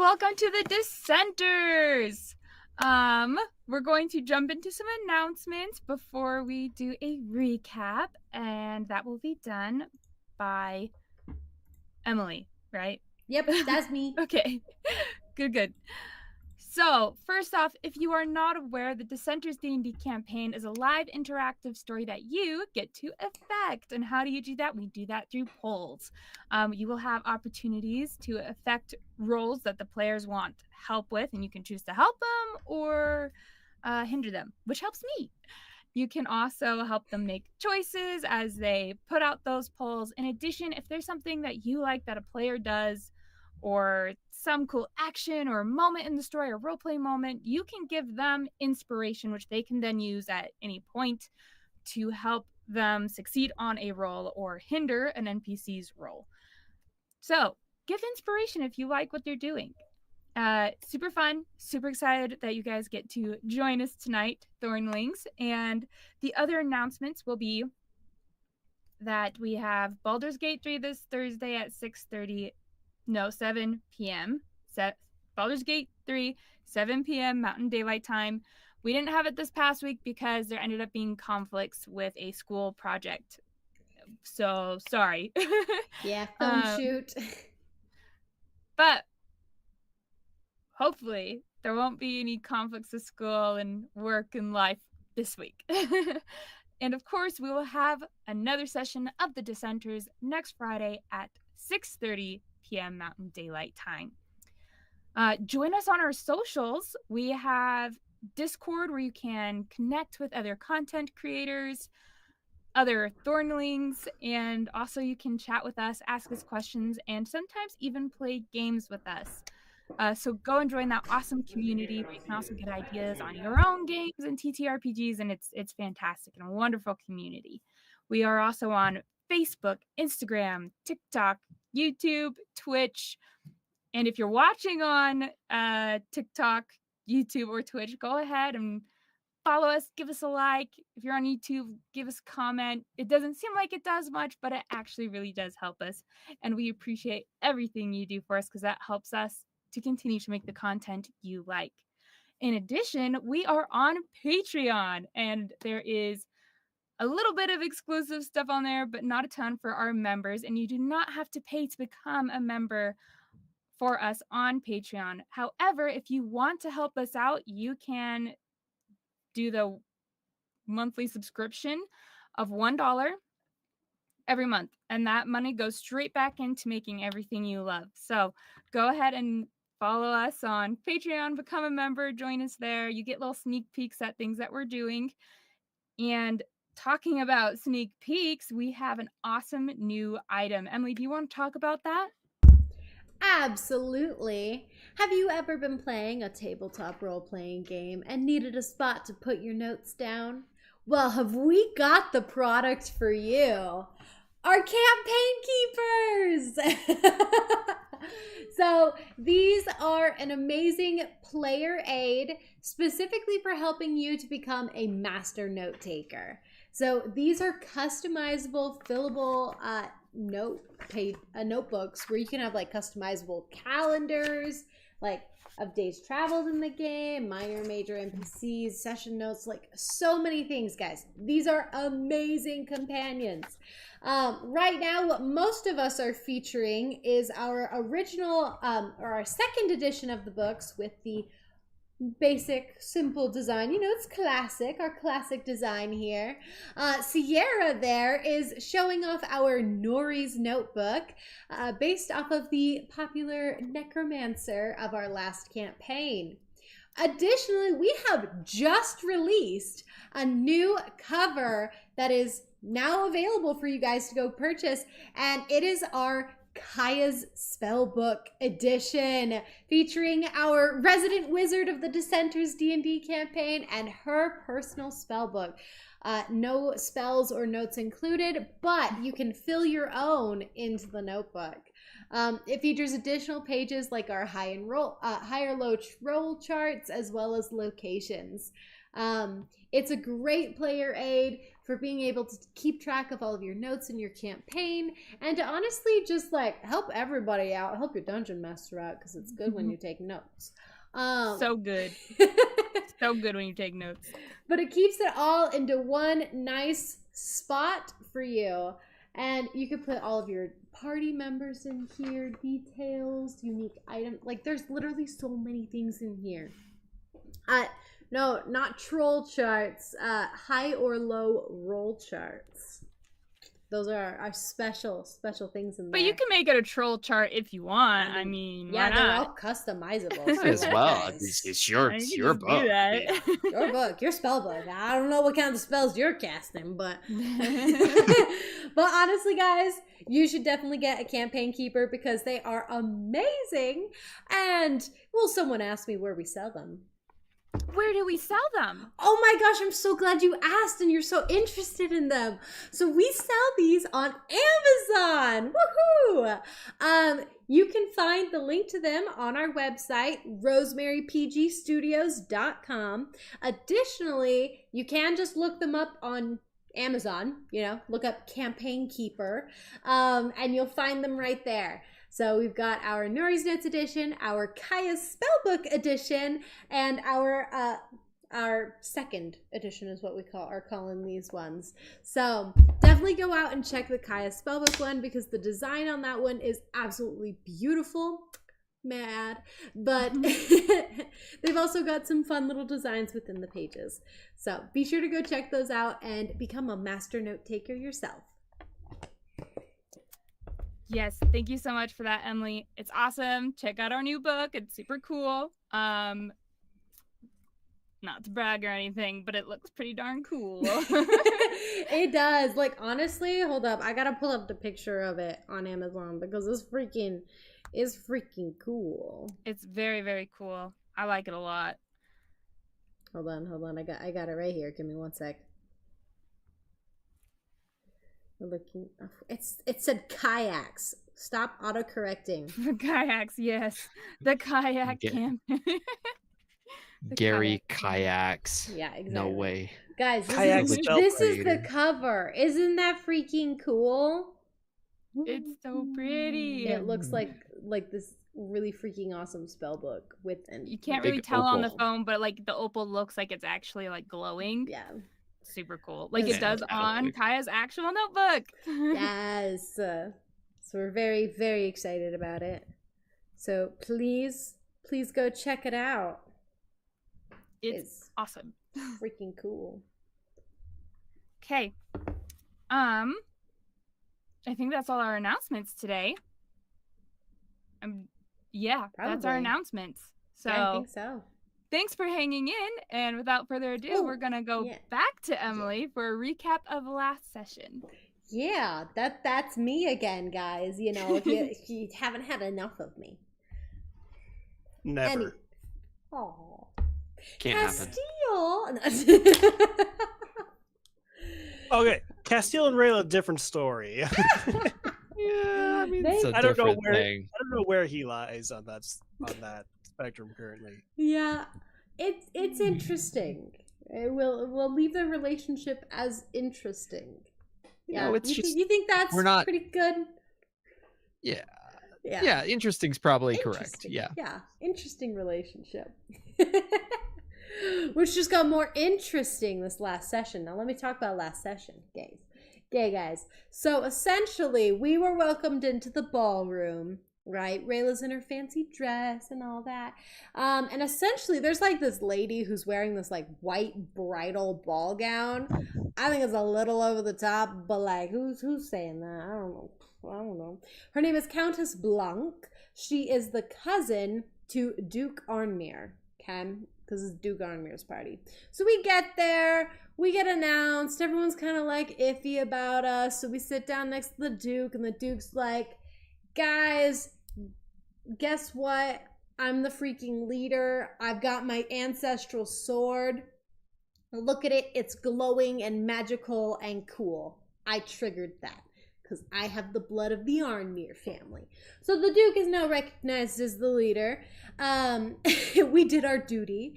welcome to the Dissenters. We're going to jump into some announcements before we do a recap, and that will be done by Emily, right? Yep, that's me. Okay, good. So, first off, if you are not aware, the Dissenters D&D campaign is a live interactive story that you get to affect. And how do you do that? We do that through polls. You will have opportunities to affect roles that the players want help with, and you can choose to help them or hinder them, which helps me. You can also help them make choices as they put out those polls. In addition, if there's something that you like that a player does, or some cool action or moment in the story or roleplay moment, you can give them inspiration, which they can then use at any point to help them succeed on a role or hinder an NPC's role. So give inspiration if you like what they're doing. Super fun, super excited that you guys get to join us tonight, Thornlings. And the other announcements will be that we have Baldur's Gate 3 this Thursday at 7 p.m. Baldur's Gate 3, 7 p.m. Mountain Daylight Time. We didn't have it this past week because there ended up being conflicts with a school project. So, sorry. Yeah, film shoot. But hopefully there won't be any conflicts with school and work and life this week. And of course, we will have another session of the Dissenters next Friday at 6:30 p.m. Mountain Daylight Time. Join us on our socials. We have Discord where you can connect with other content creators, other Thornlings, and also you can chat with us, ask us questions, and sometimes even play games with us. So go and join that awesome community where you can also get ideas on your own games and TTRPGs, and it's fantastic and a wonderful community. We are also on Facebook, Instagram, TikTok, YouTube, Twitch, and if you're watching on TikTok, YouTube, or Twitch, go ahead and follow us, give us a like. If you're on YouTube, give us a comment. It doesn't seem like it does much, but it actually really does help us, and we appreciate everything you do for us because that helps us to continue to make the content you like. In addition, we are on Patreon, and there is a little bit of exclusive stuff on there, but not a ton for our members, and you do not have to pay to become a member for us on Patreon. However, if you want to help us out, you can do the monthly subscription of $1 every month, and that money goes straight back into making everything you love. So go ahead and follow us on Patreon, become a member, join us there. You get little sneak peeks at things that we're doing. And talking about sneak peeks, we have an awesome new item. Emily, do you want to talk about that? Absolutely. Have you ever been playing a tabletop role-playing game and needed a spot to put your notes down? Well, have we got the product for you? Our campaign keepers! So these are an amazing player aid specifically for helping you to become a master note taker. So these are customizable, fillable notebooks where you can have like customizable calendars, like of days traveled in the game, minor, major NPCs, session notes, like so many things, guys. These are amazing companions. Right now, what most of us are featuring is our original or our second edition of the books with the basic, simple design. You know, it's classic, our classic design here. Sierra there is showing off our Nori's notebook based off of the popular necromancer of our last campaign. Additionally, we have just released a new cover that is now available for you guys to go purchase, and it is our Kaya's Spellbook edition, featuring our resident wizard of the Dissenters D&D campaign and her personal spellbook. No spells or notes included, but you can fill your own into the notebook. It features additional pages like our high and low roll charts as well as locations. It's a great player aid for being able to keep track of all of your notes in your campaign, and to honestly just like help everybody out, help your dungeon master out, because it's good when you take notes. So good. So good when you take notes. But it keeps it all into one nice spot for you. And you can put all of your party members in here, details, unique items. Like, there's literally so many things in here. No, not troll charts. High or low roll charts. Those are our special things in there. But you can make it a troll chart if you want. I mean, yeah, why they're not? all customizable. Might as like, well. guys, It's your You can your just do book. that. your book, your spell book. I don't know what kind of spells you're casting, but but honestly, guys, you should definitely get a campaign keeper because they are amazing. And will someone ask me where we sell them? Where do we sell them? Oh my gosh, I'm so glad you asked and you're so interested in them. So we sell these on Amazon. Woohoo! You can find the link to them on our website, rosemarypgstudios.com. Additionally, you can just look them up on Amazon, look up Campaign Keeper, and you'll find them right there. So we've got our Nuri's Notes edition, our Kaya's Spellbook edition, and our second edition is what we are calling these ones. So definitely go out and check the Kaya's Spellbook one because the design on that one is absolutely beautiful. Mad, but they've also got some fun little designs within the pages. So be sure to go check those out and become a master note taker yourself. Yes, thank you so much for that, Emily. It's awesome. Check out our new book. It's super cool. Not to brag or anything, but it looks pretty darn cool. It does. Like, honestly, hold up. I gotta pull up the picture of it on Amazon because it's freaking cool. It's very, very cool. I like it a lot. Hold on. I got it right here. Give me one sec. Looking, it said kayaks. Stop autocorrecting. Kayaks, yes. The kayak campaign. Gary kayaks. Yeah, exactly. No way. Guys, Kayaks this is the cover. Isn't that freaking cool? It's so pretty. It looks like this really freaking awesome spell book with an. You can't really tell on the phone, but like the opal looks like it's actually like glowing. Yeah. Super cool. Like it does on Kaya's actual notebook. Yes. So we're very, very excited about it. So please go check it out. It's awesome. Freaking cool. Okay. I think that's all our announcements today. Yeah, Probably. That's our announcements. So yeah, I think so. Thanks for hanging in, and without further ado, we're gonna go back to Emily for a recap of last session. Yeah, that's me again, guys. If you haven't had enough of me. Never. Oh, Can't Castil. Okay, Castil and Rayla, different story. Yeah, I mean, it's a I don't know different thing. I don't know where he lies on that spectrum currently. Yeah, it's interesting. We'll leave the relationship as interesting. Yeah, No, it's you think that's pretty good? Yeah. Yeah, interesting's probably correct. Yeah. Yeah, interesting relationship. Which just got more interesting this last session. Now let me talk about last session, guys. So essentially, we were welcomed into the ballroom, right? Rayla's in her fancy dress and all that. And essentially, there's like this lady who's wearing this like white bridal ball gown. I think it's a little over the top, but like, who's saying that? I don't know. Her name is Countess Blanc. She is the cousin to Duke Arnmere, okay? Because it's Duke Arnmere's party. So we get there, we get announced, everyone's kind of like iffy about us. So we sit down next to the Duke, and the Duke's like, guys, guess what? I'm the freaking leader. I've got my ancestral sword. Look at it. It's glowing and magical and cool. I triggered that because I have the blood of the Arnmere family. So the Duke is now recognized as the leader. We did our duty.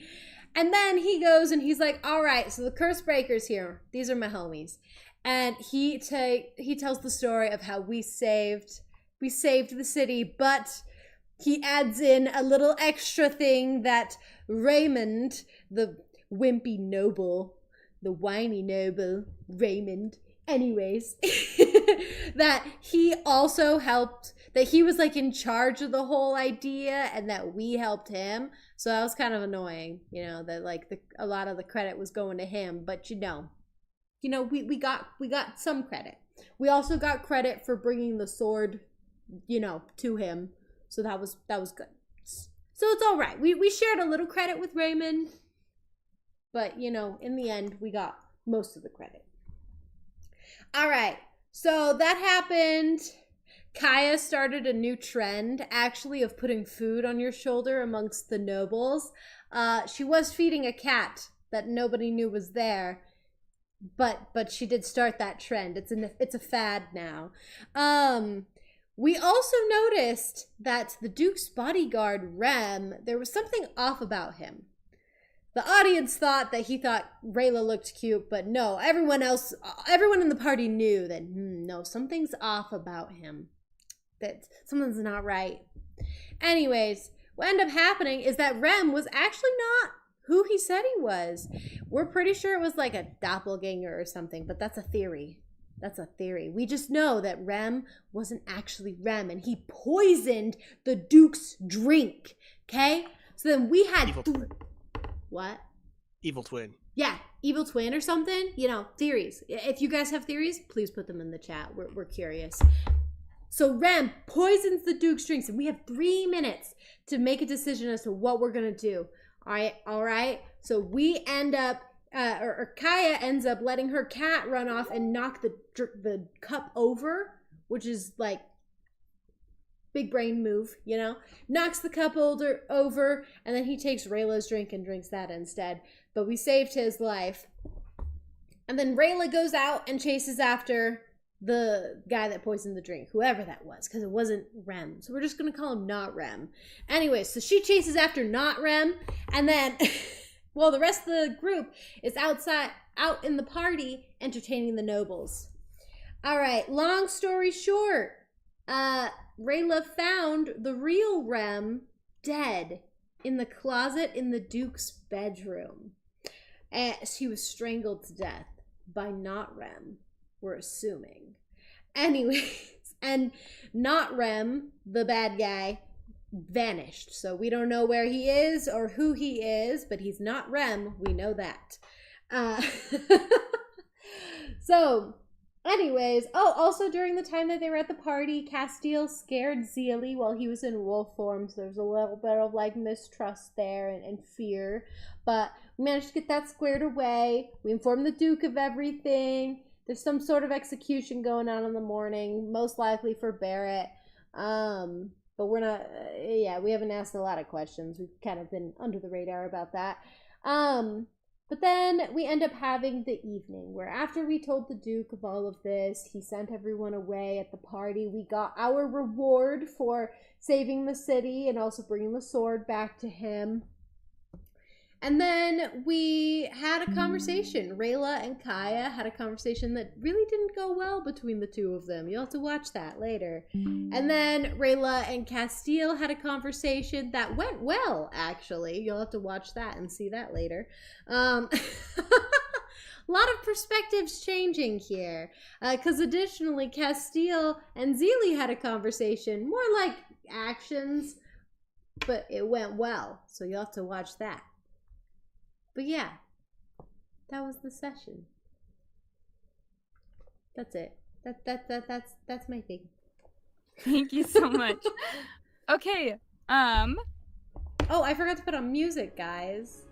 And then he goes and he's like, all right, so the curse breaker's here. These are my homies. And he tells the story of how we saved the city, but he adds in a little extra thing that Raymond, the wimpy noble, the whiny noble, Raymond, anyways, that he also helped, that he was like in charge of the whole idea and that we helped him. So that was kind of annoying, you know, that like a lot of the credit was going to him, but you know, we got some credit. We also got credit for bringing the sword, you know, to him. So that was good. So it's all right. We shared a little credit with Raymond, but you know, in the end, we got most of the credit. All right. So that happened. Kaya started a new trend, actually, of putting food on your shoulder amongst the nobles. She was feeding a cat that nobody knew was there, but she did start that trend. It's a fad now. We also noticed that the Duke's bodyguard, Rem, there was something off about him. The audience thought that he thought Rayla looked cute, but no, everyone in the party knew that, no, something's off about him. That something's not right. Anyways, what ended up happening is that Rem was actually not who he said he was. We're pretty sure it was like a doppelganger or something, but that's a theory. That's a theory. We just know that Rem wasn't actually Rem, and he poisoned the Duke's drink. Okay? So then we had... What? Evil twin. Yeah, evil twin or something. You know, theories. If you guys have theories, please put them in the chat. We're curious. So Rem poisons the Duke's drinks, and we have 3 minutes to make a decision as to what we're going to do. All right? So we end up... or Kaya ends up letting her cat run off and knock the cup over, which is like big brain move, you know? Knocks the cup over, and then he takes Rayla's drink and drinks that instead. But we saved his life. And then Rayla goes out and chases after the guy that poisoned the drink, whoever that was, because it wasn't Rem. So we're just going to call him Not Rem. Anyway, so she chases after Not Rem, and then... well, the rest of the group is out in the party, entertaining the nobles. All right, long story short, Rayla found the real Rem dead in the closet in the Duke's bedroom. She was strangled to death by Not Rem, we're assuming. Anyways, and Not Rem, the bad guy, vanished. So we don't know where he is or who he is, but he's not Rem. We know that. So anyways, also during the time that they were at the party, Castil scared Zilli while he was in wolf form. So there's a little bit of like mistrust there and fear. But we managed to get that squared away. We informed the Duke of everything. There's some sort of execution going on in the morning, most likely for Barrett. But we're not, we haven't asked a lot of questions. We've kind of been under the radar about that. But then we end up having the evening where after we told the Duke of all of this, he sent everyone away at the party. We got our reward for saving the city and also bringing the sword back to him. And then we had a conversation. Rayla and Kaya had a conversation that really didn't go well between the two of them. You'll have to watch that later. And then Rayla and Castil had a conversation that went well, actually. You'll have to watch that and see that later. A lot of perspectives changing here. Because additionally, Castil and Zilli had a conversation, more like actions, but it went well. So you'll have to watch that. But yeah, that was the session. That's it. That's my thing. Thank you so much. Okay. Oh, I forgot to put on music, guys.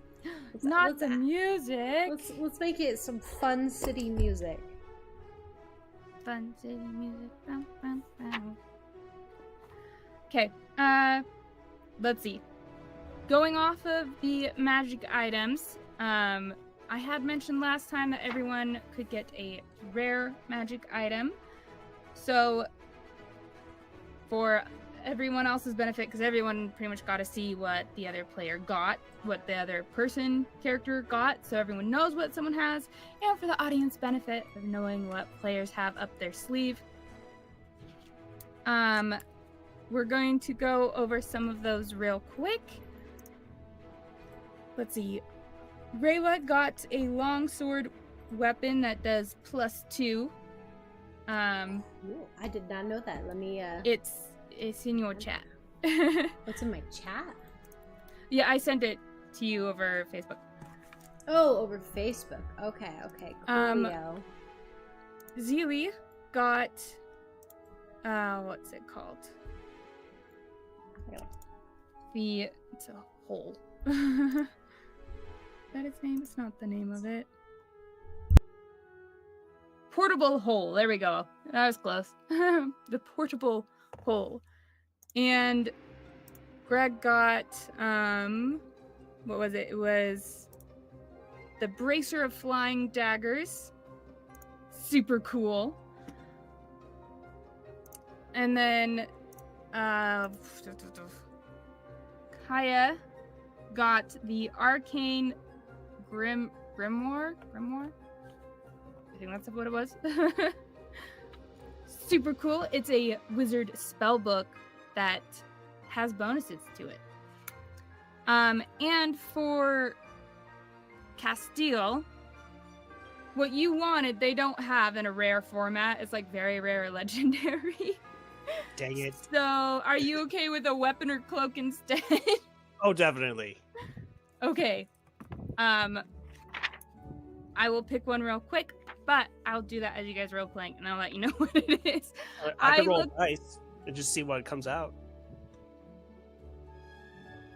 Let's music. Let's make it some fun city music. Fun city music. Okay. Let's see. Going off of the magic items, I had mentioned last time that everyone could get a rare magic item. So for everyone else's benefit, because everyone pretty much got to see what the other player got, what the other person character got, so everyone knows what someone has, and for the audience benefit of knowing what players have up their sleeve. We're going to go over some of those real quick. Let's see. Rayla got a longsword weapon that does +2. Ooh, I did not know that. Let me It's in your chat. What's in my chat? Yeah, I sent it to you over Facebook. Oh, over Facebook. Okay, coolio. Zilli got what's it called? It's a hole. Is that its name? It's not the name of it. Portable hole. There we go. That was close. The portable hole. And Greg got what was it? It was the bracer of flying daggers. Super cool. And then Kaya got the arcane grimoire. I think that's what it was. Super cool. It's a wizard spell book that has bonuses to it. And for Castil, what you wanted, they don't have in a rare format. It's like very rare or legendary. Dang it. So, are you okay with a weapon or cloak instead? Oh, definitely. Okay. I will pick one real quick, but I'll do that as you guys role playing, and I'll let you know what it is. I can roll dice and just see what comes out.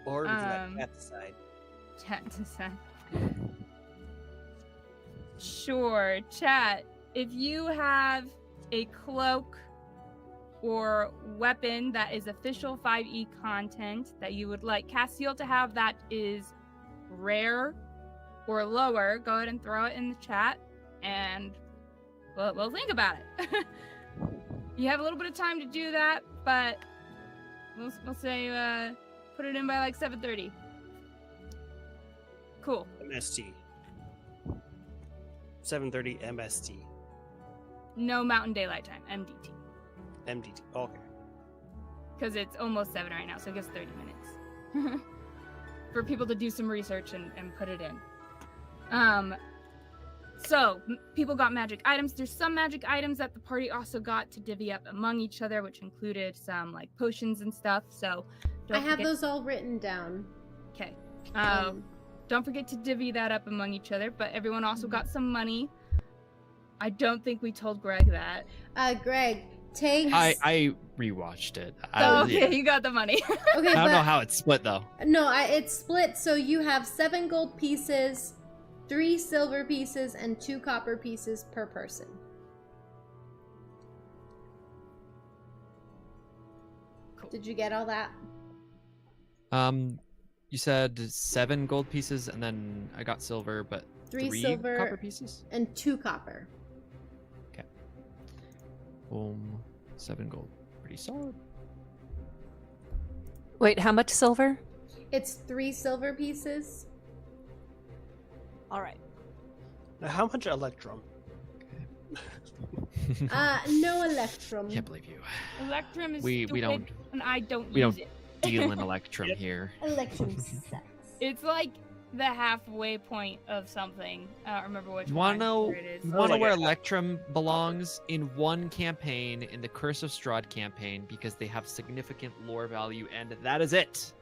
Or we can let chat decide. Chat decide. Sure, chat. If you have a cloak or weapon that is official 5e content that you would like Castil to have that is rare or lower, go ahead and throw it in the chat, and we'll think about it. You have a little bit of time to do that, but we'll say put it in by like 7:30. Cool. MST. 7:30 MST. No Mountain Daylight Time, MDT. MDT. Okay. Because it's almost 7 right now, so it gives 30 minutes. For people to do some research and put it in. So, people got magic items. There's some magic items that the party also got to divvy up among each other, which included some, like, potions and stuff, so... I have those all written down. Okay. Don't forget to divvy that up among each other, but everyone also got some money. I don't think we told Greg that. Greg, take... I rewatched it. Okay, you got the money. Okay, I don't know how it's split, though. No, it's split, so you have 7 gold pieces, 3 silver pieces, and 2 copper pieces per person. Cool. Did you get all that? You said 7 gold pieces, and then I got silver, but 3 3 silver copper pieces? and 2 copper. Okay. Boom. 7 gold. Pretty solid. Wait, how much silver? It's 3 silver pieces. All right. Now, how much electrum? No electrum. Can't believe you. Electrum is We stupid, don't- and I don't we use don't- it. Deal in electrum here. Electrum sucks. It's like the halfway point of something. I don't remember which You one. want to know? Here it is. You want to know like where a- electrum belongs? In one campaign, in the Curse of Strahd campaign, because they have significant lore value, and that is it.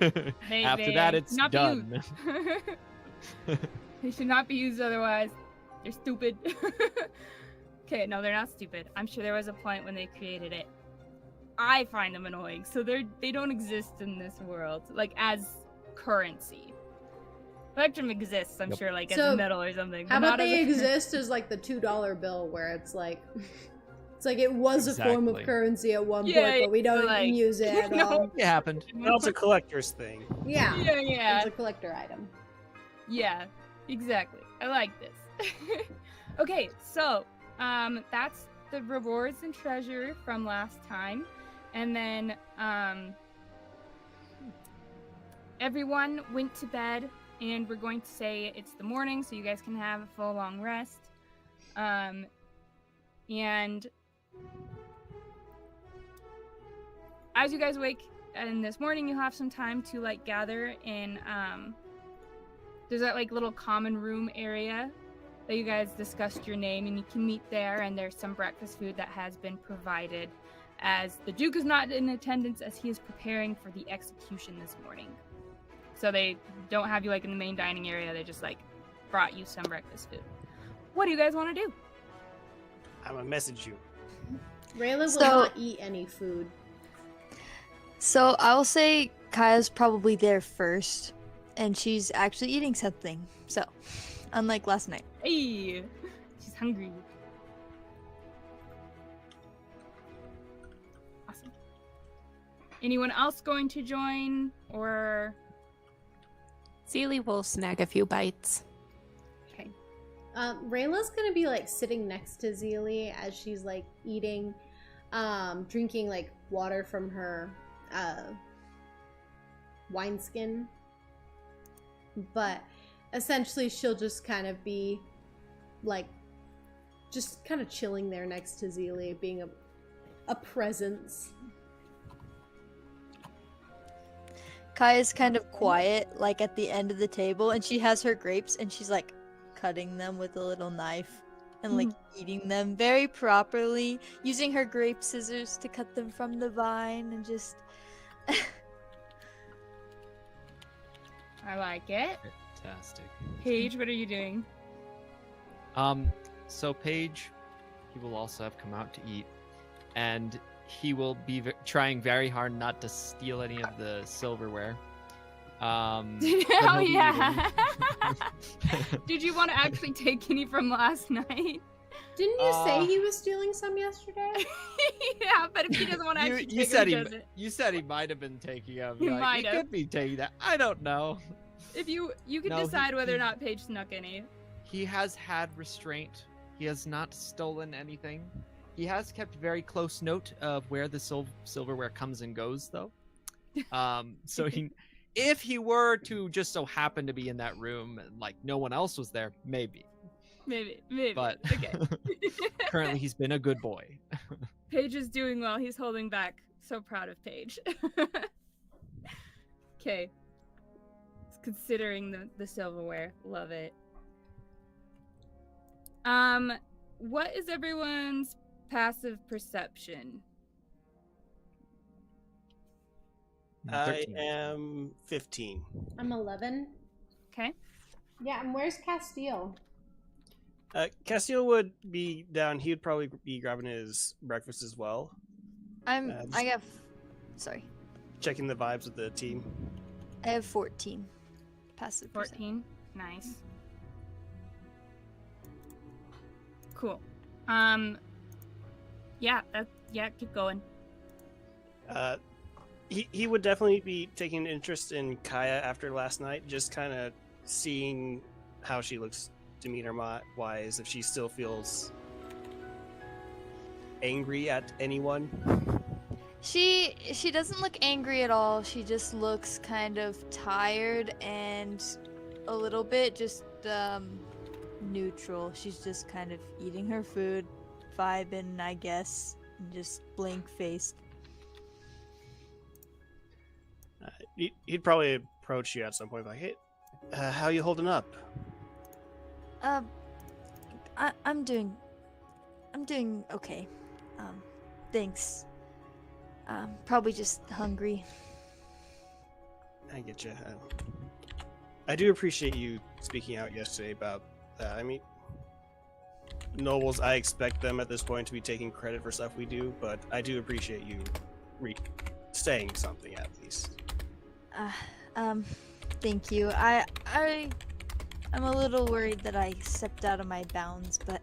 After that, it's not be done. used. They should not be used otherwise. They're stupid. Okay, no, they're not stupid. I'm sure there was a point when they created it. I find them annoying, so they don't exist in this world, like as currency. Electrum exists, I'm sure, like as So, metal or something. How but about not as they a currency. exist as like the $2 bill, where it's like, it's like it was a form of Exactly. currency at one Yeah, point, but we don't like- use it at No. all. It happened. No, it's a collector's thing. Yeah, Yeah. it's a collector item. Yeah, exactly. I like this. Okay, so that's the rewards and treasure from last time. And then everyone went to bed, and we're going to say it's the morning so you guys can have a full long rest. And as you guys wake in this morning, you have some time to like gather in there's that like little common room area that you guys discussed your name, and you can meet there, and there's some breakfast food that has been provided, as the Duke is not in attendance as he is preparing for the execution this morning. So they don't have you like in the main dining area, they just like brought you some breakfast food. What do you guys want to do? I'm gonna message you. Rayla will not eat any food. So I'll say Kaya's probably there first, and she's actually eating something. So, unlike last night. Hey, she's hungry. Awesome. Anyone else going to join, or? Zilli will snag a few bites. Okay. Rayla's gonna be like sitting next to Zilli as she's like eating, drinking like water from her wineskin. But essentially she'll just kind of be like just kind of chilling there next to Zilli, being a presence. Kaya's kind of quiet, like at the end of the table, and she has her grapes, and she's like cutting them with a little knife and like eating them very properly, using her grape scissors to cut them from the vine, and just I like it. Fantastic. Paige, what are you doing? So Paige, he will also have come out to eat, and he will be trying very hard not to steal any of the silverware. Oh yeah. Did you want to actually take any from last night? Didn't you say he was stealing some yesterday? Yeah, but if he doesn't want to actually you take said it, he he doesn't. you said he might have been taking them. He Like, might he have. could be taking that. I don't know. If you can No, decide whether or not Paige snuck any. He has had restraint. He has not stolen anything. He has kept very close note of where the silverware comes and goes, though. So if he were to just so happen to be in that room and like no one else was there, maybe. Maybe. But Okay. currently he's been a good boy. Paige is doing well. He's holding back. So proud of Paige. Okay. Considering the silverware. Love it. What is everyone's passive perception? I 13. am 15. I'm 11. Okay. Yeah, and where's Castil? Castil would be down. He would probably be grabbing his breakfast as well. Sorry. Checking the vibes of the team. I have 14 passive perception. 14. Nice. Cool. Yeah, keep going. He would definitely be taking interest in Kaya after last night, just kind of seeing how she looks demeanor-wise, if she still feels angry at anyone. She doesn't look angry at all. She just looks kind of tired and a little bit just neutral. She's just kind of eating her food, vibing, I guess, and just blank-faced. He'd probably approach you at some point, like, "Hey, how you holding up?" I'm doing okay. Thanks. Probably just hungry. I get you. I do appreciate you speaking out yesterday about that. I mean, nobles, I expect them at this point to be taking credit for stuff we do, but I do appreciate you saying something at least. Thank you. I'm a little worried that I stepped out of my bounds, but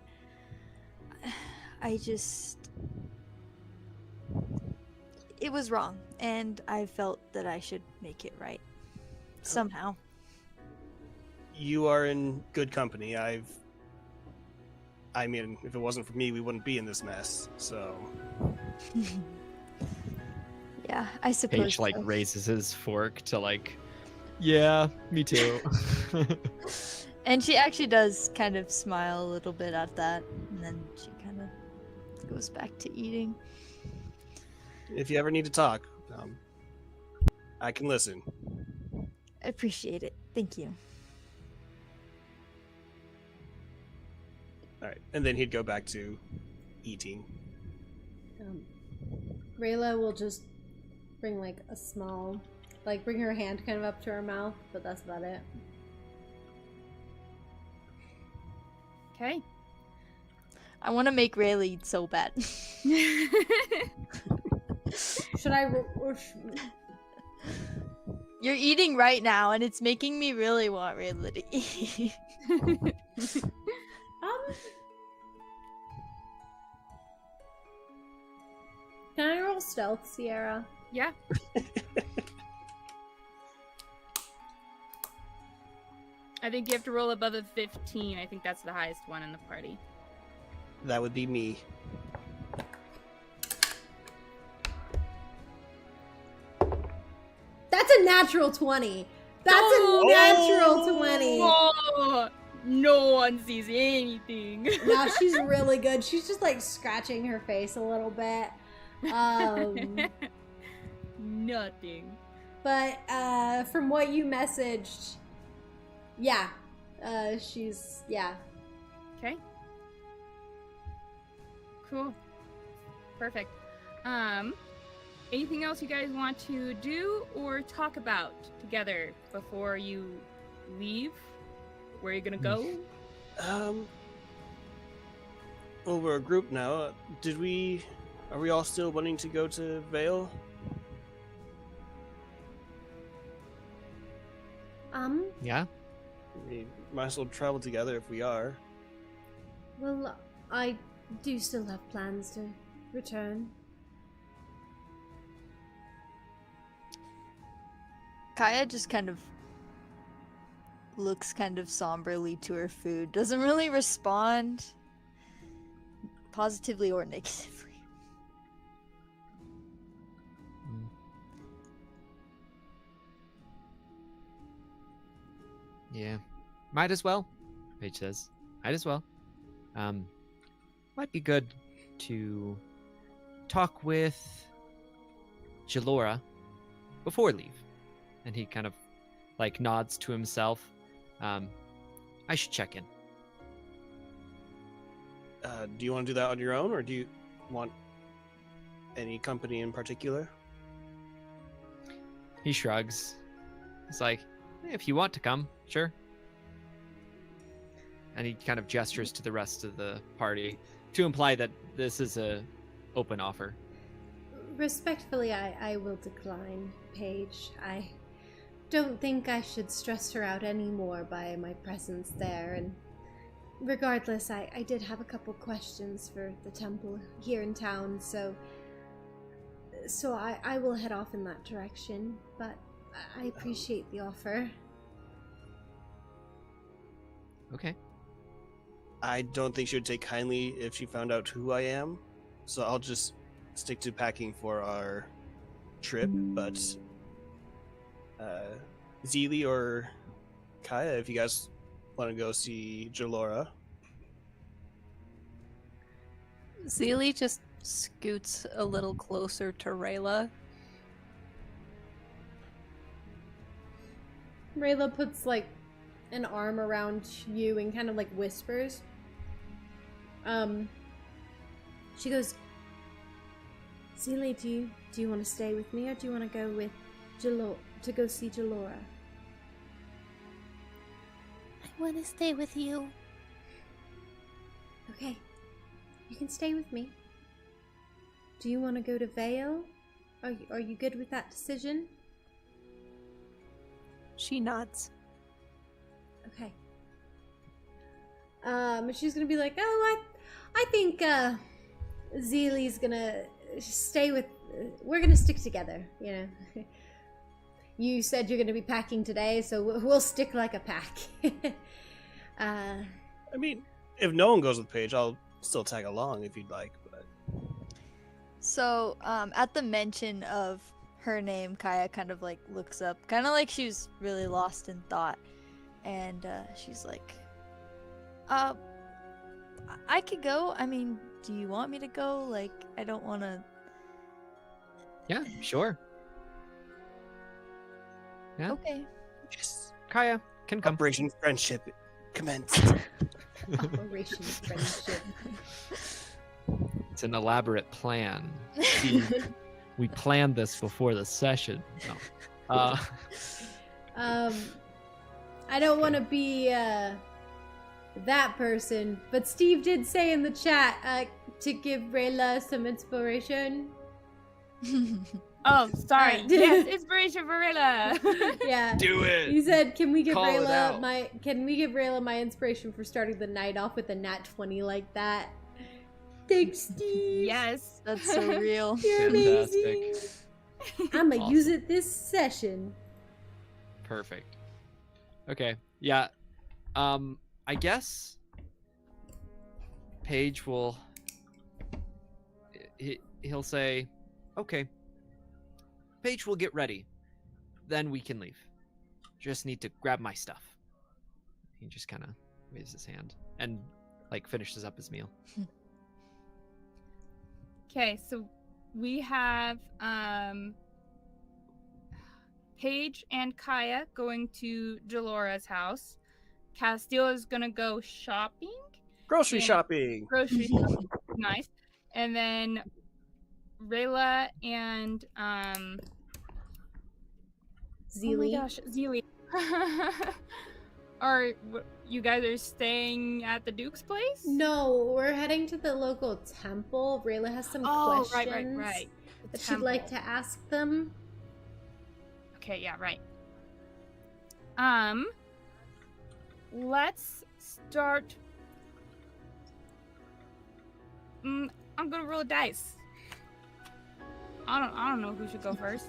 it was wrong, and I felt that I should make it right. Somehow. You are in good company. I mean, if it wasn't for me, we wouldn't be in this mess, so... Yeah, I suppose. Paige like so. raises his fork to like, yeah, me too. And she actually does kind of smile a little bit at that, and then she kind of goes back to eating. If you ever need to talk, I can listen. I appreciate it. Thank you. All right, and then he'd go back to eating. Rayla will just bring like a small, like bring her hand kind of up to her mouth, but that's about it. Okay. I want to make Rayla eat so bad. Should I? You're eating right now, and it's making me really want Rayla to eat. Can I roll stealth, Sierra? Yeah. I think you have to roll above a 15. I think that's the highest one in the party. That would be me. That's a natural 20. That's a natural 20. Oh, no one sees anything. No, she's really good. She's just like scratching her face a little bit. Nothing. But from what you messaged, yeah, she's Okay. Cool. Perfect. Anything else you guys want to do or talk about together before you leave? Where are you gonna go? Well, we're a group now. Are we all still wanting to go to Vale? Yeah. We might as well travel together if we are. Well, I do still have plans to return. Kaya just kind of looks kind of somberly to her food. Doesn't really respond positively or negatively. Yeah. Might as well, Paige says. Might as well. Might be good to talk with Jalora before leave. And he kind of like nods to himself. I should check in. Do you want to do that on your own, or do you want any company in particular? He shrugs. He's like, if you want to come, sure. And he kind of gestures to the rest of the party to imply that this is a open offer. Respectfully, I will decline, Paige. I don't think I should stress her out anymore by my presence there, and regardless, I did have a couple questions for the temple here in town, so I will head off in that direction, but I appreciate the offer. Okay. I don't think she would take kindly if she found out who I am, so I'll just stick to packing for our trip, but Zilli or Kaya, if you guys want to go see Jalora. Zilli just scoots a little closer to Rayla. Rayla puts like an arm around you and kind of like whispers. She goes, Zilli, do you want to stay with me, or do you want to go with to go see Jalora? I want to stay with you. Okay, you can stay with me. Do you want to go to Vale? Are you good with that decision? She nods. Okay. She's gonna be like, oh, I think Zilli's gonna stay with. We're gonna stick together, you know. You said you're gonna be packing today, so we'll stick like a pack. I mean, if no one goes with Paige, I'll still tag along if you'd like. But So, at the mention of her name, Kaya kind of like looks up, kind of like she was really lost in thought, and she's like, I could go. I mean, do you want me to go? Like, I don't want to. Yeah, sure. Yeah. Okay. Yes. Kaya can come. Operation Friendship commenced. Operation Friendship. It's an elaborate plan. We planned this before the session. No. I don't want to be that person, but Steve did say in the chat to give Rayla some inspiration. Oh, sorry. Yes, inspiration for Rayla. Yeah. Do it. He said, "Can we give Call it out. Rayla my inspiration for starting the night off with a nat 20 like that?" Thanks, Steve. Yes. That's so real. You're Fantastic. amazing. I'm gonna Awesome. use it this session. Perfect. Okay. Yeah. I guess Paige will. He'll say, "Okay. Paige will get ready. Then we can leave. Just need to grab my stuff." He just kind of waves his hand and like finishes up his meal. Okay, so we have Paige and Kaya going to Delora's house. Castil is gonna go shopping. Grocery Yeah. shopping. Grocery shopping. Nice. And then Rayla and Zilli. Oh my gosh, Zilli. You guys are staying at the Duke's place? No, we're heading to the local temple. Rayla has some Oh, questions right. that she'd like to ask them. Okay, yeah, right. Let's start. I'm gonna roll a dice. I don't know who should go first.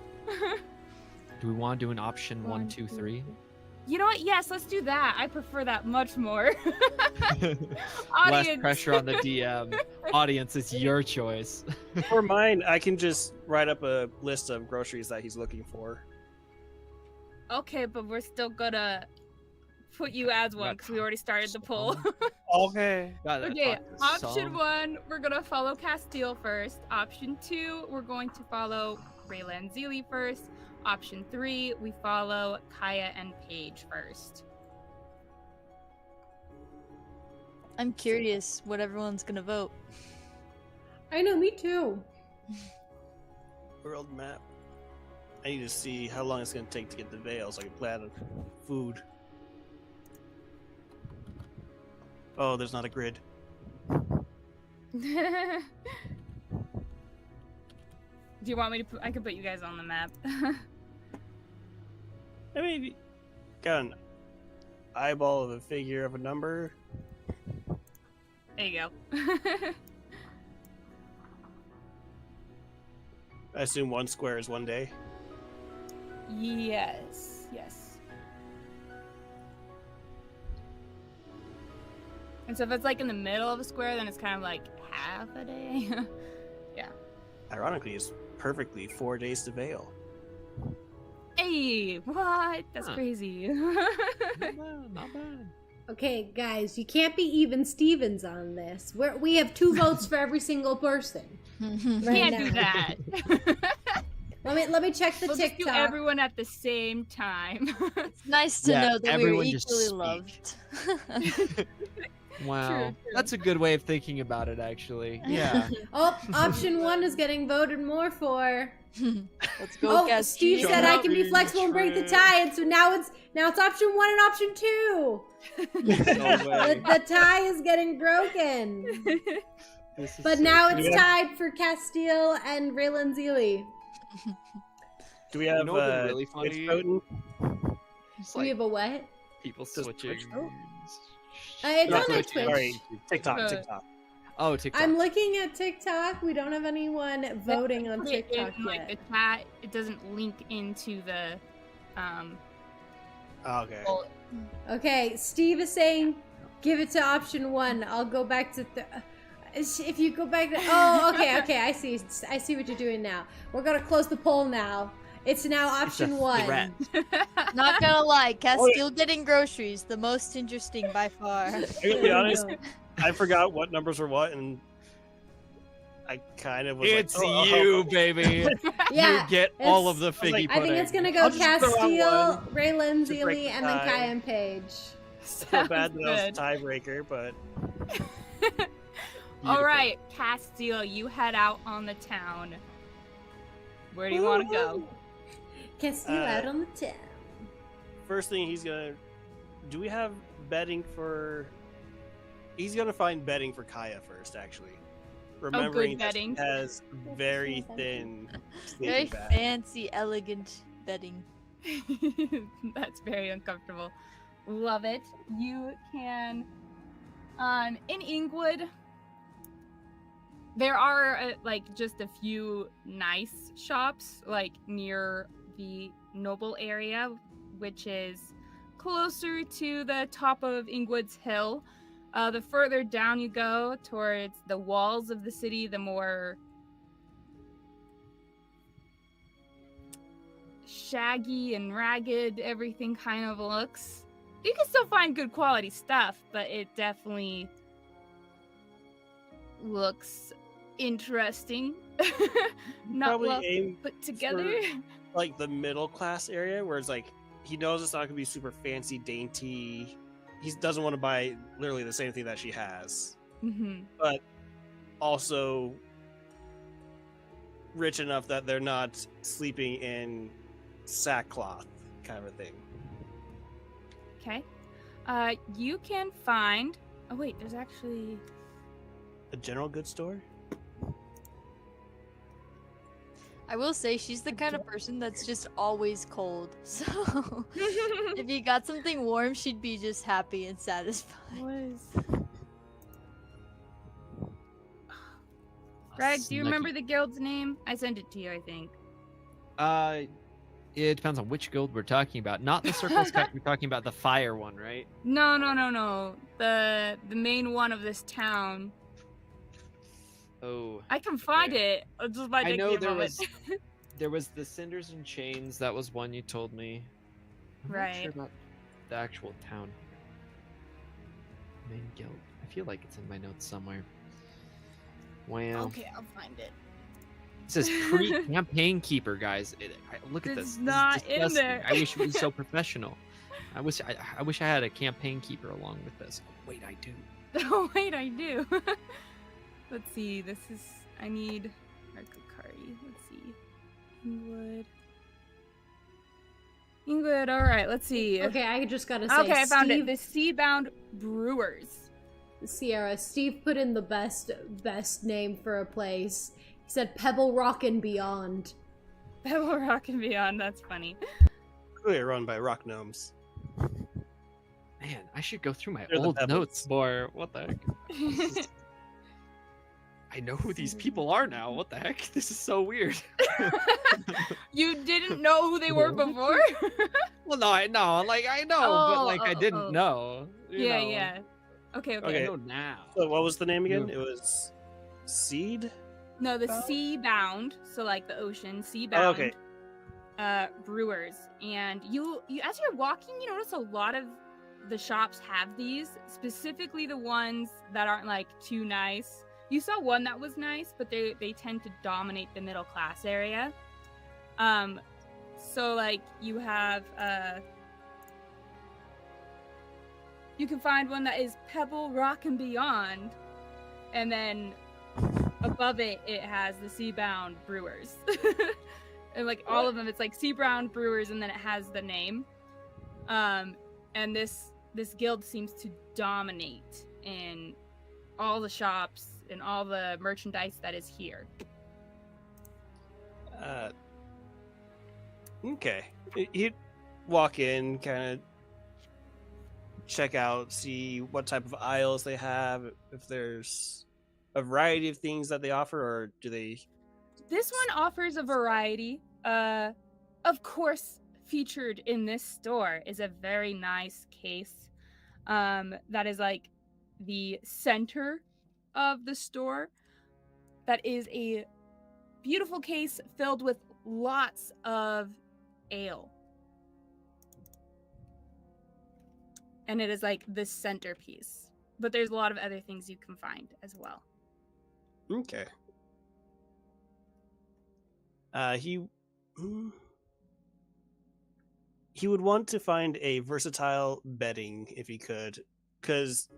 Do we want to do an option 1, 2, 3? You know what? Yes, let's do that. I prefer that much more. Less Audience. pressure on the DM. Audience, it's your choice. For mine, I can just write up a list of groceries that he's looking for. Okay, but we're still gonna put you as one because we already started the poll. Okay. God, that Okay, talk is option some- 1, we're gonna follow Castil first. Option 2, we're going to follow Rayla and Zilli first. Option 3, we follow Kaya and Paige first. I'm curious what everyone's gonna vote. I know, me too. World map. I need to see how long it's going to take to get the veil so I can plan food. Oh, there's not a grid. Do you want me to put? I could put you guys on the map. I mean, got an eyeball of a figure of a number. There you go. I assume 1 square is 1 day. Yes. And so if it's like in the middle of a square, then it's kind of like half a day. Ironically, it's perfectly 4 days to veil. Hey, what? That's Huh. crazy. Not bad, not bad. Okay, guys, you can't be even Stevens on this. We have 2 votes for every single person. Right Can't now. do that. Let me check the We'll just do TikTok. everyone at the same time. It's nice to Yeah, know that we're everyone just equally speak. loved. Wow. True. That's a good way of thinking about it, actually. Yeah. Oh, option 1 is getting voted more for. Let's go, Oh, Castil. Steve said I can be Shopping flexible and break the trip. tie, and so now it's option 1 and option 2. No way. The tie is getting broken. This is But so now cool. it's tied for Castil and Rayla and Zilli. Do we have know what'd be really Twitch funny? voting? It's Do we like have a what? people Does switching. Twitch vote? It's Not on Twitch, Twitch. Sorry, TikTok. Uh, TikTok. Oh, TikTok. I'm looking at TikTok. We don't have anyone voting on Put it TikTok in, like, yet. the chat, it doesn't link into the Oh, okay. poll. Okay, Steve is saying, give it to option 1. I'll go back to if you go back to. Oh, okay. I see what you're doing now. We're gonna close the poll now. It's now option one. threat. Not gonna lie, Oh, Castil getting groceries, the most interesting by far. I gotta be honest, I forgot what numbers were what, and I kind of was It's like, oh, you, baby. Yeah, You get all of it's- the figgy I pudding. think it's gonna go I'll just throw out Castil, one Rayla and to break Zilli, the and then tie. Kai and Paige. I feel bad that I was Good. the tiebreaker, but All right, Castil, you head out on the town. Where do you want to go? Castil out on the town. first thing he's gonna do we have bedding for he's gonna find bedding for Kaya first, actually. Remembering that she bedding. has very thin Very sleeping bag. fancy, elegant bedding. That's very uncomfortable. Love it. You can, in Ingwood, there are like just a few nice shops like near the noble area, which is closer to the top of Ingwood's Hill. The further down you go towards the walls of the city, the more shaggy and ragged everything kind of looks. You can still find good quality stuff, but it definitely looks interesting. Not Probably well aim put together. like the middle class area where it's like he knows it's not gonna be super fancy, dainty. He doesn't want to buy literally the same thing that she has, Mm-hmm. but also rich enough that they're not sleeping in sackcloth kind of a thing. Okay. You can find. Oh wait, there's actually. A general goods store? I will say she's the kind of person that's just always cold. So if you got something warm, she'd be just happy and satisfied. Greg, do you remember the guild's name? I sent it to you, I think. It depends on which guild we're talking about. Not the circles cut. We're talking about the fire one, right? No. The main one of this town. Oh, I can find it. Just by I know taking a there moment. there was the cinders and chains. That was one you told me. I'm not Right. sure about the actual town. Main guild. I feel like it's in my notes somewhere. Wow. Okay, I'll find it. It says pre-campaign keeper, guys. Look at It's this. This is not in disgusting. there. I wish it was so professional. I wish I had a campaign keeper along with this. Oh, wait, I do. Oh wait, I do. Let's see. This is. I need Arkakari. Let's see. Ingwood. All right. Let's see. Okay, I just gotta say, Okay, I found it. Steve, The Seabound Brewers. Sierra, Steve put in the best name for a place. He said Pebble Rock and Beyond. Pebble Rock and Beyond. That's funny. Clearly run by rock gnomes. Man, I should go through my They're the old pebbles. notes more. What the heck? I know who these people are now. What the heck? This is so weird. You didn't know who they were before? Well, no, I know. Like I know, but like I didn't know. you know. Yeah. Okay. Okay. I know now. So what was the name again? Yeah. It was Seed? No, the Seabound. So like the ocean, Seabound. okay. Brewers, and you as you're walking, you notice a lot of the shops have these, specifically the ones that aren't like too nice. You saw one that was nice, but they tend to dominate the middle class area. So like you have you can find one that is Pebble Rock and Beyond, and then above it has the Seabound Brewers. And like all of them, it's like Seabound Brewers, and then it has the name. And this guild seems to dominate in all the shops and all the merchandise that is here. Okay. You'd walk in, kind of check out, see what type of aisles they have, if there's a variety of things that they offer, or do they... This one offers a variety. Of course, featured in this store is a very nice case. That is like the center of the store. That is a beautiful case filled with lots of ale. And it is like the centerpiece. But there's a lot of other things you can find as well. Okay. He would want to find a versatile bedding if he could, because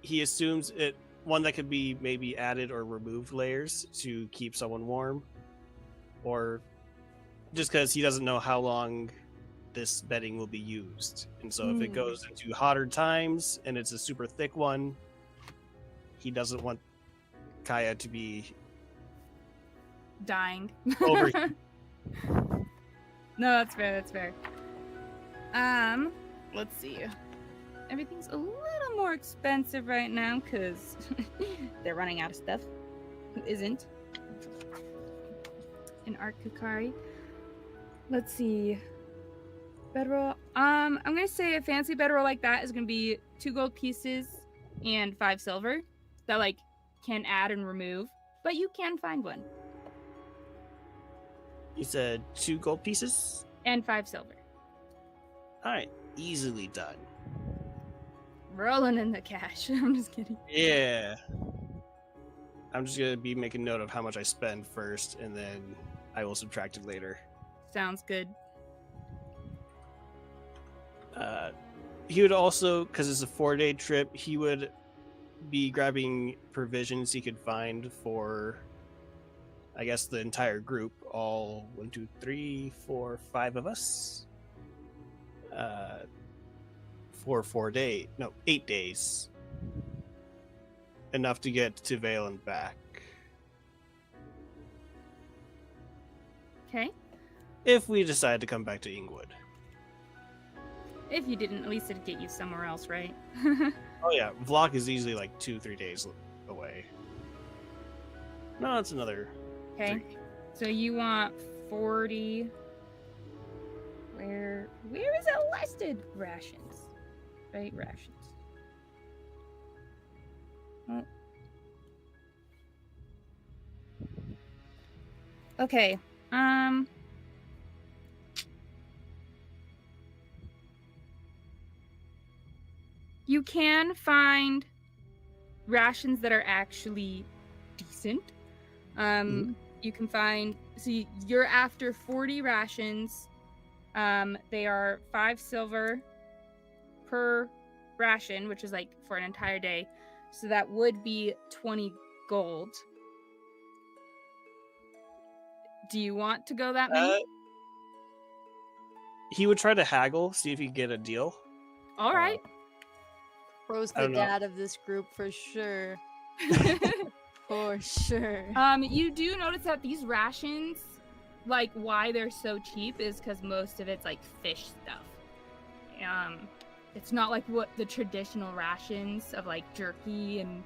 he assumes it one that could be maybe added or removed layers to keep someone warm, or just because he doesn't know how long this bedding will be used, and so if it goes into hotter times and it's a super thick one, he doesn't want Kaya to be dying. over. No, that's fair, that's fair. Let's see. Everything's a little more expensive right now because they're running out of stuff. Who isn't? In Art Kukari. Let's see. Bedroll. I'm gonna say a fancy bedroll like that is gonna be 2 gold pieces and 5 silver. That like can add and remove, but you can find one. You said 2 gold pieces? And 5 silver. Alright, easily done. Rolling in the cash. I'm just kidding. Yeah. I'm just gonna be making note of how much I spend first, and then I will subtract it later. Sounds good. He would also, because it's a 4-day trip, he would be grabbing provisions he could find for, I guess, the entire group. All 1, 2, 3, 4, 5 of us. For 8 days. Enough to get to Vale and back. Okay. If we decide to come back to Ingwood. If you didn't, at least it'd get you somewhere else, right? Oh yeah, Vlog is easily like 2-3 days away. No, it's another Okay. 3. So you want 40. Where is it listed? Rations. Right, rations. Oh. Okay. You can find rations that are actually decent. You can find, see, you're after 40 rations. They are 5 silver per ration, which is like for an entire day. So that would be 20 gold. Do you want to go that many? He would try to haggle, see if he could get a deal. All right. Bro's I the don't know. dad of this group for sure. For sure. You do notice that these rations, like why they're so cheap is because most of it's like fish stuff. It's not like what the traditional rations of like jerky and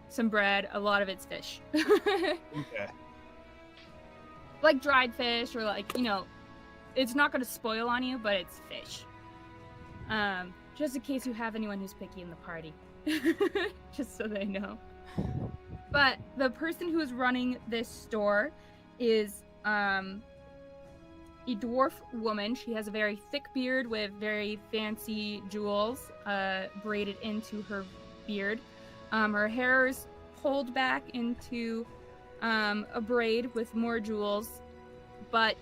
some bread. A lot of it's fish. Okay. Like dried fish or like, it's not going to spoil on you, but it's fish. Just in case you have anyone who's picky in the party. Just so they know. But the person who is running this store is a dwarf woman. She has a very thick beard with very fancy jewels braided into her beard. Her hair is pulled back into a braid with more jewels, but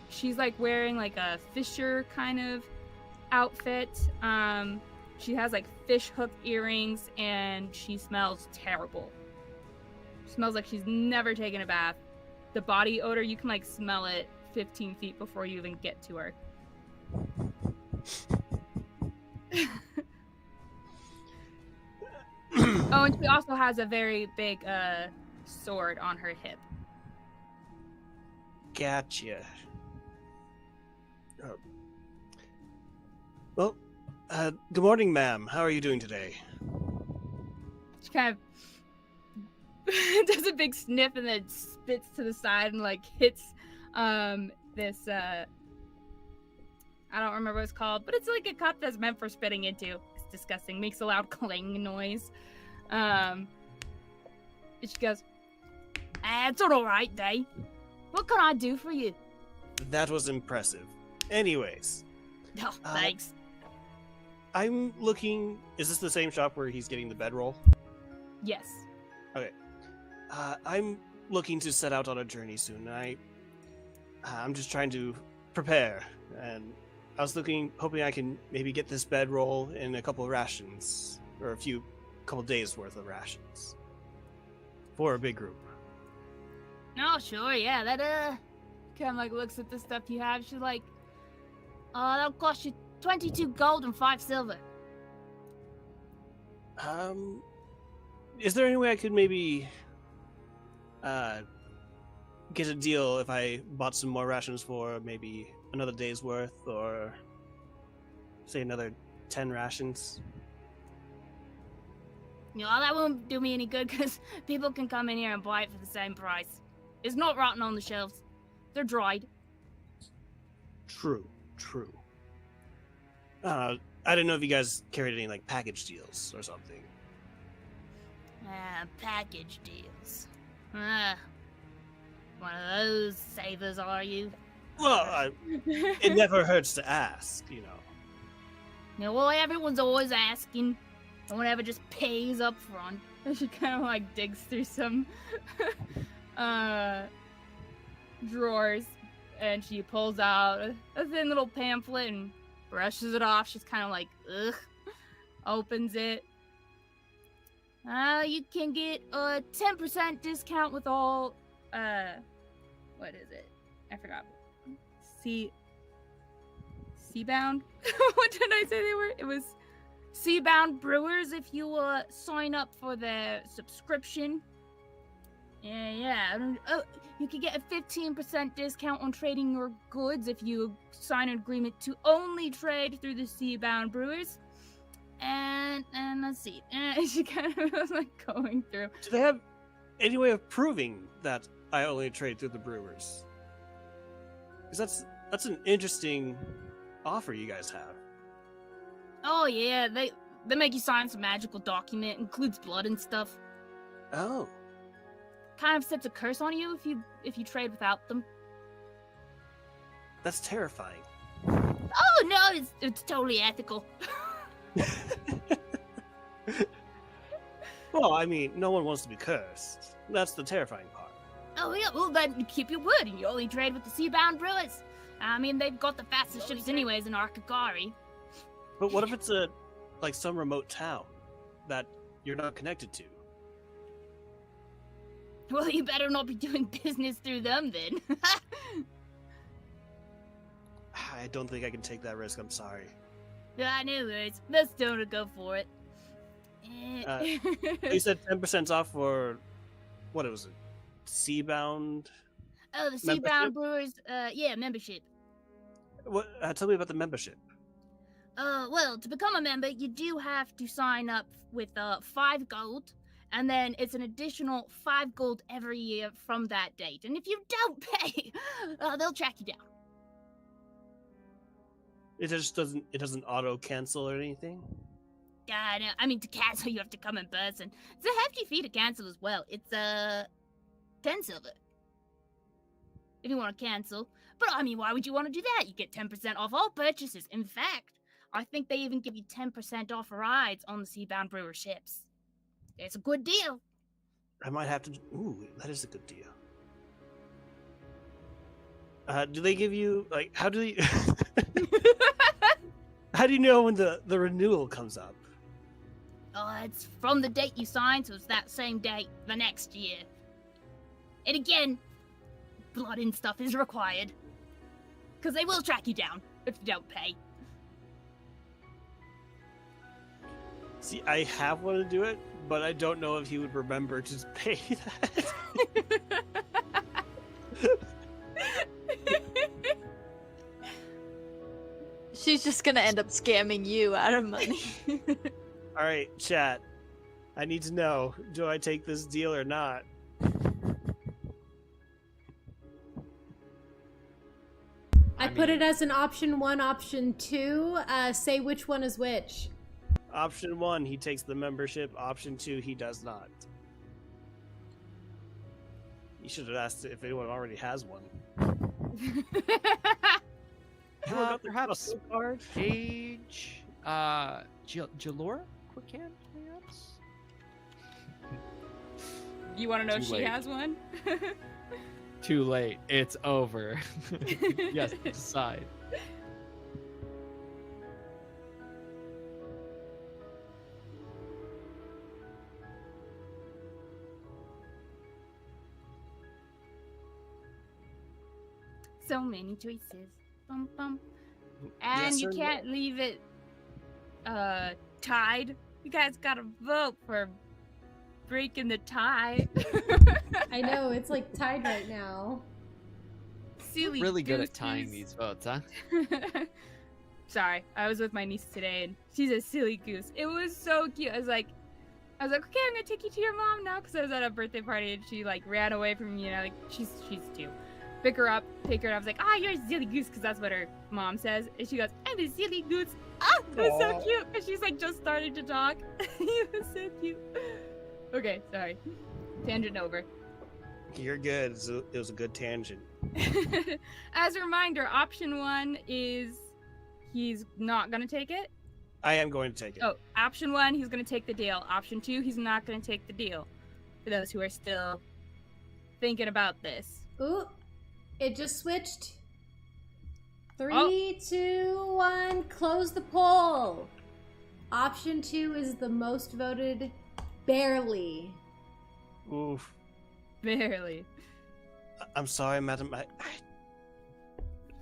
she's like wearing like a fisher kind of outfit. She has like fish hook earrings and she smells terrible. Smells like she's never taken a bath. The body odor, you can like smell it 15 feet before you even get to her. Oh, and she also has a very big sword on her hip. Gotcha. Well, good morning, ma'am. How are you doing today? She kind of does a big sniff and then spits to the side and like hits this I don't remember what it's called, but it's like a cup that's meant for spitting into. It's disgusting. Makes a loud clang noise. And she goes, it's all right, Day. What can I do for you? That was impressive. Anyways, Oh, thanks. I'm looking. Is this the same shop where he's getting the bedroll? Yes. I'm looking to set out on a journey soon. I'm just trying to prepare, and I was hoping I can maybe get this bedroll in a couple of rations, or couple days worth of rations for a big group. Oh, sure, yeah, that, kind of, like, looks at the stuff you have. She's like, that'll cost you 22 gold and 5 silver. Is there any way I could maybe, get a deal if I bought some more rations for maybe another day's worth, or say another 10 rations? You know, that won't do me any good, because people can come in here and buy it for the same price. It's not rotten on the shelves. They're dried. True. I didn't know if you guys carried any, like, package deals or something. Package deals. One of those savers, are you? Well, it never hurts to ask, you know. Yeah, well, everyone's always asking. No one ever just pays up front. She kind of, like, digs through some drawers, and she pulls out a thin little pamphlet and brushes it off. She's kind of like, ugh. Opens it. You can get a 10% discount with all, what is it? I forgot. Seabound? What did I say they were? It was Seabound Brewers if you, sign up for their subscription. Yeah. You can get a 15% discount on trading your goods if you sign an agreement to only trade through the Seabound Brewers. And let's see. She kind of was like going through. Do they have any way of proving that I only trade through the brewers? Because that's an interesting offer you guys have. Oh yeah, they make you sign some magical document, includes blood and stuff. Oh. Kind of sets a curse on you if you trade without them. That's terrifying. Oh no, it's totally ethical. Well, I mean, no one wants to be cursed. That's the terrifying part. Oh yeah, well then you keep your word and you only trade with the Seabound Brewers. I mean, they've got the fastest ships anyways in Arkagari. But what if it's some remote town that you're not connected to? Well, you better not be doing business through them then. I don't think I can take that risk, I'm sorry. I knew it. Let's don't go for it. You said 10% off for, what was it? Seabound? Oh, the Seabound Brewers, membership. What? Tell me about the membership. Well, to become a member, you do have to sign up with 5 gold, and then it's an additional 5 gold every year from that date. And if you don't pay, they'll track you down. It just doesn't auto cancel or anything? No, I mean, to cancel, you have to come in person. It's a hefty fee to cancel as well. It's 10 silver if you want to cancel. But I mean, why would you want to do that? You get 10% off all purchases. In fact, I think they even give you 10% off rides on the Seabound Brewer ships. It's a good deal. I might have to. Ooh, that is a good deal. Do they give you how do you? How do you know when the renewal comes up? It's from the date you signed, so it's that same date the next year. And again, blood and stuff is required. Because they will track you down if you don't pay. See, I have wanted to do it, but I don't know if he would remember to pay that. She's just gonna end up scamming you out of money. Alright, chat. I need to know, do I take this deal or not? I put it as an option 1, option 2. Say which one is which. Option 1, he takes the membership. Option 2, he does not. You should have asked if anyone already has one. Perhaps Page, Jalora, quick hand, perhaps. You want to know if Too she late. has one? Too late. It's over. Yes, decide. So many choices. Bum, bum. And Yes you or no? can't leave it tied. You guys gotta vote for breaking the tie. I know, it's like tied right now. Silly Really good at gooses. tying these votes, huh? Sorry, I was with my niece today, and she's a silly goose. It was so cute. I was like, okay, I'm gonna take you to your mom now, because I was at a birthday party, and she like ran away from me, like she's 2. Pick her up, take her, and I was like, you're a silly goose, because that's what her mom says. And she goes, I'm a silly goose. It was so Aw. cute, and she's like just starting to talk. It was so cute. Okay, sorry. Tangent over. You're good. It was a good tangent. As a reminder, option 1 is he's not gonna take it. I am going to take it. Oh, option 1, he's gonna take the deal. Option 2, he's not gonna take the deal. For those who are still thinking about this. Ooh, it just switched. 3, 2, 1, close the poll. Option 2 is the most voted, barely. Oof. Barely. I'm sorry, madam.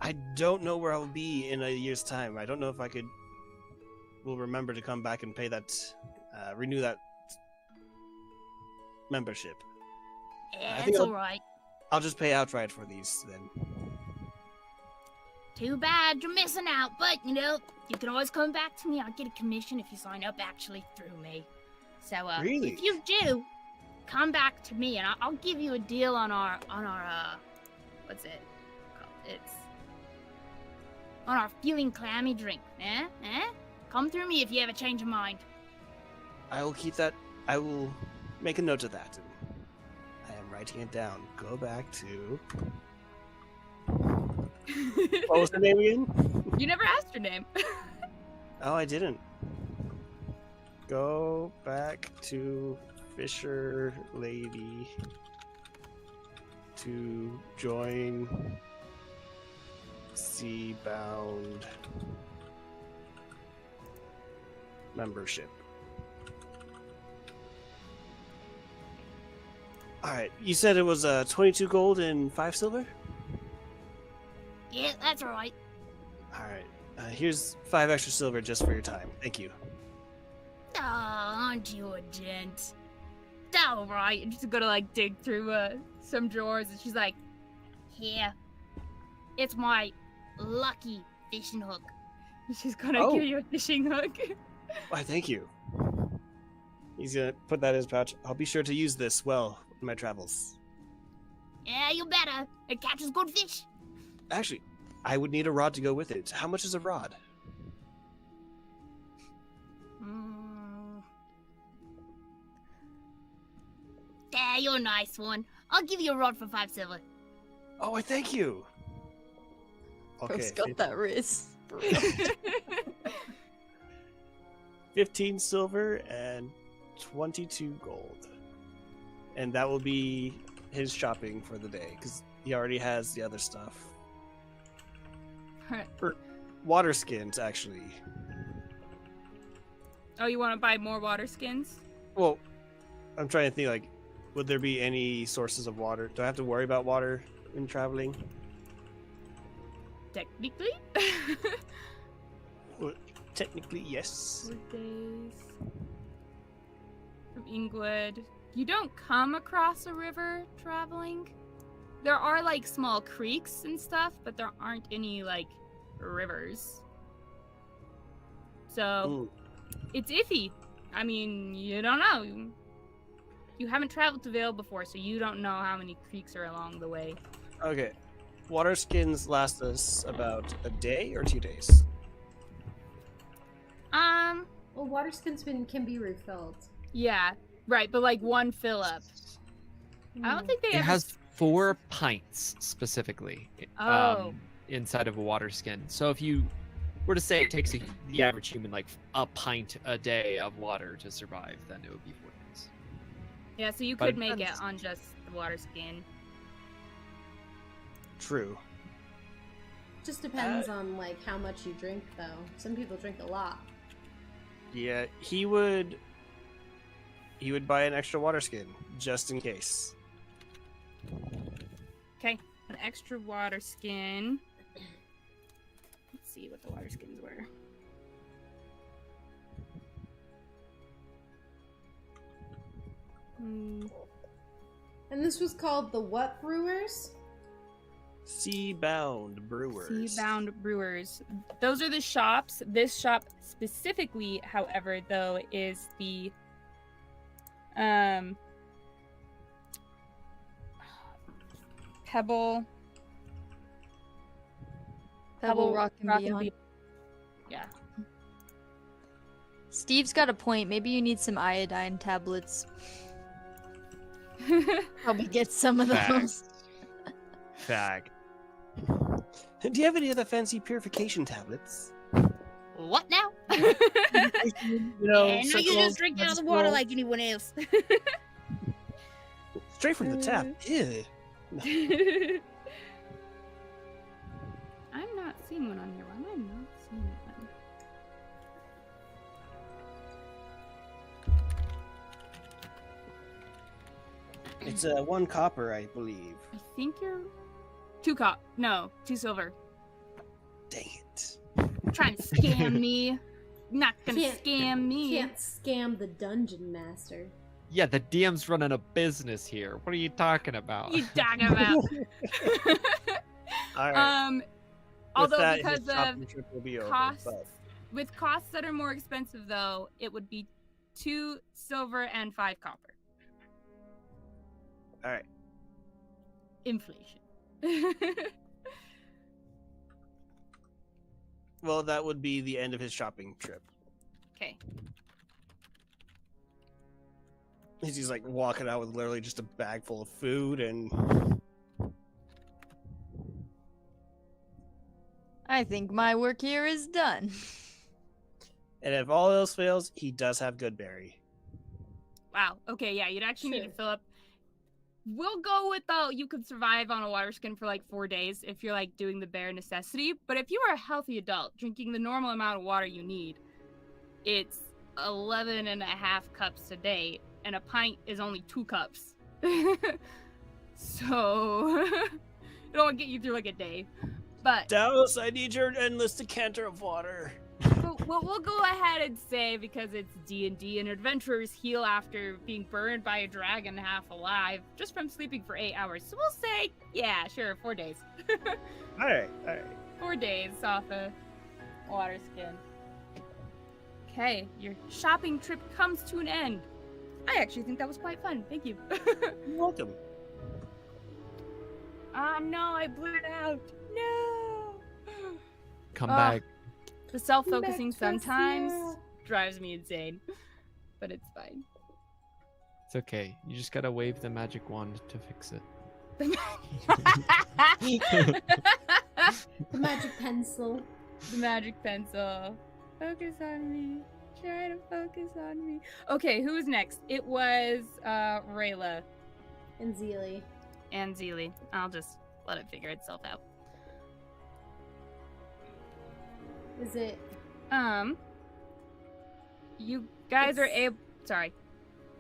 I don't know where I'll be in a year's time. I don't know if I will remember to come back and pay that, renew that membership. I think It's I'll- alright. I'll just pay outright for these then. Too bad you're missing out, but you know, you can always come back to me. I'll get a commission if you sign up actually through me. So, Really? if you do, come back to me and I'll give you a deal on our what's it called? It's on our feeling clammy drink. Eh? Come through me if you have a change of mind. I will keep that. I will make a note of that. I am writing it down. Go back to. What was the name again? You never asked her name. Oh, I didn't. Go back to Fisher Lady to join Seabound membership. Alright, you said it was 22 gold and 5 silver? Yeah, that's alright. Alright, here's 5 extra silver just for your time. Thank you. Oh, aren't you a gent? Alright, and she's gonna like dig through some drawers, and she's like, Here. It's my lucky fishing hook. she's gonna Oh. give you a fishing hook. Why, thank you. He's gonna put that in his pouch. I'll be sure to use this well in my travels. Yeah, you better. It catches good fish. Actually, I would need a rod to go with it. How much is a rod? Yeah, you're a nice one. I'll give you a rod for 5 silver. Oh, I thank you. Bro's Okay, got that wrist. 15 silver and 22 gold. And that will be his shopping for the day, because he already has the other stuff. Alright. Or water skins, actually. Oh, you want to buy more water skins? Well, I'm trying to think, like, would there be any sources of water? Do I have to worry about water in traveling? Technically. Well, technically, yes. Days from Inglewood. You don't come across a river traveling. There are like small creeks and stuff, but there aren't any like rivers. So it's iffy. I mean, you don't know. You haven't traveled to Vale before, so you don't know how many creeks are along the way. Okay. Water skins last us about a day or 2 days? Well, water skins can be refilled. Yeah, right, but like one fill up. I don't think they It ever has 4 pints specifically. Oh. Inside of a water skin. So if you were to say it takes the average human like a pint a day of water to survive, then it would be 4 days. Yeah, so you But could make it depends. on just the water skin. True. Just depends on like how much you drink, though. Some people drink a lot. Yeah, he would buy an extra water skin just in case. Okay, an extra water skin. Let's see what the water skins were. And this was called the what Brewers? Seabound Brewers. Seabound Brewers. Those are the shops. This shop specifically, however, though, is the Pebble Rock and Beyond. Yeah. Steve's got a point. Maybe you need some iodine tablets. Probably get some of those. Fact. Do you have any other fancy purification tablets? What now? You know, And now you just drink out of the water like anyone else. straight from the tap. Ew. I'm not seeing one on here. Why am I not seeing it then? It's 1 copper, I believe. I think you're 2 silver. Dang it. Trying to scam me. Not gonna Can't- scam me. Can't scam the dungeon master. Yeah, the DM's running a business here. What are you talking about? You talking about? All right. Um, With although that, because his of shopping trip will be over, costs, but- with costs that are more expensive, though, it would be 2 silver and 5 copper. All right. Inflation. Well, that would be the end of his shopping trip. Okay. He's like walking out with literally just a bag full of food and I think my work here is done. if all else fails, he does have Goodberry. Wow. Okay. Yeah. You'd actually need to Sure. fill up. We'll go with you could survive on a water skin for like 4 days if you're like doing the bare necessity. But if you are a healthy adult drinking the normal amount of water you need, it's 11.5 cups a day, and a pint is only 2 cups. So it'll get you through like a day. But Dallas, I need your endless decanter of water. we'll go ahead and say, because it's D&D and adventurers heal after being burned by a dragon half alive just from sleeping for 8 hours. So we'll say, yeah, sure, 4 days. All right. 4 days off a water skin. Okay, your shopping trip comes to an end. I actually think that was quite fun. Thank you. You're welcome. Ah, no, I blurred out. No. Come Oh. back. The self-focusing Back to us, sometimes yeah. drives me insane, but it's fine. It's okay. You just gotta wave the magic wand to fix it. The magic pencil. The magic pencil. Focus on me. Try to focus on me. Okay, who was next? It was Rayla And Zilli. and Zilli. I'll just let it figure itself out. Is it? You guys are It's- able. Sorry.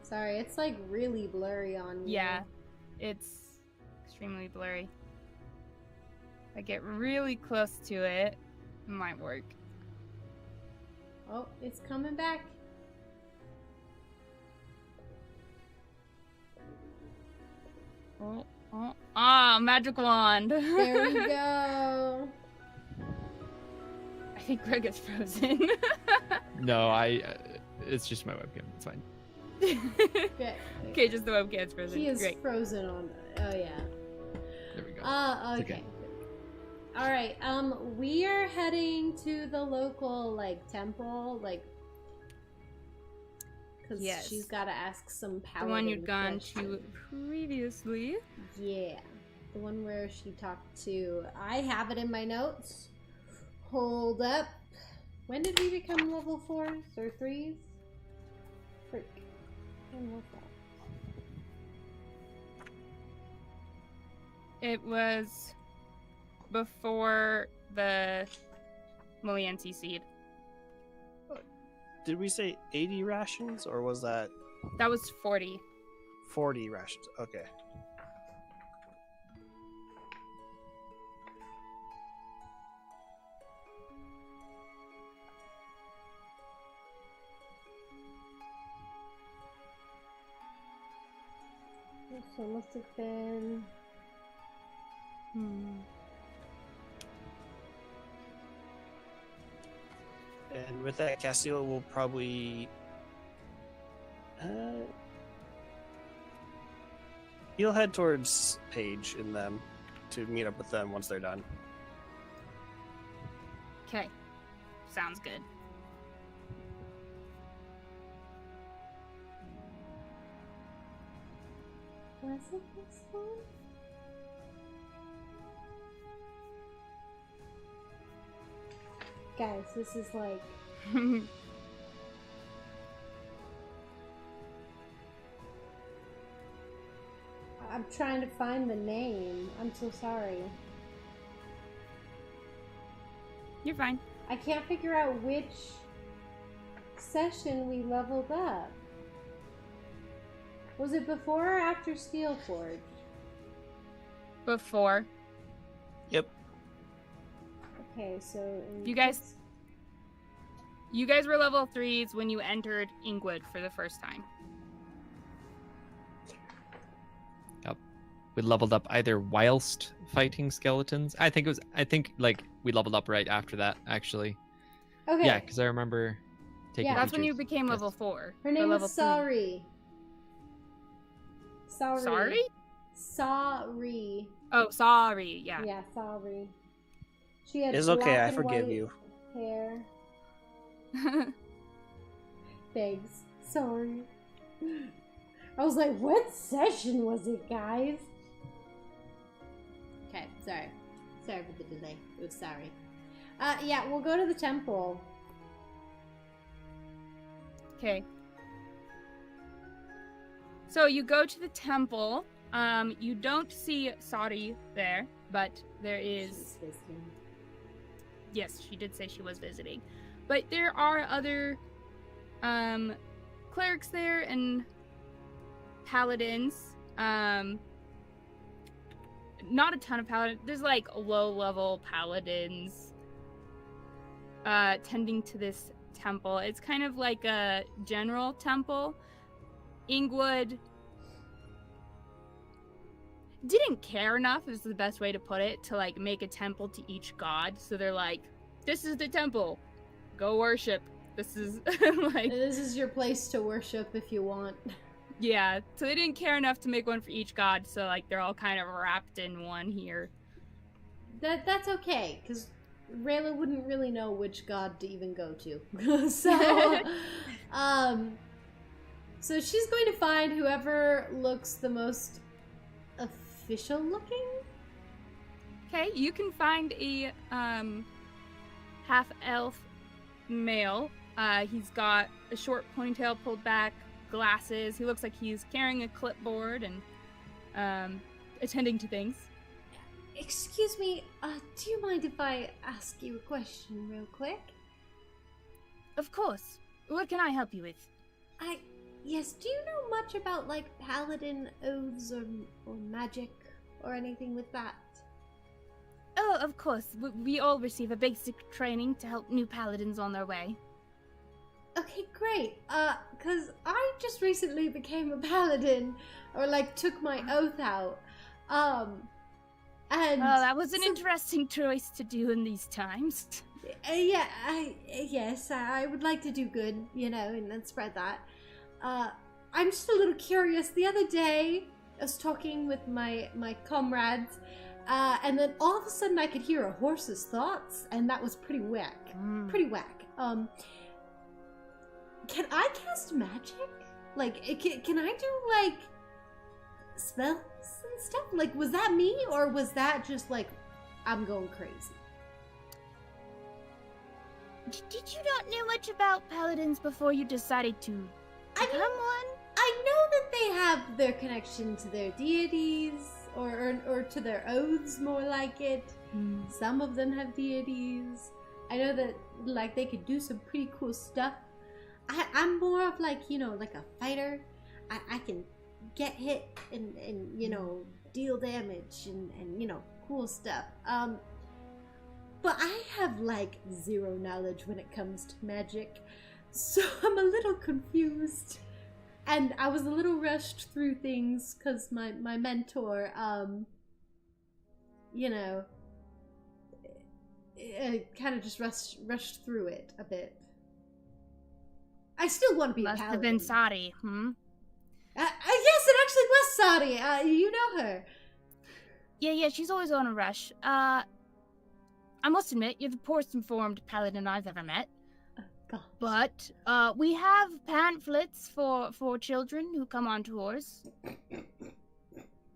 Sorry, it's like really blurry on me. Yeah, it's extremely blurry. If I get really close to it, it might work. Oh, it's coming back. Magic wand. There we go. I think Greg is frozen. No, it's just my webcam. It's fine. Good. Okay, just the webcam's frozen. He is Great. frozen on. Oh yeah. There we go. Okay. okay. All right. We are heading to the local temple, Because Yes. she's got to ask some The paladin one you'd gone to question. previously. Yeah. The one where she talked to... I have it in my notes. Hold up. When did we become level 4s or 3s? Frick. When was that? It was before the Maliensi seed. Did we say 80 rations, or was that That was 40. 40 rations? Okay. So it must have been... And with that, Castil will probably... he'll head towards Paige and them to meet up with them once they're done. Okay. Sounds good. Was it this one? Guys, this is like... I'm trying to find the name. I'm so sorry. You're fine. I can't figure out which session we leveled up. Was it before or after Steelforge? Before. Yep. Okay, so... You guys were level 3s when you entered Ingwood for the first time. We leveled up either whilst fighting skeletons. I think we leveled up right after that, actually. Okay. Yeah, because I remember taking. Yeah. That's when you pictures. became Yes. level 4. Her or name level was 3. Sari. Sorry? Sari. Oh, sorry. Yeah. Yeah, Sari. She had It's okay, black I and forgive white you. hair. Thanks. Sorry. I was like, what session was it, guys? Okay, sorry. Sorry for the delay. It was sorry. Yeah, we'll go to the temple. Okay. So you go to the temple. You don't see Sari there, but there is... She's visiting. Yes, she did say she was visiting. But there are other clerics there and paladins. Not a ton of paladins. There's like low-level paladins tending to this temple. It's kind of like a general temple. Ingwood didn't care enough, is the best way to put it, to like make a temple to each god. So they're like, this is the temple. Go worship. This is like... This is your place to worship if you want. Yeah, so they didn't care enough to make one for each god, so like they're all kind of wrapped in one here. That's okay, because Rayla wouldn't really know which god to even go to. So, so she's going to find whoever looks the most official looking. Okay, you can find a half-elf male. He's got a short ponytail pulled back, glasses. He looks like he's carrying a clipboard and attending to things. Excuse me, do you mind if I ask you a question real quick? Of course. What can I help you with? Yes, do you know much about, like, paladin oaths or magic or anything with that? Oh, of course. We all receive a basic training to help new paladins on their way. Okay, great. 'Cause I just recently became a paladin, or, like, took my oath out. And... Well, that was an so- interesting choice to do in these times. Yeah, yes, I would like to do good, you know, and spread that. I'm just a little curious. The other day, I was talking with my comrades, and then all of a sudden I could hear a horse's thoughts, and that was pretty whack. Pretty whack. can I cast magic? Like, can I do, like, spells and stuff? Like, was that me, or was that just, like, I'm going crazy? Did you not know much about paladins before you decided to become one? I know that they have their connection to their deities, or to their oaths, more like it. Some of them have deities. I know that, like, they could do some pretty cool stuff. I'm more of, like, you know, like a fighter. I can get hit and you know, deal damage and you know, cool stuff. But I have, like, zero knowledge when it comes to magic, so I'm a little confused. And I was a little rushed through things because my mentor, you know, kind of just rushed through it a bit. I still want to be a Must have paladin. been Sadi, Yes, it actually was Sadi. You know her. Yeah, she's always on a rush. I must admit, you're the poorest informed paladin I've ever met. God. But we have pamphlets for children who come on tours.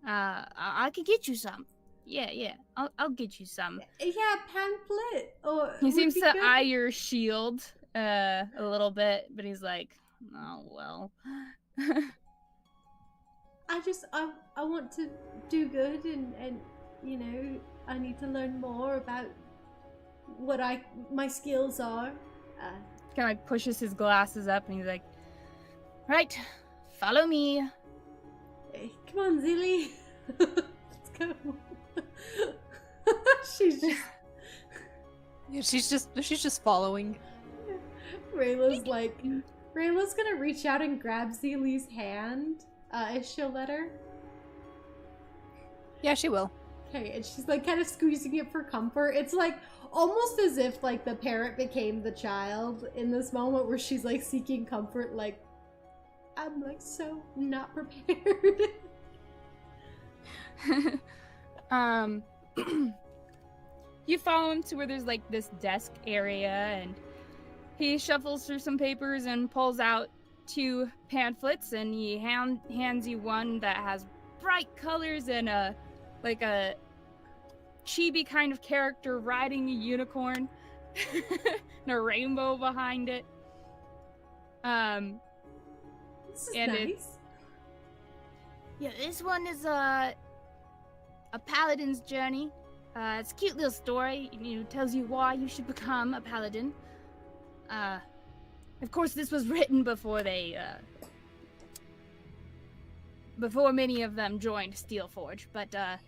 I could get you some. Yeah, I'll get you some. Yeah, pamphlet. Or He would seems be to good. eye your shield a little bit, but he's like, oh, well. I want to do good and you know, I need to learn more about what my skills are. Kind of like pushes his glasses up and he's like, right, follow me. Hey, come on, Zilli. Let's go. She's just Yeah, she's just following. Rayla's gonna reach out and grab Zilli's hand, if she'll let her. Yeah, she will. Okay, and she's like kind of squeezing it for comfort. It's like almost as if like the parent became the child in this moment where she's like seeking comfort, like, I'm like so not prepared. You follow him to where there's like this desk area, and he shuffles through some papers and pulls out 2 pamphlets, and he hands you one that has bright colors and a chibi kind of character riding a unicorn and a rainbow behind it. This is And nice. Yeah, this one is a paladin's journey. It's a cute little story. You know, tells you why you should become a paladin. Of course, this was written before before many of them joined Steelforge, but I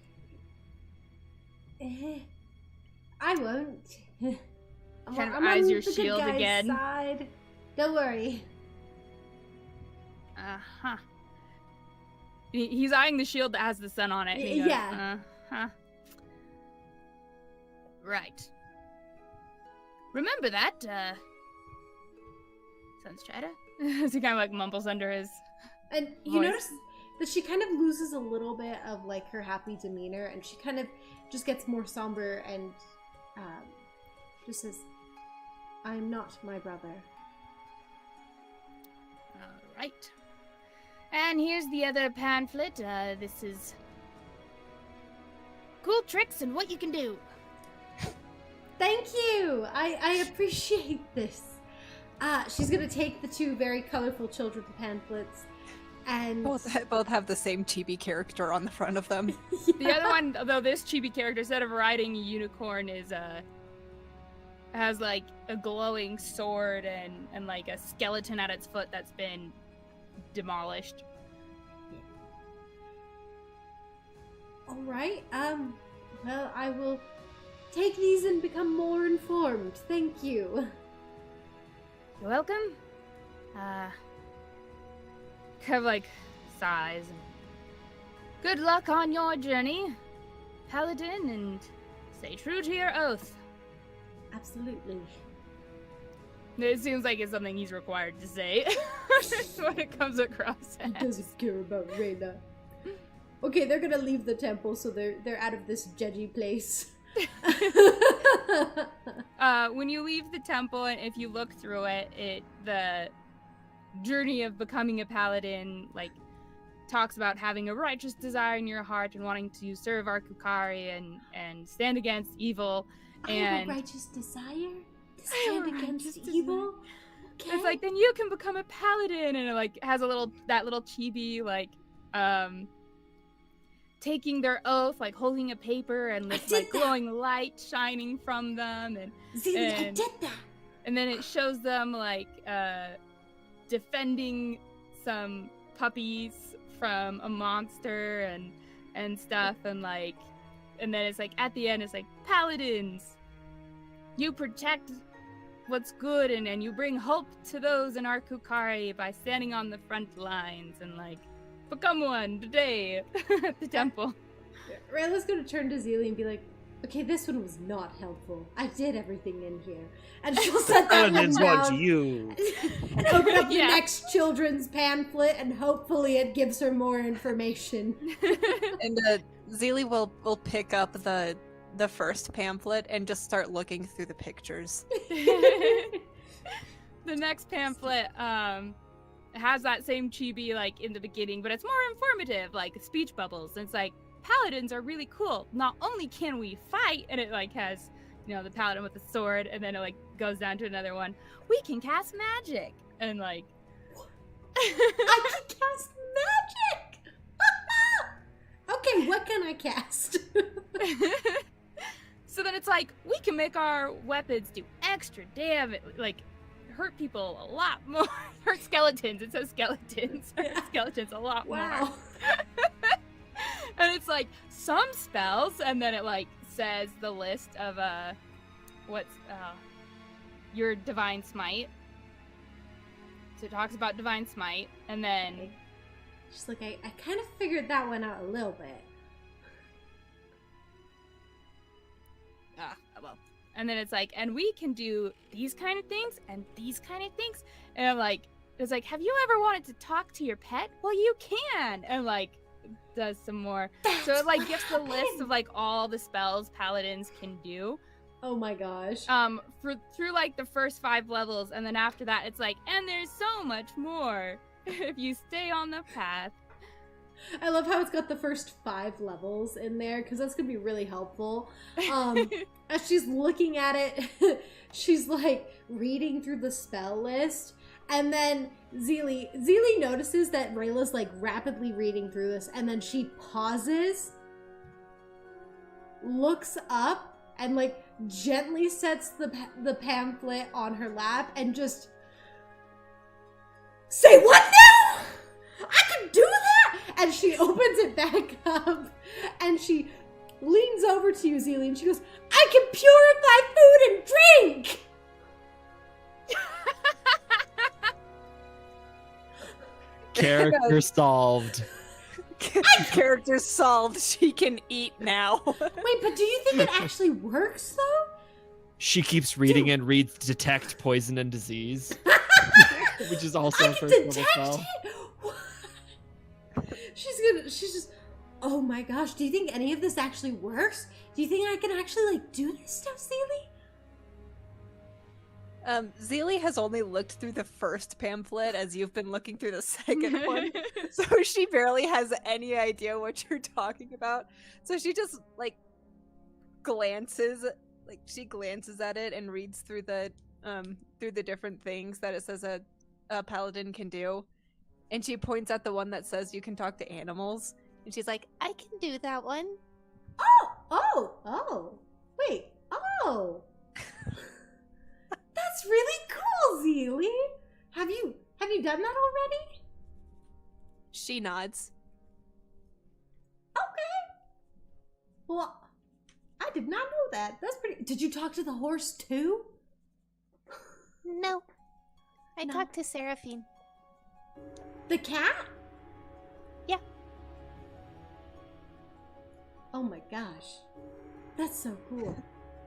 won't. Kind of I'm eyes on your the good shield guy's again. Side. Don't worry. Uh-huh. He's eyeing the shield that has the sun on it. And he goes, Yeah. Uh-huh. Right. Remember that, Sunstrider? As he kind of like mumbles under his And you voice. notice that she kind of loses a little bit of like her happy demeanor, and she kind of just gets more somber and just says, I'm not my brother. Alright. And here's the other pamphlet. This is cool tricks and what you can do. Thank you! I appreciate this. She's gonna take the 2 very colorful children's pamphlets and Both have the same chibi character on the front of them. The other one, though, this chibi character, instead of riding a unicorn, has like a glowing sword and like a skeleton at its foot that's been demolished. All right. Well, I will take these and become more informed. Thank you. You're welcome. Kind of like sighs. Good luck on your journey, Paladin, and stay true to your oath. Absolutely. It seems like it's something he's required to say when it comes across. He doesn't care about Rayla. Okay, they're gonna leave the temple, so they're out of this judgy place. When you leave the temple, and if you look through it, the journey of becoming a paladin, like, talks about having a righteous desire in your heart and wanting to serve our Kukari and stand against evil. I And have a righteous desire to stand against evil. Okay. it's like, then you can become a paladin, and it like has that little chibi like taking their oath, like holding a paper and this like glowing light shining from them, and Zilli, I did that. And then it shows them like defending some puppies from a monster and stuff, and like, and then it's like at the end it's like, paladins, you protect what's good and you bring hope to those in our Kukari by standing on the front lines, and like, become one today at the temple. Rayla's gonna turn to Zilli and be like, okay, this one was not helpful. I did everything in here. And she'll set that one Paladins down want you. and open up the next children's pamphlet, and hopefully it gives her more information. And Zilli will pick up the first pamphlet and just start looking through the pictures. The next pamphlet has that same chibi like in the beginning, but it's more informative, like speech bubbles. And it's like, paladins are really cool. Not only can we fight, and it like has, you know, the paladin with the sword, and then it like goes down to another one, we can cast magic, and like I can cast magic. Okay, what can I cast? So then it's like, we can make our weapons do extra damage, like hurt people a lot more. Hurt skeletons. It says skeletons. Hurt skeletons a lot more. Wow. And it's like some spells, and then it like says the list of what's your divine smite. So it talks about divine smite, and then She's like, I kind of figured that one out a little bit. well, and then it's like, and we can do these kind of things and these kind of things, and I'm like, it's like, have you ever wanted to talk to your pet? Well, you can, and like does some more. So it like gives the list of like all the spells paladins can do. Oh my gosh. Through like the first 5 levels, and then after that it's like, and there's so much more if you stay on the path. I love how it's got the first 5 levels in there, because that's gonna be really helpful. As she's looking at it, she's like reading through the spell list, and then Zilli notices that Rayla's like rapidly reading through this, and then she pauses, looks up, and like gently sets the pamphlet on her lap and just say, "What now? I can do that!" And she opens it back up, and she leans over to you, Zilli, and she goes, "I can purify food and drink!" Character solved. Character solved. She can eat now. Wait, but do you think it actually works, though? She keeps reading and reads detect poison and disease, which is also I a can first level detect spell. it! She's just, oh my gosh, do you think any of this actually works? Do you think I can actually, like, do this stuff, Zilli? Zilli has only looked through the first pamphlet as you've been looking through the second one, so she barely has any idea what you're talking about. So she just like glances at it and reads through the different things that it says a paladin can do, and she points at the one that says you can talk to animals, and she's like, "I can do that one." Wait, that's really cool, Zilli. Have you done that already? She nods. Okay. Well, I did not know that. That's pretty. Did you talk to the horse too? No. I No. talked to Seraphine. The cat? Yeah. Oh my gosh. That's so cool.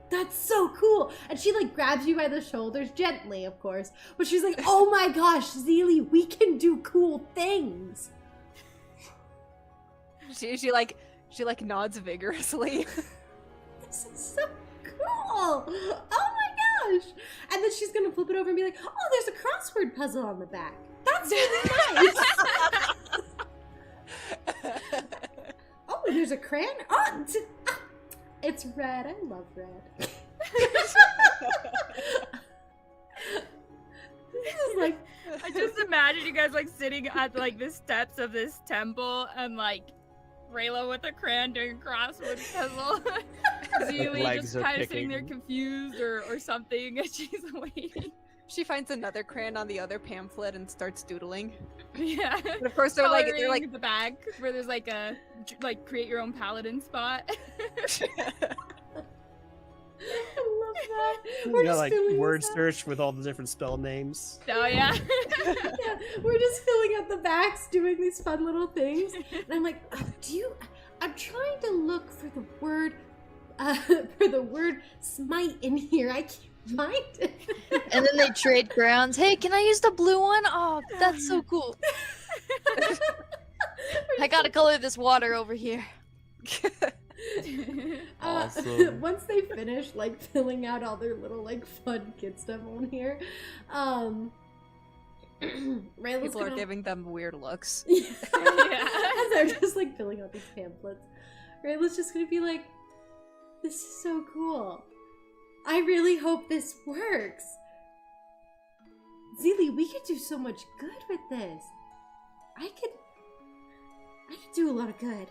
That's so cool. And she like grabs you by the shoulders, gently, of course. But she's like, oh my gosh, Zilli, we can do cool things. She nods vigorously. This is so cool. Oh my gosh. And then she's gonna flip it over and be like, oh, there's a crossword puzzle on the back. That's really nice. Oh, there's a crayon. Oh, it's red. I love red. This is like, I just imagine you guys like sitting at like the steps of this temple and like Rayla with a crayon doing crossword puzzle. Zilli legs just are kind of sitting there kicking. confused or something, and she's waiting. She finds another crayon on the other pamphlet and starts doodling. Yeah. And of course, they're like Coloring the back where there's like a create your own paladin spot. I love that. We We're got just like filling word this out. search with all the different spell names. Oh yeah. Yeah, we're just filling out the backs, doing these fun little things. And I'm like, I'm trying to look for the word smite in here. I can't find it. And then they trade crowns. Hey, can I use the blue one? Oh, that's so cool. I gotta color this water over here. Awesome. Once they finish like filling out all their little like fun kid stuff on here, Rayla's People are gonna... giving them weird looks. Yeah. As they're just like filling out these pamphlets, Rayla's just gonna be like, "This is so cool. I really hope this works. Zilli, we could do so much good with this. I could do a lot of good."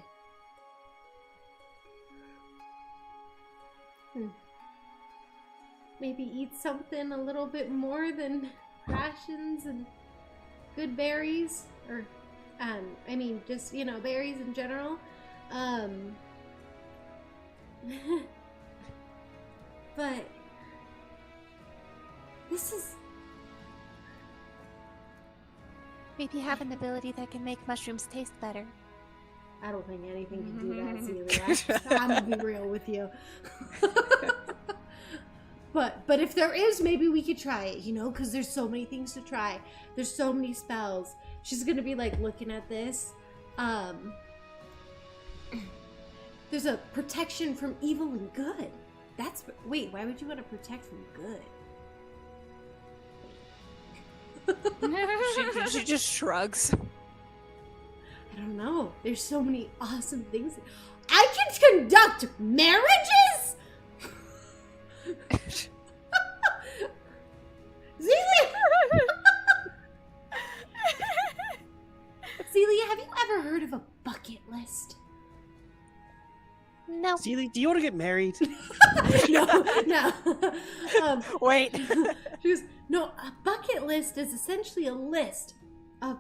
Maybe eat something a little bit more than rations and good berries, or I mean just, you know, berries in general. But this is... Maybe have an ability that can make mushrooms taste better. I don't think anything can do that, Zilli. I'm gonna be real with you. But if there is, maybe we could try it, you know, because there's so many things to try. There's so many spells. She's gonna be like looking at this. There's a protection from evil and good. Wait, why would you want to protect from good? She just shrugs. I don't know. There's so many awesome things. I can conduct marriages? Zilli! Zilli, have you ever heard of a bucket list? No. Zilli, do you want to get married? No. Wait. She goes, no, a bucket list is essentially a list of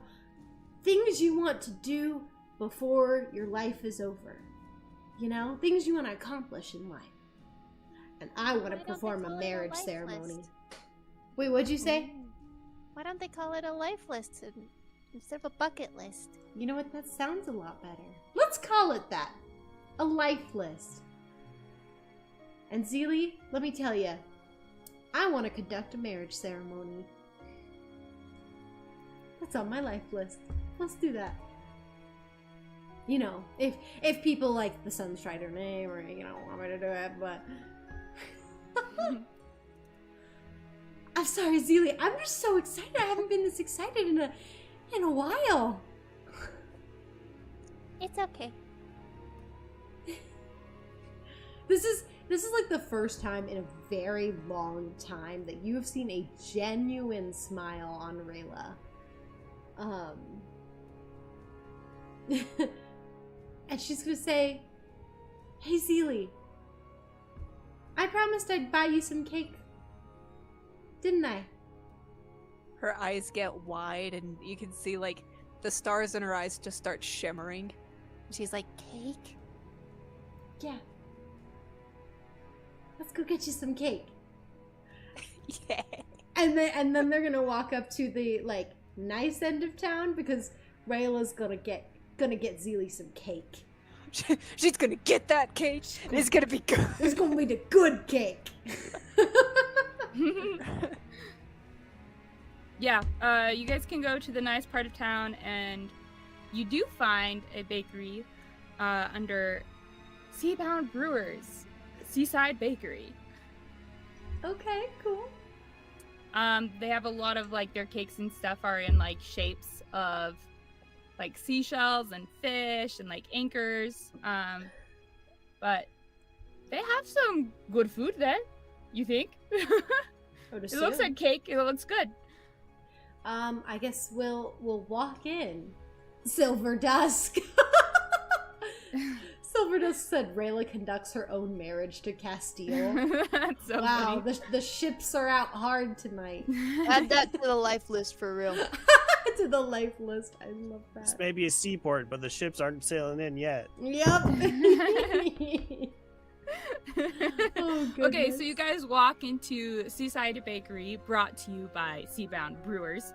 things you want to do before your life is over. You know, things you want to accomplish in life. And I want to perform a marriage ceremony. Wait, what'd you say? Why don't they call it a life list instead of a bucket list? You know what? That sounds a lot better. Let's call it that. A life list. And Zilli, let me tell you, I want to conduct a marriage ceremony. That's on my life list. Let's do that. You know, if people like the Sunstrider name or, you know, want me to do it, but... I'm sorry, Zilli. I'm just so excited. I haven't been this excited in a while. It's okay. This is like the first time in a very long time that you have seen a genuine smile on Rayla. And she's gonna say, "Hey Zilli, I promised I'd buy you some cake. Didn't I?" Her eyes get wide, and you can see like the stars in her eyes just start shimmering. She's like, cake? Yeah. Let's go get you some cake. Yeah. And then they're gonna walk up to the like nice end of town because Rayla's gonna get Zilli some cake. She's gonna get that cake. And it's gonna be good. It's gonna be the good cake. Yeah, you guys can go to the nice part of town, and you do find a bakery under Seabound Brewers, Seaside Bakery. Okay, cool. They have a lot of like their cakes and stuff are in like shapes of like seashells and fish and like anchors. But they have some good food there. You think? It looks like cake. It looks good. I guess we'll walk in. Silver Dusk. Silver Dusk said Rayla conducts her own marriage to Castil. That's so Wow, funny. the ships are out hard tonight. Add that to the life list for real. To the life list. I love This that. may be a seaport, but the ships aren't sailing in yet. Yep. Oh, Okay, so goodness. you guys walk into Seaside Bakery, brought to you by Seabound Brewers.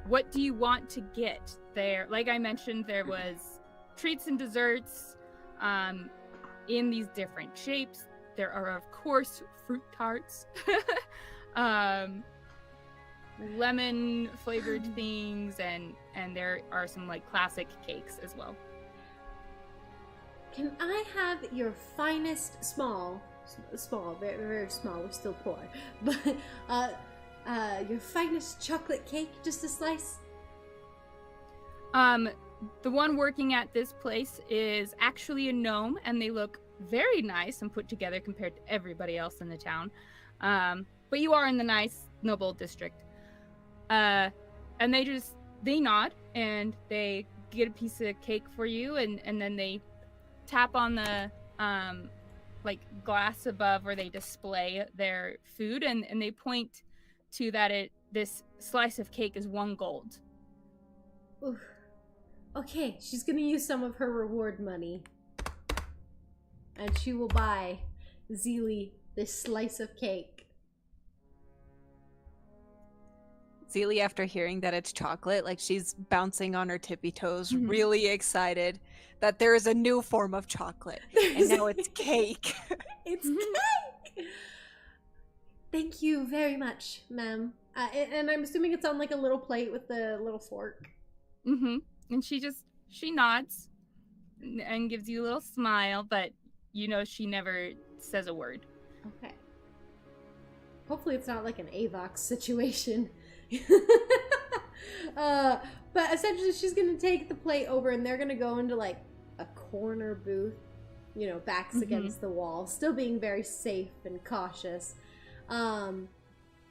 What do you want to get there? Like I mentioned, there was treats and desserts in these different shapes. There are, of course, fruit tarts, lemon flavored things, and there are some like classic cakes as well. Can I have your finest small, very, very small, we're still poor, but your finest chocolate cake, just a slice? The one working at this place is actually a gnome, and they look very nice and put together compared to everybody else in the town. But you are in the nice, noble district. And they nod, and they get a piece of cake for you, and then they tap on the like glass above where they display their food, and they point to that this slice of cake is 1 gold. Oof. Okay, she's gonna use some of her reward money. And she will buy Zilli this slice of cake. Zilli, after hearing that it's chocolate, like she's bouncing on her tippy toes, really excited that there is a new form of chocolate, and now it's cake. It's cake! Thank you very much, ma'am. And I'm assuming it's on like a little plate with the little fork. Mm-hmm. And she nods and gives you a little smile, but you know she never says a word. Okay. Hopefully it's not like an Avox situation. But essentially she's gonna take the plate over, and they're gonna go into like a corner booth, you know, backs against the wall, still being very safe and cautious. And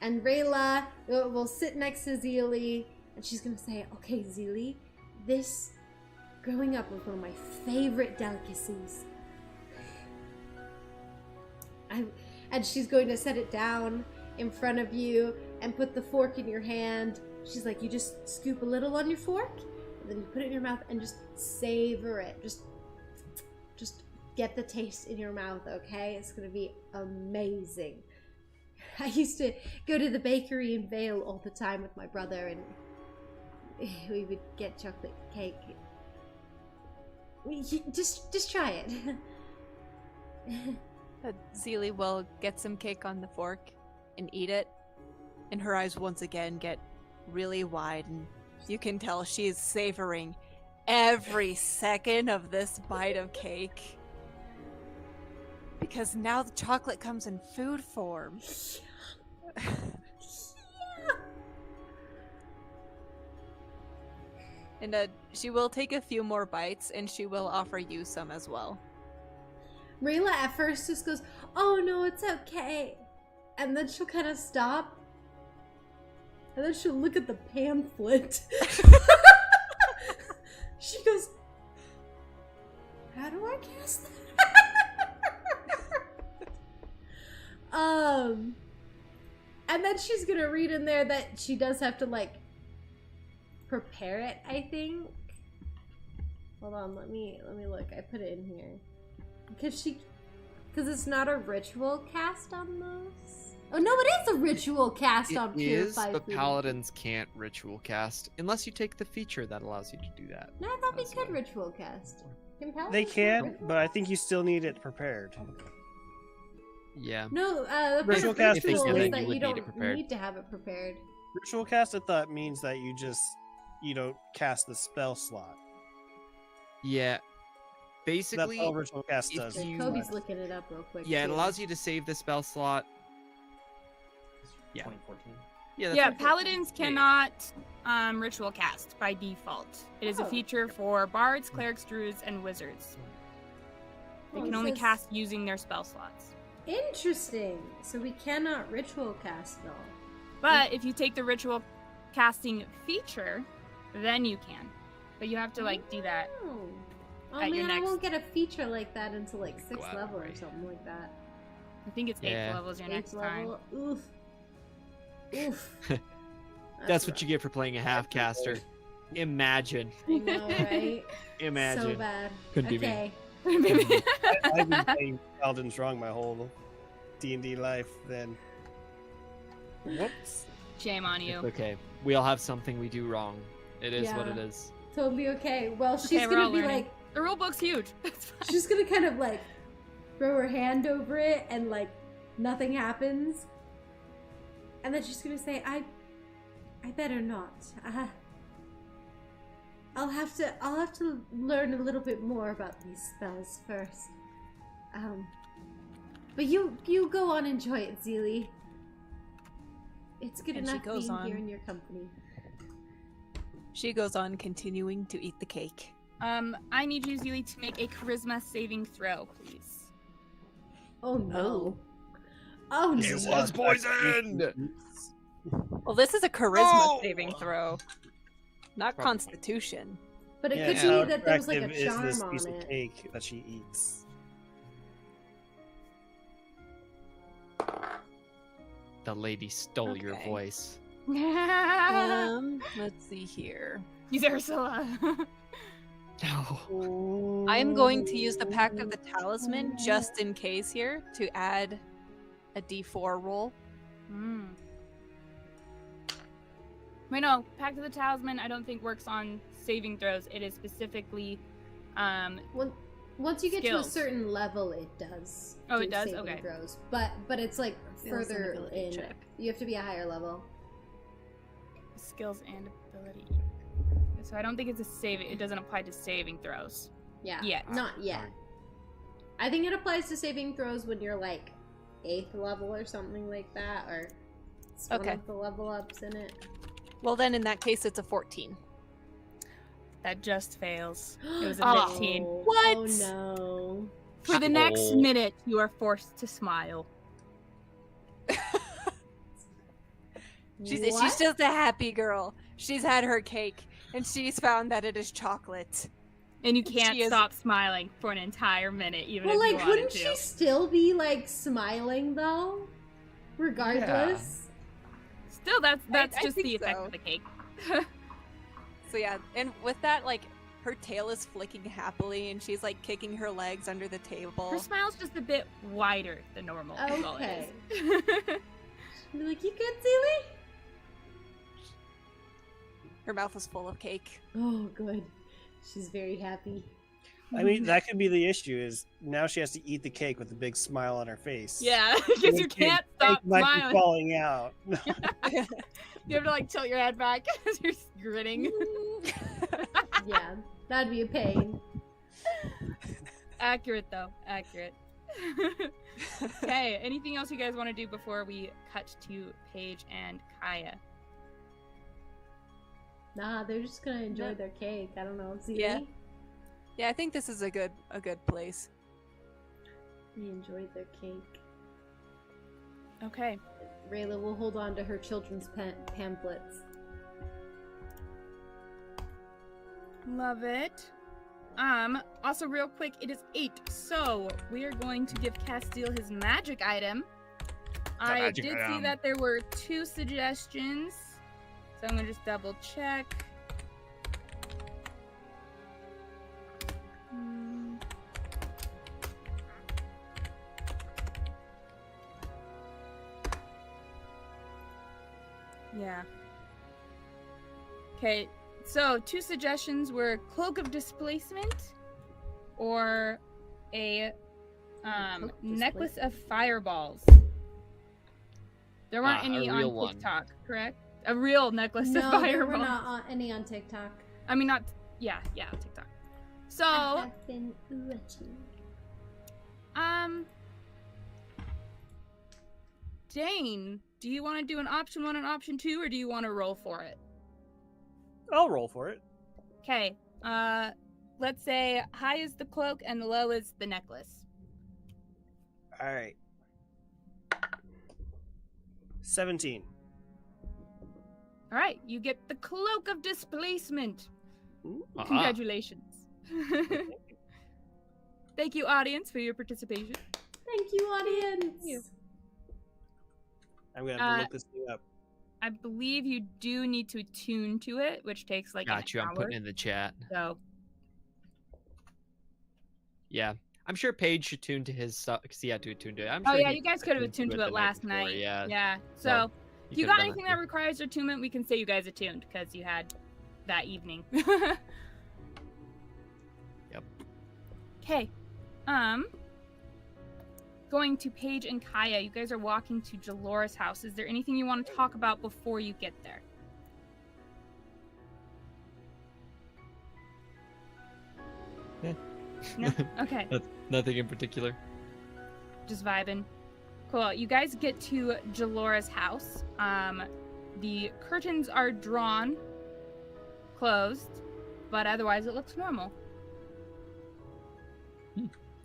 Rayla will sit next to Zilli, and she's gonna say, okay, Zilli, this growing up was one of my favorite delicacies. And she's going to set it down in front of you and put the fork in your hand. She's like, you just scoop a little on your fork, and then you put it in your mouth and just savor it. Just get the taste in your mouth, okay? It's gonna be amazing. I used to go to the bakery in Vale all the time with my brother, and we would get chocolate cake. Just try it. But Zilli will get some cake on the fork and eat it, and her eyes once again get really wide, and you can tell she's savoring every second of this bite of cake. Because now the chocolate comes in food form. And she will take a few more bites, and she will offer you some as well. Rayla at first just goes, oh no, it's okay. And then she'll kind of stop. And then she'll look at the pamphlet. She goes, how do I cast that? And then she's gonna read in there that she does have to like prepare it, I think. Hold on, let me look. I put it in here. Because it's not a ritual cast on those. Oh no, it is a ritual cast on It is, purified but food. paladins can't ritual cast unless you take the feature that allows you to do that. No, I thought we That's could why. ritual cast. Can paladins They do can, ritual but I cast? think you still need it prepared. Yeah. No, the Ritual first cast ritual is is then that you you would need it don't prepared. need to have it prepared. Ritual cast, I thought, means that you don't cast the spell slot. Yeah. That's Basically, all ritual cast if does. you- Kobe's looking it up real quick. yeah, it too. allows you to save the spell slot. Yeah. 2014. Yeah, that's Yeah, right. paladins cannot ritual cast by default. It is a Oh. feature for bards, clerics, druids, and wizards. They Oh, can it only says- cast using their spell slots. Interesting. So we cannot ritual cast though. But if you take the ritual casting feature, then you can. But you have to like do that. Oh at your man, I next- won't get a feature like that until like Go 6th out, level or right. something like that. I think it's 8th Yeah. level is your 8th next time. level. Oof. Oof. That's what you get for playing a half caster. Imagine. I know, right? Imagine. So bad. Couldn't be me. Okay. I've been playing Paladin Strong my whole D&D life. Then, whoops. Shame on you. It's okay. We all have something we do wrong. It is what Yeah. it is. Totally okay. Well, she's Okay, we're gonna all be learning. like, The rule book's huge. That's fine. she's gonna kind of like throw her hand over it and like nothing happens. And then she's gonna say, I better not. I'll have to learn a little bit more about these spells first. But you go on, enjoy it, Zilli. It's good And she enough goes being here on. in your company. She goes on continuing to eat the cake. I need you, Zilli, to make a charisma saving throw, please. Oh no. Oh no. It was poisoned! Well, this is a charisma Oh! saving throw, not Probably. Constitution. But it Yeah, could how be that there was like a attractive charm is this on piece of it. cake that she eats? The lady stole your Okay. voice. Let's see here. He's Ursula. No. I am going to use the Pact of the Talisman just in case here to add a D4 roll. Mm. Wait, no. Pact of the Talisman I don't think works on saving throws. It is specifically Once you get to a Skills. certain level, it does. Oh, do it does? saving Okay. throws. But it's like Skills and further ability in. check. You have to be a higher level. skills and ability. So I don't think it's a saving. It doesn't apply to saving throws. Yeah. Yet. Not yet. I think it applies to saving throws when you're like 8th level or something like that, or it's one Okay. of the level ups in it. Well, then in that case, it's a 14. That just fails. It was a Oh. 15. What? Oh no. For the next Oh. minute, you are forced to smile. She's What? just a happy girl. She's had her cake, and she's found that it is chocolate. And you can't She is- stop smiling for an entire minute, even Well, if you like, wanted wouldn't to. she still be like smiling though? Regardless. Still, that's I just think the effect so. of the cake. So yeah, and with that, like, her tail is flicking happily, and she's like kicking her legs under the table. Her smile's just a bit wider than normal. is all it Okay. is. Be like, you good, Zilli? Her mouth is full of cake. Oh, good. She's very happy. I mean, that could be the issue. Is now she has to eat the cake with a big smile on her face. Yeah, because you The can't cake stop might be smiling. falling out. You have to like tilt your head back as you're grinning. Yeah, that'd be a pain. Accurate though, accurate. Okay, anything else you guys want to do before we cut to Paige and Kaya? Nah, they're just gonna enjoy No. their cake. I don't know. Zilli? Yeah. Yeah, I think this is a good place. They enjoyed their cake. Okay. Rayla will hold on to her children's pamphlets. Love it. Also real quick, it is 8, so we are going to give Castil his magic item. I magic did see item. that there were 2 suggestions, so I'm gonna just double check. Hmm. Yeah. Okay, so 2 suggestions were Cloak of Displacement or a Cloak of necklace of fireballs. There Ah, weren't a any on real one. TikTok, correct? A real necklace No, of there were fireballs. not on, any on TikTok. I mean, not. Yeah, TikTok. So, I have been watching. Dane, do you want to do an option 1 and option 2, or do you want to roll for it? I'll roll for it. Okay. Let's say high is the cloak and the low is the necklace. All right. 17. All right, you get the cloak of displacement. Uh-huh. Congratulations. Thank you, audience, for your participation. Thank you, audience. I'm gonna have to look this thing up. I believe you do need to attune to it, which takes like Got you. an I'm hour. putting in the chat. So Yeah. I'm sure Paige should tune to his stuff because he had to attune to it. I'm oh sure yeah, he you guys could have attuned attuned to the it night last before, night. Yeah. Yeah. So, So he if you could've got done anything that that too. requires attunement, we can say you guys attuned because you had that evening. Yep. Okay. Going to Paige and Kaya. You guys are walking to Jalora's house. Is there anything you want to talk about before you get there? No? Okay. Nothing in particular. Just vibing. Cool. You guys get to Jalora's house. The curtains are drawn, closed, but otherwise it looks normal.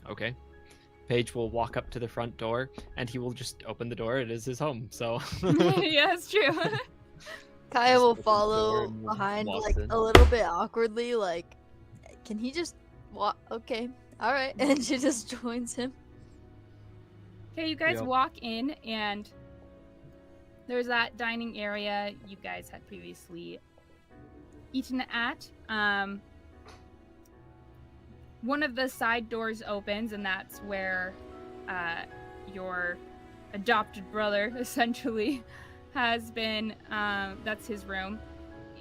Okay. Paige will walk up to the front door and he will just open the door. It is his home, so. Yeah, that's true. Kaya Just will open the door follow and behind, walks like, in. a little bit awkwardly, like, can he just walk? Okay, alright. And she just joins him. Okay, you guys Yep. walk in, and there's that dining area you guys had previously eaten at. One of the side doors opens, and that's where your adopted brother essentially has been. That's his room.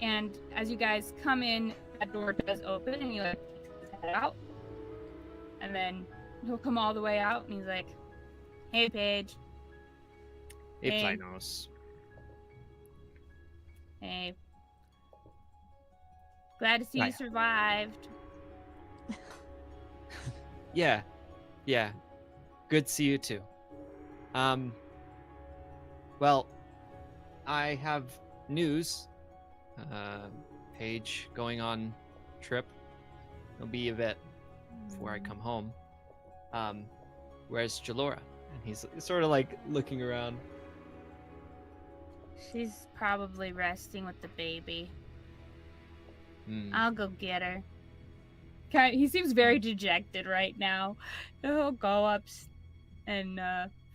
And as you guys come in, that door does open, and he like takes his head out, and then he'll come all the way out, and he's like, "Hey, Paige. Hey, Hey. Flynos. Hey. Glad to see Hi. you survived." Yeah. Yeah. Good to see you too. Well, I have news. Paige going on trip. It'll be a bit before I come home. Where's Jalora? And he's sort of like looking around. She's probably resting with the baby. Hmm. I'll go get her. He seems very dejected right now. He'll go up and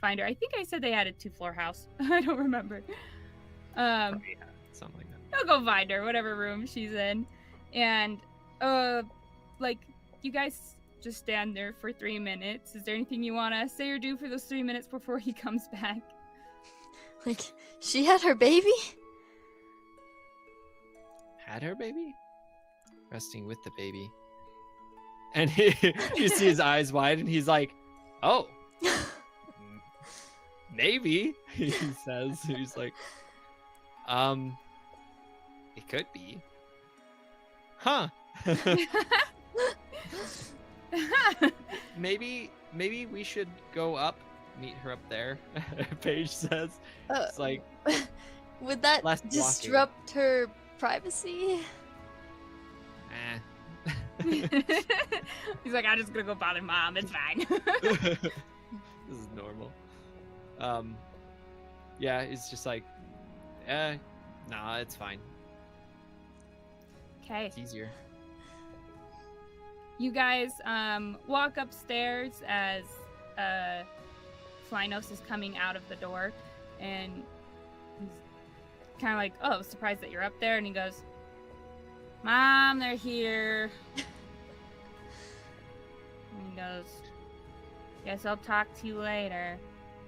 find her. I think I said they had a 2-floor house. I don't remember. Probably, yeah, something like that. He'll go find her, whatever room she's in. And, like, you guys just stand there for 3 minutes. Is there anything you want to say or do for those 3 minutes before he comes back? Like, she had her baby? Had her baby? Resting with the baby. And you see his eyes wide, and he's like, "Oh, maybe." He says, "He's like, it could be, huh? maybe we should go up, meet her up there." Paige says, "It's like, Would that less walking. disrupt her privacy? eh." He's like, "I'm just gonna go bother Mom. It's fine." This is normal. Yeah, it's just like, nah, it's fine. Okay. It's easier." You guys walk upstairs as Flynos is coming out of the door, and he's kind of like, "Oh, surprised that you're up there." And he goes, "Mom, they're here." And he goes, "Guess I'll talk to you later."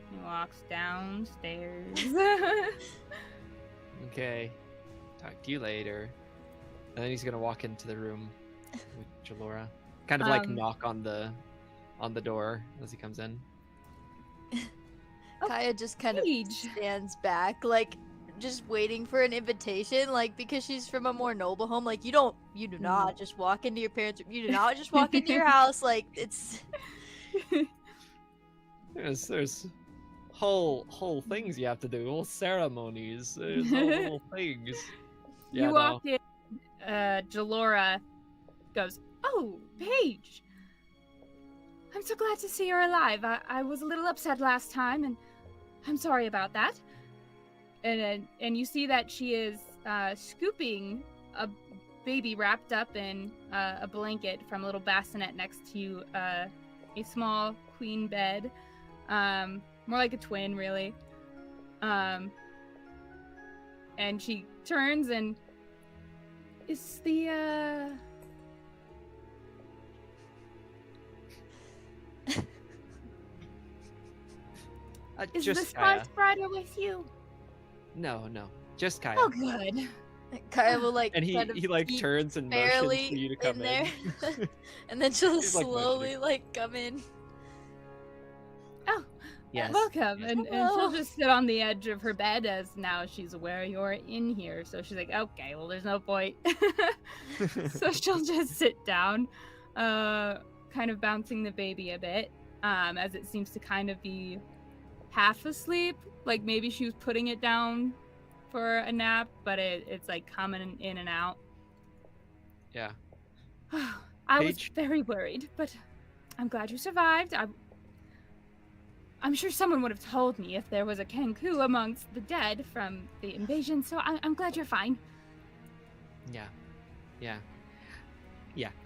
He walks downstairs. Okay, talk to you later. And then he's gonna walk into the room with Jalora, kind of like knock on the door as he comes in. Kaya just kind of Paige. stands back, like, just waiting for an invitation, like, because she's from a more noble home. Like, you do not just walk into your parents' you do not just walk into your house, like, it's There's whole things you have to do, whole ceremonies, there's whole things. Yeah, You walk in, Jalora goes, "Oh, Paige! I'm so glad to see you're alive. I was a little upset last time, and I'm sorry about that." And you see that she is scooping a baby wrapped up in a blanket from a little bassinet next to a small queen bed, more like a twin, really. And she turns and is the is the just Kaya. Spice Rider with you? No, just Kaya. Oh, good. Kaya will like And he kind of like peek turns and motions barely for you to come in there, in. and then she'll He's, like, slowly motioning. like come in. Oh, Yes. welcome. yes. And she'll just sit on the edge of her bed as now she's aware you're in here. So she's like, okay, well, there's no point. So she'll just sit down, kind of bouncing the baby a bit, as it seems to kind of be half asleep. Like maybe she was putting it down for a nap, but it's like coming in and out. Yeah. I was Paige? very worried, but I'm glad you survived. I'm sure someone would have told me if there was a Kenku amongst the dead from the invasion, so I'm glad you're fine. Yeah,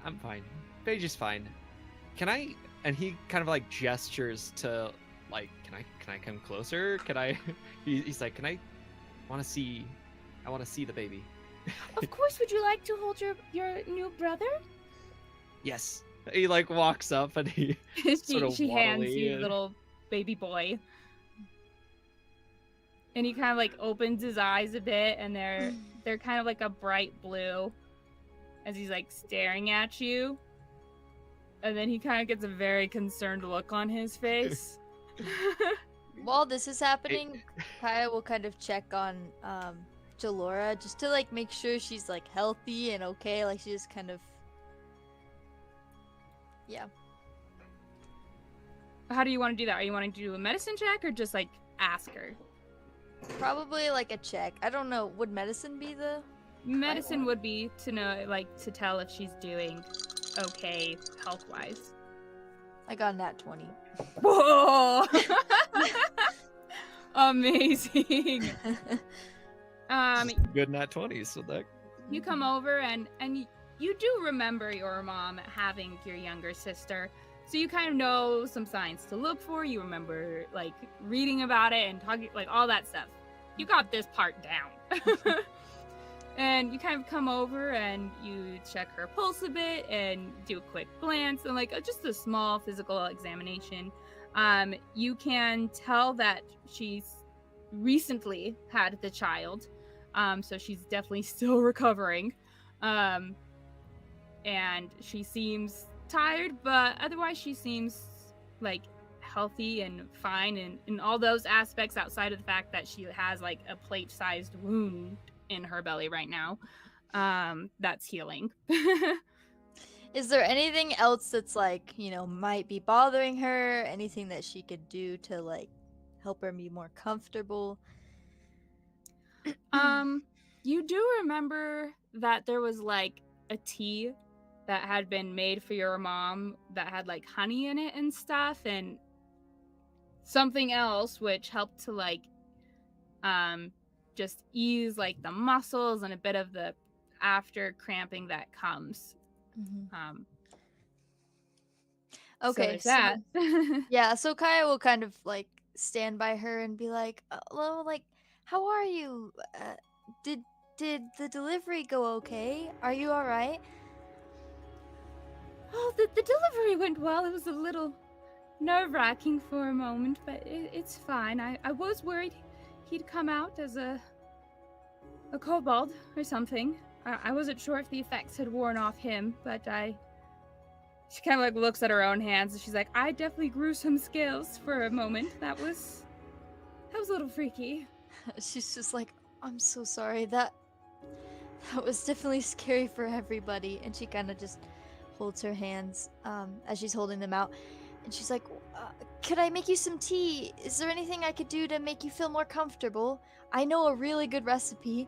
I'm fine. Paige is fine. Can I? And he kind of like gestures to like, can I come closer? Can I? He's like, I want to see the baby. Of course, would you like to hold your new brother? Yes. He like walks up and he sort of she hands waddly you and- the little baby boy. And he kind of like opens his eyes a bit, and they're kind of like a bright blue as he's like staring at you. And then he kind of gets a very concerned look on his face. While this is happening, Kaya will kind of check on Jalora just to like make sure she's like healthy and okay. Like she just kind of, yeah. How do you want to do that? Are you wanting to do a medicine check or just like ask her? Probably like a check. I don't know. Would medicine be the? Medicine would be to know, like, to tell if she's doing okay health-wise. I got that 20. Whoa! Amazing. Good nat 20s, so that You come over and you do remember your mom having your younger sister. So you kind of know some signs to look for. You remember like reading about it and talking, like all that stuff. You got this part down. And you kind of come over and you check her pulse a bit and do a quick glance and like just a small physical examination. You can tell that she's recently had the child. So she's definitely still recovering. And she seems tired, but otherwise she seems like healthy and fine, and in all those aspects outside of the fact that she has like a plate-sized wound in her belly right now. That's healing. Is there anything else that's like, you know, might be bothering her? Anything that she could do to like help her be more comfortable? You do remember that there was like a tea that had been made for your mom that had like honey in it and stuff, and something else which helped to like just ease like the muscles and a bit of the after cramping that comes. Okay, so that. yeah, so Kaya will kind of like stand by her and be like, "Hello, like, how are you? Did the delivery go okay? Are you all right?" Oh, the delivery went well. It was a little nerve-wracking for a moment, but it's fine. I was worried he'd come out as a kobold or something. I wasn't sure if the effects had worn off him, but she kind of like looks at her own hands and she's like, I definitely grew some scales for a moment. That was a little freaky. She's just like, "I'm so sorry. That was definitely scary for everybody." And she kind of just holds her hands as she's holding them out. And she's like, could I make you some tea? Is there anything I could do to make you feel more comfortable? I know a really good recipe.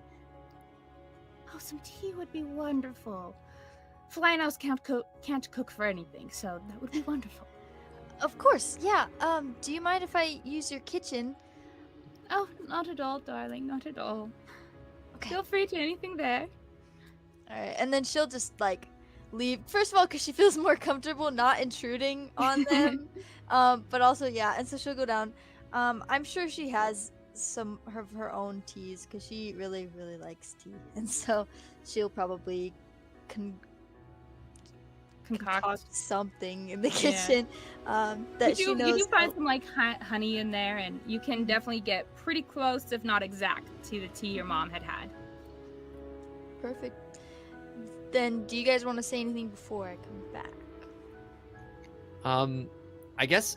Oh, some tea would be wonderful. Flying Owls can't cook for anything, so that would be wonderful. Of course, yeah. Do you mind if I use your kitchen? Oh, not at all, darling, not at all. Okay. Feel free to anything there. Alright, and then she'll just, like, leave. First of all, because she feels more comfortable not intruding on them. But also, yeah, and so she'll go down. I'm sure she has some of her own teas, because she really, really likes tea. And so she'll probably concoct something in the kitchen that she knows. You do find some like honey in there, and you can definitely get pretty close, if not exact, to the tea your mom had. Perfect. Then, do you guys want to say anything before I come back? I guess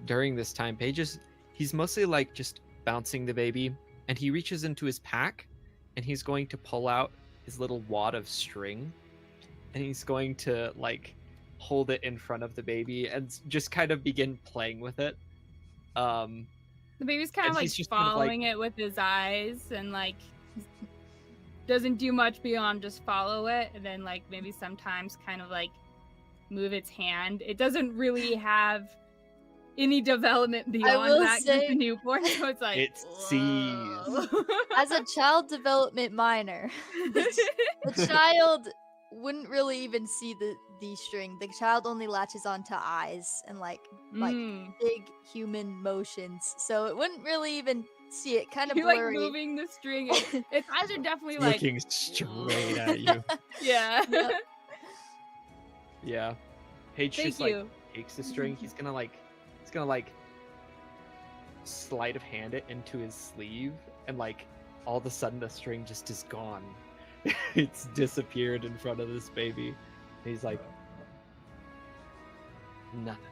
during this time, he's mostly like just bouncing the baby, and he reaches into his pack, and he's going to pull out his little wad of string, and he's going to like hold it in front of the baby and just kind of begin playing with it. The baby's kind of like following it with his eyes, and like doesn't do much beyond just follow it, and then like maybe sometimes kind of like move its hand. It doesn't really have any development beyond that. It's a newborn, so it's like it sees. As a child development minor, the child wouldn't really even see the string. The child only latches onto eyes and like big human motions, so it wouldn't really even see it. Kind of blurry. Like moving the string. Its eyes are definitely like looking straight at you. Yeah. Yep. Yeah. Paige Thank just you. like takes the string. He's gonna like sleight of hand it into his sleeve, and like all of a sudden the string just is gone. It's disappeared in front of this baby. And he's like, nothing.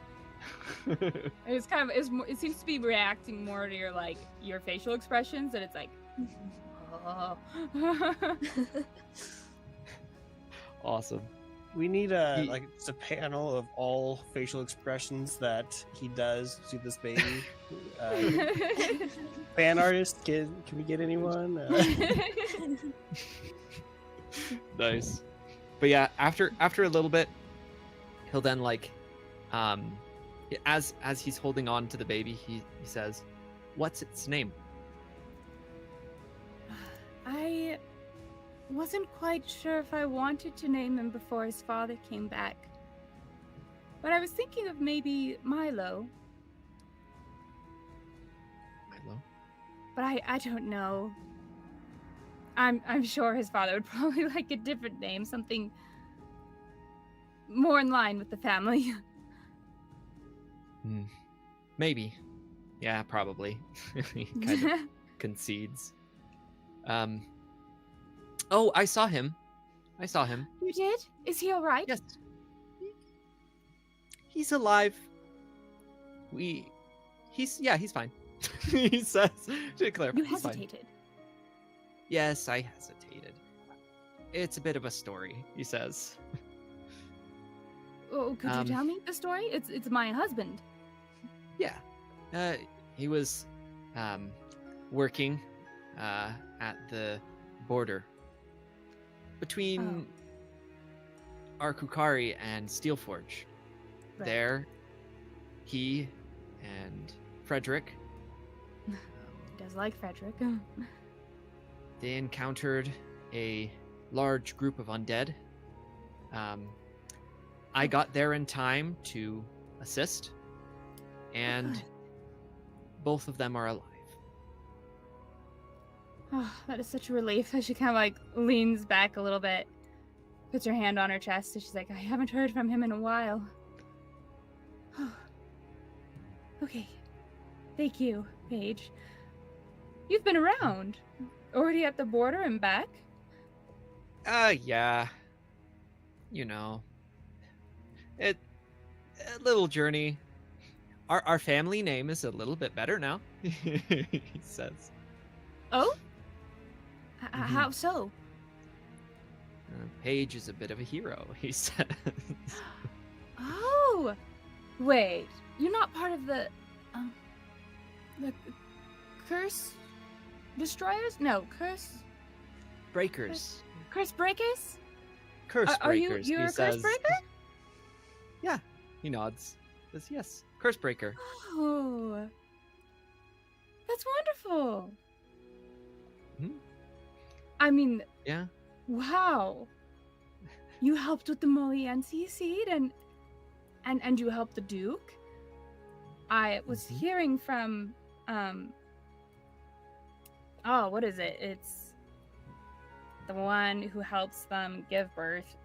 It's kind of it seems to be reacting more to your facial expressions, and it's like oh. Awesome. We need just a panel of all facial expressions that he does to this baby. Fan artist, can we get anyone? Nice. But yeah, after a little bit, he'll then like, as he's holding on to the baby, he says, "What's its name?" I wasn't quite sure if I wanted to name him before his father came back, but I was thinking of maybe Milo. Milo. But I don't know. I'm sure his father would probably like a different name, something more in line with the family. Maybe. Yeah, probably. He kind of concedes. Oh, I saw him. You did? Is he all right? Yes. He's alive. He's fine. He says to clarify. You he's fine. hesitated. Yes, I hesitated. It's a bit of a story, he says. Oh, could you tell me the story? It's my husband. Yeah. He was working at the border between Arkukari and Steelforge. Right. There, he and Frederick. He does like Frederick. They encountered a large group of undead. I got there in time to assist, and both of them are alive. Oh, that is such a relief. She kind of like leans back a little bit, puts her hand on her chest, and she's like, I haven't heard from him in a while. Okay. Thank you, Paige. You've been around. Already at the border and back? Yeah. You know. A little journey. Our family name is a little bit better now, he says. Oh? How so? Paige is a bit of a hero, he says. Oh! Wait. you're not part of the curse destroyers? No, curse Breakers. curse breakers? Curse Are you breakers. you're he a curse says. breaker? Yeah. He nods. Says yes. Curse breaker. Oh, that's wonderful. Mhm. I mean, Yeah. wow. You helped with the Moliense seed and you helped the Duke. I was Mhm. hearing from oh, what is it? It's the one who helps them give birth.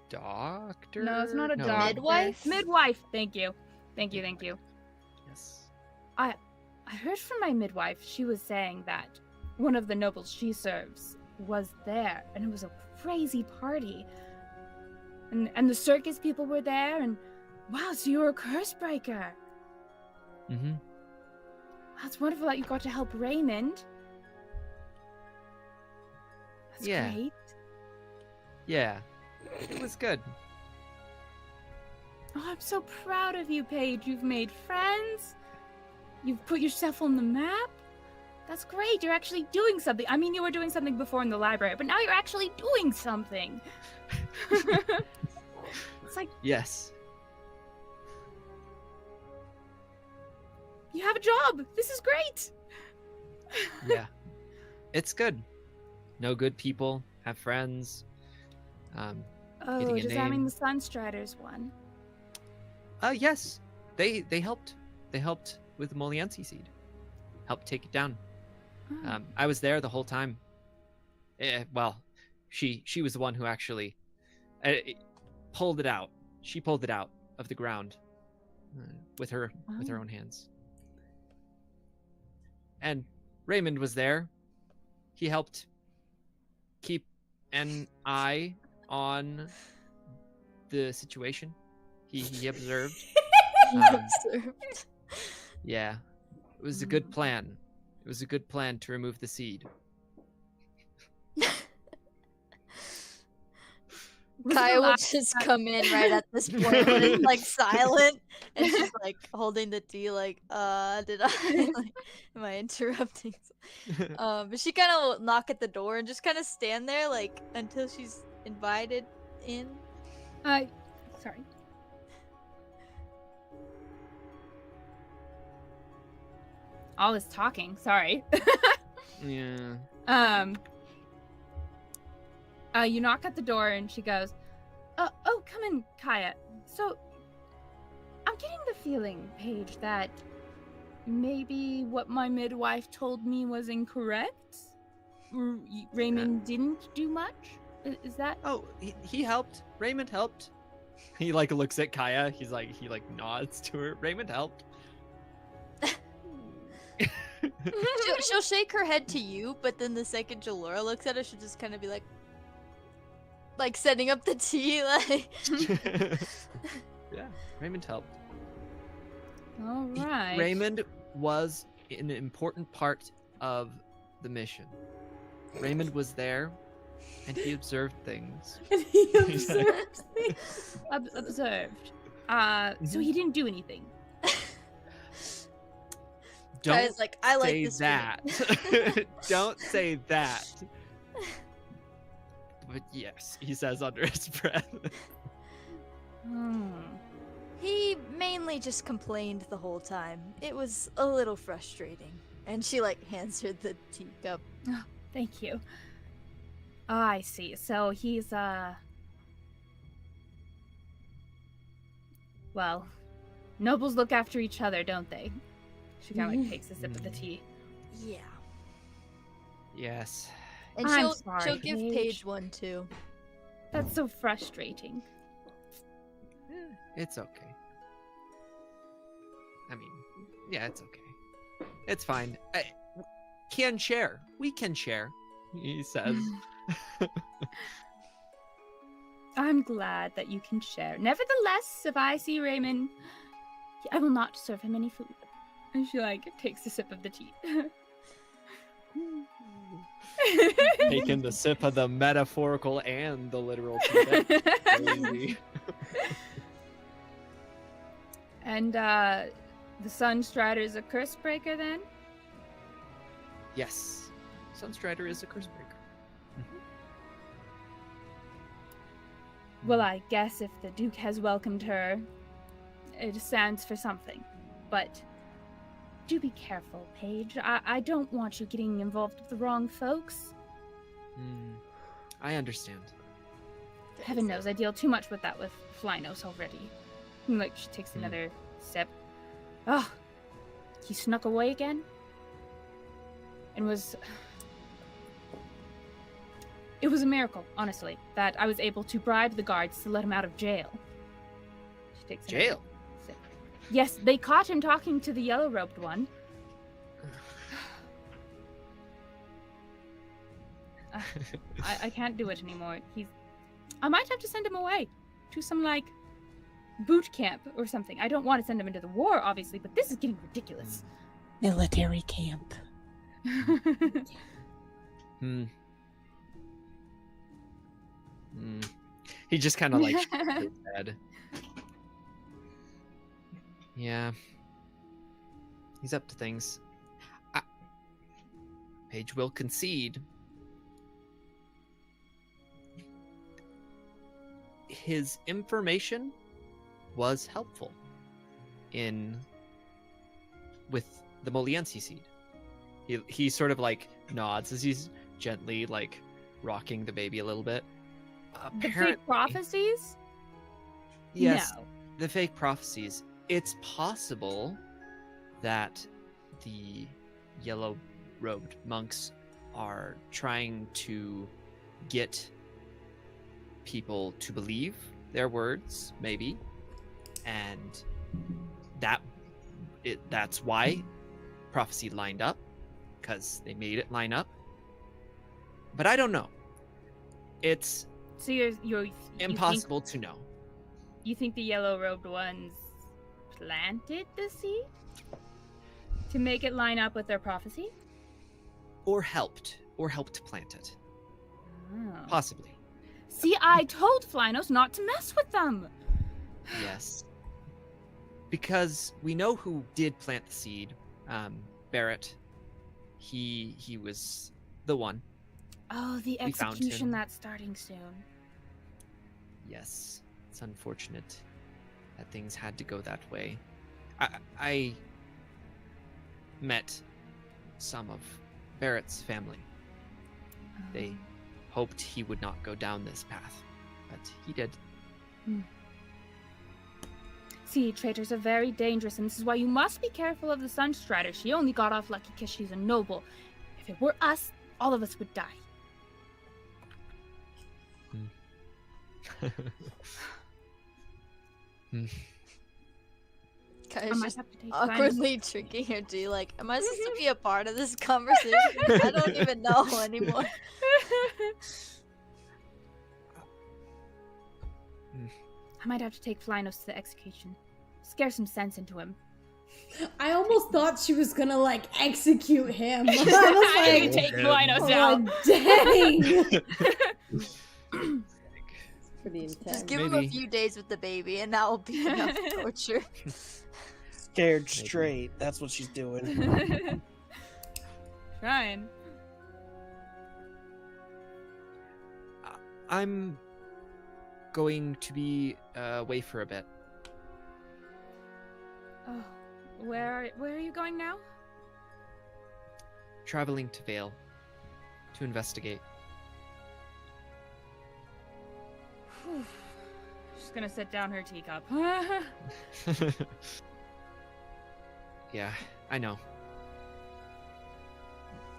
Doctor. No, it's not a No. doctor. Midwife? Midwife. Thank you. Thank you. Thank you. Yes. I heard from my midwife. She was saying that one of the nobles she serves was there, and it was a crazy party. And the circus people were there, and wow, so you were a curse breaker. Mm-hmm. That's wonderful that you got to help Raymond. That's Yeah. great. Yeah. It was good. Oh, I'm so proud of you, Paige. You've made friends. You've put yourself on the map. That's great. You're actually doing something. I mean, you were doing something before in the library, but now you're actually doing something. It's like Yes. you have a job. This is great. Yeah. It's good. Know good people. Have friends. Oh, Getting a does that mean name. the Sunstriders won? Yes. They helped. They helped with the Moliense seed. Helped take it down. Oh. I was there the whole time. Well, she was the one who actually pulled it out. She pulled it out of the ground with her own hands. And Raymond was there. He helped keep an eye on the situation. He observed. Observed. Yeah, it was a good plan. It was a good plan to remove the seed. Was Kaya the will last just time- come in right at this point when it's like silent, and she's like holding the tea, like, did I? Like, am I interrupting? But she kind of will knock at the door and just kind of stand there, like, until she's invited in. Sorry. All this talking. Sorry. Yeah. You knock at the door and she goes, oh, come in, Kaya. So, I'm getting the feeling, Paige, that maybe what my midwife told me was incorrect? Raymond didn't do much? Is that? Oh, he helped. Raymond helped. He like looks at Kaya. He nods to her. Raymond helped. She'll shake her head to you, but then the second Jalora looks at her, she'll just kind of be like setting up the tea, like. Yeah, Raymond helped. All right. Raymond was an important part of the mission. Raymond was there, and he observed things. And he observed things. Observed. So he didn't do anything. Don't Kaya's like, I like say this that. Don't say that. But yes, he says under his breath. He mainly just complained the whole time. It was a little frustrating. And she like hands her the teacup. Oh, thank you. Oh, I see. So he's well, nobles look after each other, don't they? She kind of like takes a sip of the tea. Yeah. Yes. And I'm she'll sorry, give Paige. Paige one too. That's so frustrating. It's okay. I mean, yeah, it's okay. It's fine. Can share. We can share, he says. I'm glad that you can share. Nevertheless, if I see Raymond, I will not serve him any food. And she like takes a sip of the tea. Taking the sip of the metaphorical and the literal tea. That's crazy. And the Sunstrider is a curse breaker then? Yes. Sunstrider is a curse breaker. Well, I guess if the Duke has welcomed her, it stands for something. But do be careful, Paige. I don't want you getting involved with the wrong folks. I understand. Heaven knows I deal too much with that with Flynos already. And, like, she takes another sip. Oh, he snuck away again? And It was a miracle, honestly, that I was able to bribe the guards to let him out of jail. She takes another Jail? sip. Yes, they caught him talking to the yellow-robed one. I can't do it anymore. I might have to send him away to some, like, boot camp or something. I don't want to send him into the war, obviously, but this is getting ridiculous. Military camp. He just kind of like shakes his head. Yeah. He's up to things. Paige will concede. His information was helpful with the Moliensi seed. He sort of like nods as he's gently like rocking the baby a little bit. The fake prophecies? Yes, No. the fake prophecies. It's possible that the yellow-robed monks are trying to get people to believe their words, maybe, and that's why prophecy lined up, because they made it line up. But I don't know. It's So you're impossible to know. You think the yellow-robed ones planted the seed to make it line up with their prophecy? Or helped plant it. Oh. Possibly. See, I told Flynos not to mess with them. Yes. Because we know who did plant the seed. Barrett. He was the one. Oh, the We found execution him. that's starting soon. Yes. It's unfortunate that things had to go that way. I met some of Barrett's family. They hoped he would not go down this path, but he did. See, traitors are very dangerous, and this is why you must be careful of the Sunstrider. She only got off lucky because she's a noble. If it were us, all of us would die. Kai's I might just have to take awkwardly tricking her to like, am I supposed to be a part of this conversation? I don't even know anymore. I might have to take Flynos to the execution. Scare some sense into him. I almost thought she was gonna like execute him. I was I like, didn't take him. Flynos out. dang. Pretty intense. Just give him a few days with the baby, and that will be enough torture. Scared straight. That's what she's doing. Trying. I'm going to be away for a bit. Oh, where are you going now? Traveling to Vale to investigate. She's gonna set down her teacup. Yeah, I know.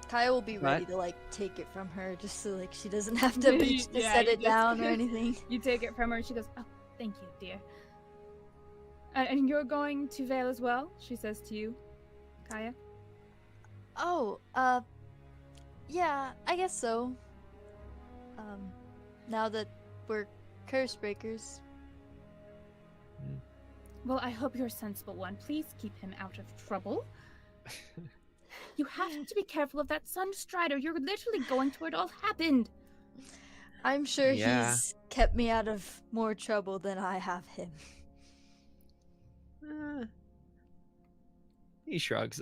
Kaya will be ready What? to like take it from her, just so like she doesn't have to reach to Yeah, set you it just- down or anything. You take it from her, and she goes, "Oh, thank you, dear." And you're going to Vale as well? She says to you, Kaya. Oh, yeah, I guess so. Now that we're curse breakers. Well, I hope you're a sensible one. Please keep him out of trouble. You have to be careful of that Sunstrider. You're literally going to where it all happened. I'm sure Yeah. he's kept me out of more trouble than I have him. He shrugs.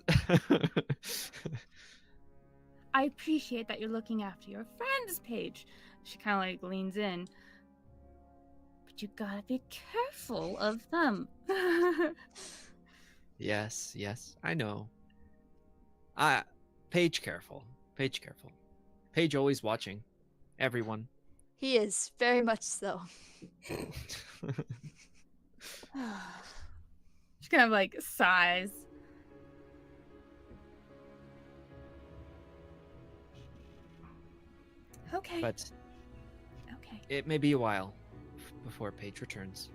I appreciate that you're looking after your friends, Paige. She kind of like leans in. But you gotta be careful of them. Yes, I know. Paige careful. Paige careful. Paige always watching. Everyone. He is very much so. She kind of like sighs. Okay. But Okay. it may be a while before Paige returns.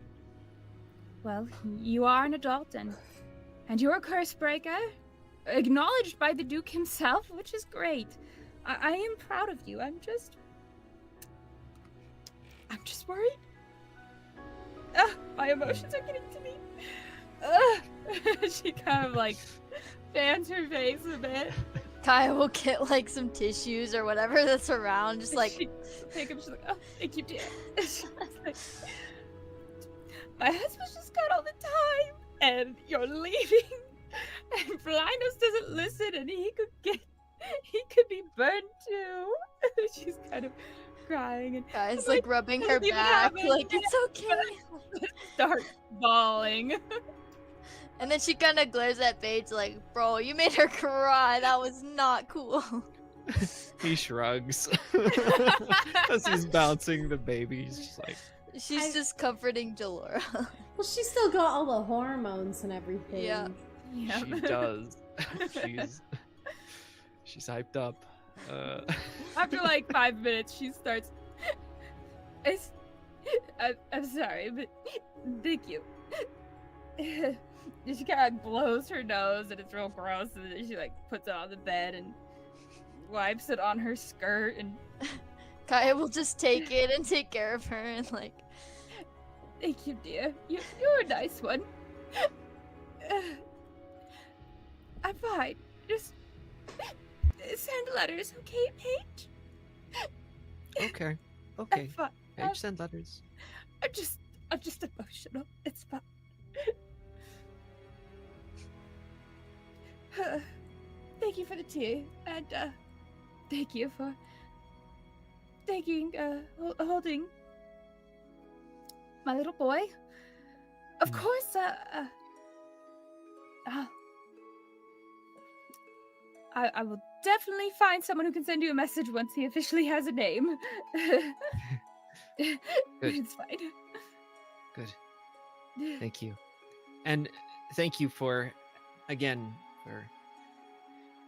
Well, you are an adult and you're a curse breaker, acknowledged by the Duke himself, which is great. I am proud of you. I'm just worried. My emotions are getting to me. She kind of like fans her face a bit. Kaya will get like some tissues or whatever that's around, just like She pick up. She's like, "Oh, thank you, dear." She's like, my husband's just got all the time, and you're leaving, and Blinos doesn't listen, and he could be burned too. She's kind of crying and Kaya's like rubbing her doesn't even back, have it. like it's okay. start bawling. And then she kind of glares at Paige like, bro, you made her cry. That was not cool. He shrugs. As he's bouncing the baby, he's just like, She's just comforting Delora. Well, she's still got all the hormones and everything. Yeah. Yeah. she does. She's hyped up. After like 5 minutes, she starts. I'm sorry, but thank you. She kind of blows her nose, and it's real gross. And then she like puts it on the bed and wipes it on her skirt. And Kaya will just take it and take care of her and like. thank you, dear. You're a nice one. I'm fine. Just send letters, okay, Paige? Okay. I'm Okay. fine. Paige, send letters. I'm just emotional. It's fine. Thank you for the tea, and thank you for holding my little boy. Of course, I will definitely find someone who can send you a message once he officially has a name. Good. It's fine. Good. Thank you. And thank you for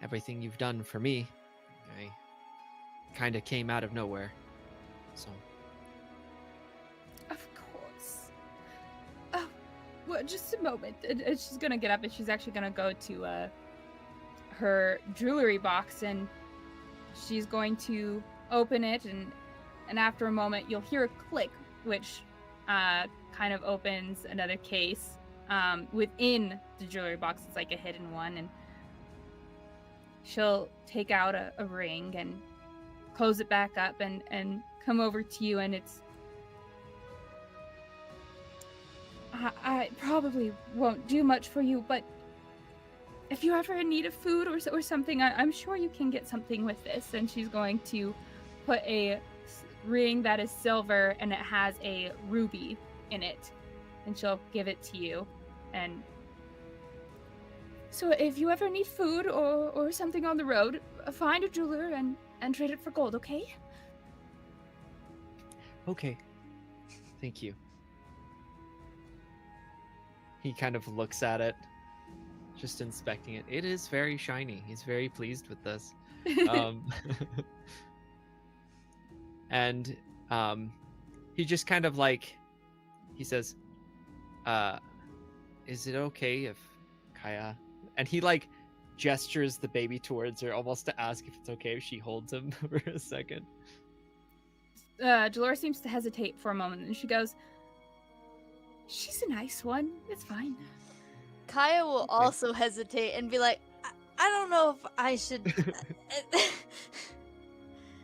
everything you've done for me. I kind of came out of nowhere. So. Of course. Oh, well, just a moment. And she's gonna get up and she's actually gonna go to her jewelry box and she's going to open it and after a moment you'll hear a click which kind of opens another case within the jewelry box. It's like a hidden one, and she'll take out a ring and close it back up and come over to you, and it's I probably won't do much for you, but if you ever need a food or something, I'm sure you can get something with this. And she's going to put a ring that is silver and it has a ruby in it, and she'll give it to you. And so if you ever need food or something on the road, find a jeweler and trade it for gold, okay? Okay. Thank you. He kind of looks at it, just inspecting it. It is very shiny. He's very pleased with this. And he just kind of like, he says, is it okay if Kaya, and he like gestures the baby towards her almost to ask if it's okay if she holds him for a second. Delora seems to hesitate for a moment, and she goes, she's a nice one. It's fine. Kaya will also hesitate and be like, I don't know if I should.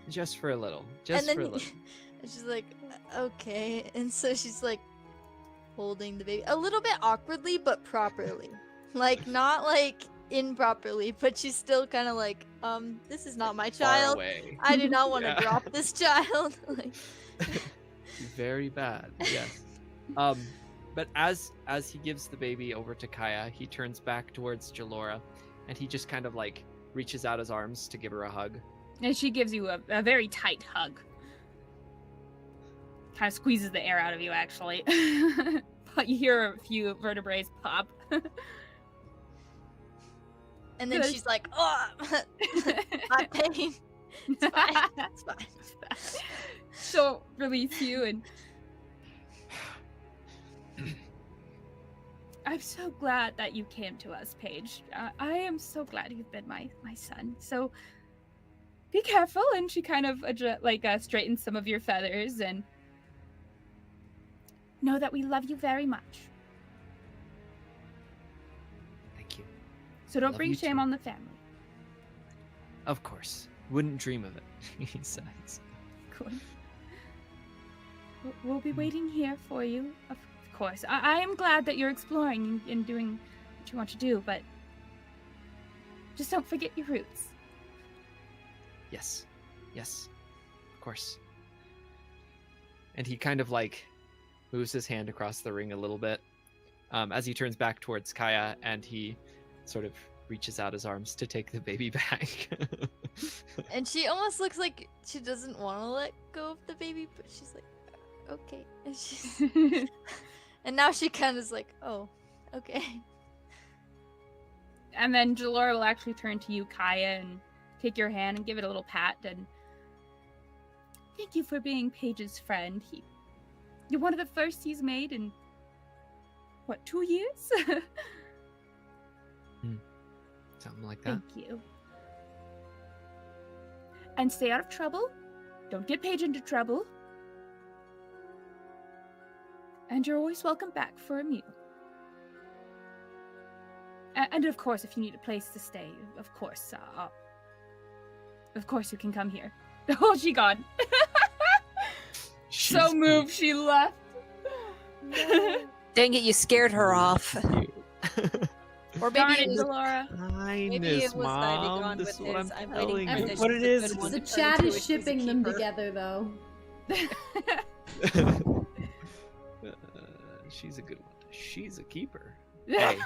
Just for a little. And she's like, okay. And so she's like, holding the baby a little bit awkwardly, but properly. Like, not like improperly, but she's still kind of like, this is not my Far child. away. I do not want to Yeah. drop this child. Like, Very bad. Yes. But as he gives the baby over to Kaya, he turns back towards Jalora, and he just kind of like reaches out his arms to give her a hug. And she gives you a very tight hug. Kind of squeezes the air out of you, actually. But you hear a few vertebrae pop. and then Good. she's like, oh, my pain. It's fine. It's fine. She'll release you, and I'm so glad that you came to us, Paige. I am so glad you've been my son. So be careful. And she kind of straightens some of your feathers, and know that we love you very much. Thank you. So don't Love bring you shame too. on the family. Of course. Wouldn't dream of it, he says. Good. We'll be waiting here for you, of course. I am glad that you're exploring and doing what you want to do, but just don't forget your roots. Yes. Yes. Of course. And he kind of like moves his hand across the ring a little bit as he turns back towards Kaya, and he sort of reaches out his arms to take the baby back. And she almost looks like she doesn't want to let go of the baby, but she's like, okay. And she's and now she kind of is like, oh, okay. And then Jalora will actually turn to you, Kaya, and take your hand and give it a little pat. And thank you for being Paige's friend. You're one of the first he's made in, what, 2 years? Something like that. Thank you. And stay out of trouble. Don't get Paige into trouble. And you're always welcome back for a meal. And of course, if you need a place to stay, of course you can come here. Oh, she gone. So She's moved, she left. Dang it, you scared her off. cute. Or Darn maybe it, it was, Dolora. maybe Kindness, it was that he Mom. gone This with is what I'm his. I'm telling waiting you. for What it is, good one The to turn chat into is a cheesy shipping them keeper. together, though. She's a good one. She's a keeper. Hey.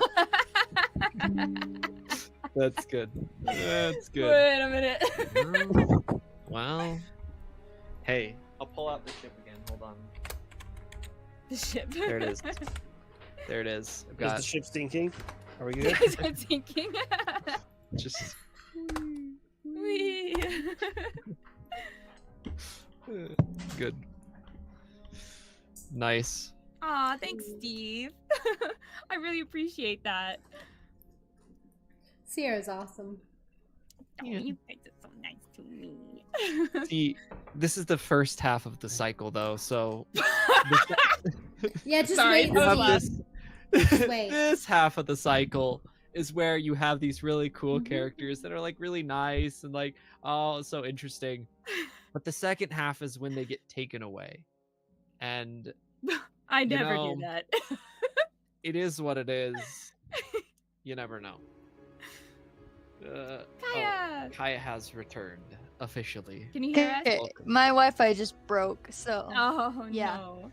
That's good. That's good. Wait a minute. Well, hey, I'll pull out the ship again. Hold on. The ship. There it is. There it is. I've Is got the ship sinking? Are we good? I'm thinking. just Wee. good. Nice. Aw, thanks, Steve. I really appreciate that. Sierra's awesome. Oh, Yeah. you guys are so nice to me. See, this is the first half of the cycle, though, so Yeah, just Sorry, wait I and was see. this, Wait. this half of the cycle is where you have these really cool Mm-hmm. characters that are like really nice and like, oh, so interesting. But the second half is when they get taken away. And I You never know, do that. it is what it is. You never know. Kaya! Kaya has returned officially. Can you hear us? Okay, my Wi-Fi just broke, so. Oh, Yeah. no.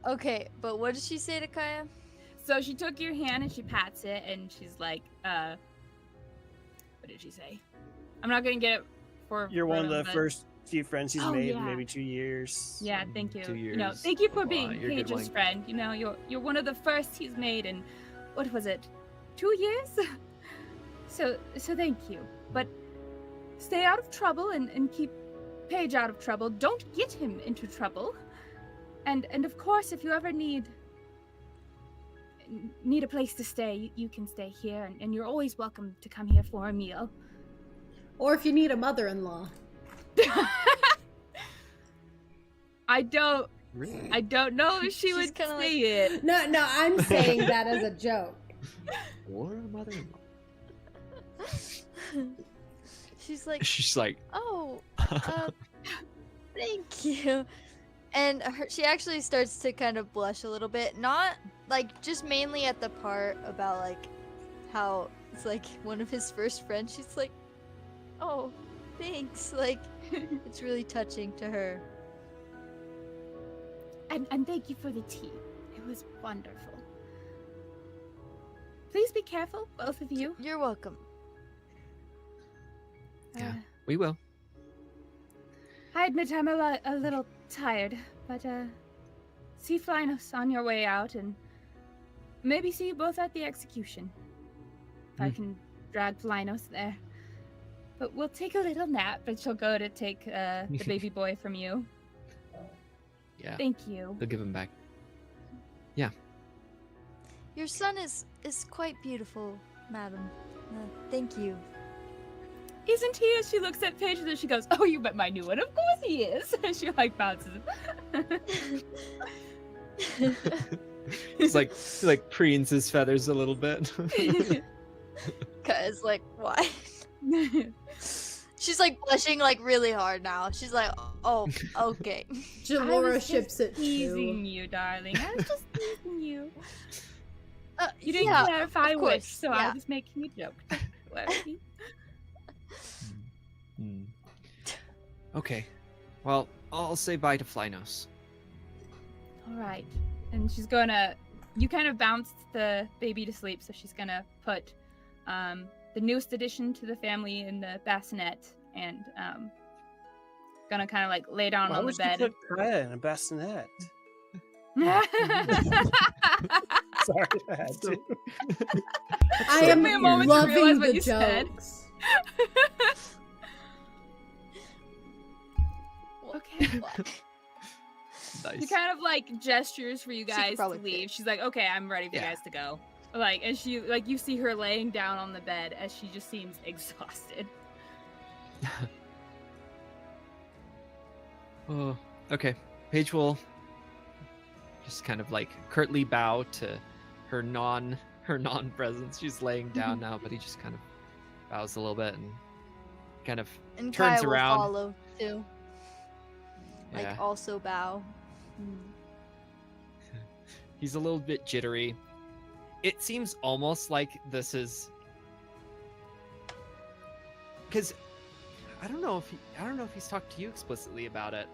Okay, but what did she say to Kaya? So she took your hand and she pats it and she's like, what did she say? I'm not gonna get it for You're one of the them, but- first few friends he's Oh, made in yeah. maybe 2 years. Yeah, thank you. 2 You know, years. thank you for Wow, being you're a good Paige's one. friend. You know, you're one of the first he's made in, what was it, 2 years? So thank you. But stay out of trouble and keep Paige out of trouble. Don't get him into trouble. And of course, if you ever need a place to stay, you can stay here, and you're always welcome to come here for a meal. Or if you need a mother-in-law. I don't know if she She's would kinda say it. No, I'm saying that as a joke. Or a mother-in-law. She's like, She's like, oh, thank you. And she actually starts to kind of blush a little bit. Not like just mainly at the part about like how it's like one of his first friends. She's like, oh, thanks. Like, it's really touching to her. And thank you for the tea. It was wonderful. Please be careful, both of you. You're welcome. Yeah, we will. I admit I'm a little tired, but see Flynos on your way out, and maybe see you both at the execution. If I can drag Flynos there. But we'll take a little nap, and she'll go to take the baby boy from you. Yeah. Thank you. They'll give him back. Your son is quite beautiful, madam. Thank you. Isn't he? As she looks at Paige, and then she goes, "Oh, you met my new one. Of course he is." And she like bounces. He's like preens his feathers a little bit. Cause like why? She's like blushing like really hard now. She's like, oh, okay. Jalora ships it teasing too. you, darling. I was just teasing you. You You didn't clarify of course, which, so yeah. I was making a joke. Clarity. Okay. Well, I'll say bye to Flynos. All right, and she's gonna. You kind of bounced the baby to sleep, so she's gonna put the newest addition to the family in the bassinet, and gonna kind of like lay down Why on the would you bed. put Kaya in a bassinet? I Sorry, I had to. I Took am me a moment to realize loving what the you said. jokes. Okay. Nice. She kind of like gestures for you She could guys to probably leave. fit. She's like, "Okay, I'm ready for you Yeah. guys to go." Like, and she like you see her laying down on the bed as she just seems exhausted. Oh, okay. Paige will just kind of like curtly bow to her non-presence. She's laying down now, but he just kind of bows a little bit and kind of And turns Kaya around. will follow too. Like Yeah. also bow. He's a little bit jittery. It seems almost like this is because I don't know if he's talked to you explicitly about it.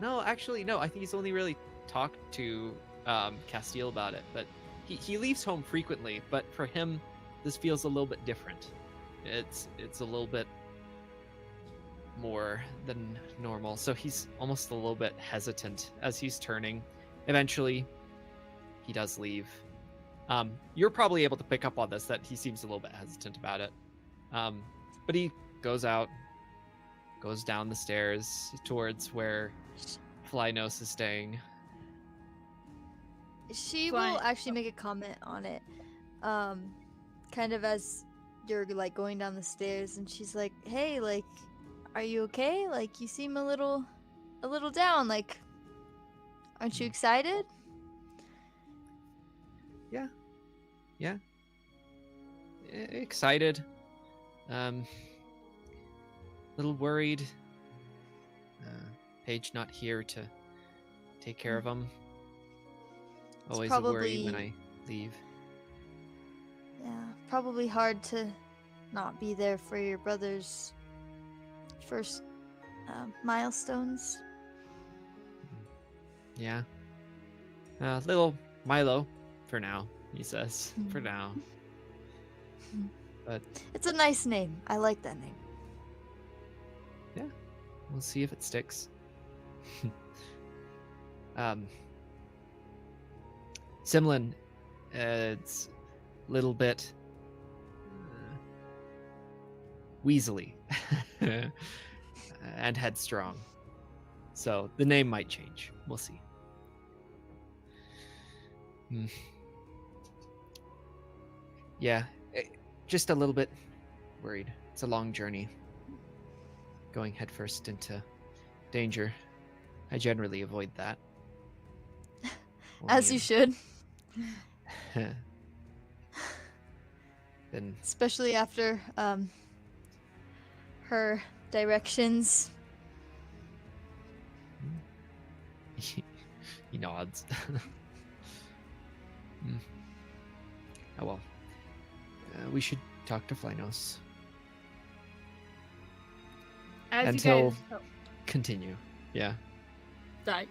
No, actually, no. I think he's only really talked to Castil about it. But he leaves home frequently. But for him, this feels a little bit different. It's a little bit more than normal. So he's almost a little bit hesitant as he's turning. Eventually, he does leave. You're probably able to pick up on this, that he seems a little bit hesitant about it. But he goes out, goes down the stairs towards where Flynos is staying. She Fly- will actually make a comment on it. Kind of as you're like going down the stairs, and she's like, "Hey, like, are you okay? Like, you seem a little down. Like, aren't you excited?" Yeah. Excited. Little worried. Paige not here to take care of him. Always a worry when I leave. Yeah, probably hard to not be there for your brother's first milestones. Yeah. Little Milo, for now, he says. For now. But It's a nice name. I like that name. we'll see if it sticks. Simlin, it's a little bit weaselly and headstrong. So the name might change. We'll see. Yeah, just a little bit worried. It's a long journey. Going headfirst into danger. I generally avoid that. As you should, Then especially after her directions. He nods. Oh well. We should talk to Flynos. As Until you guys, continue. Yeah. sorry.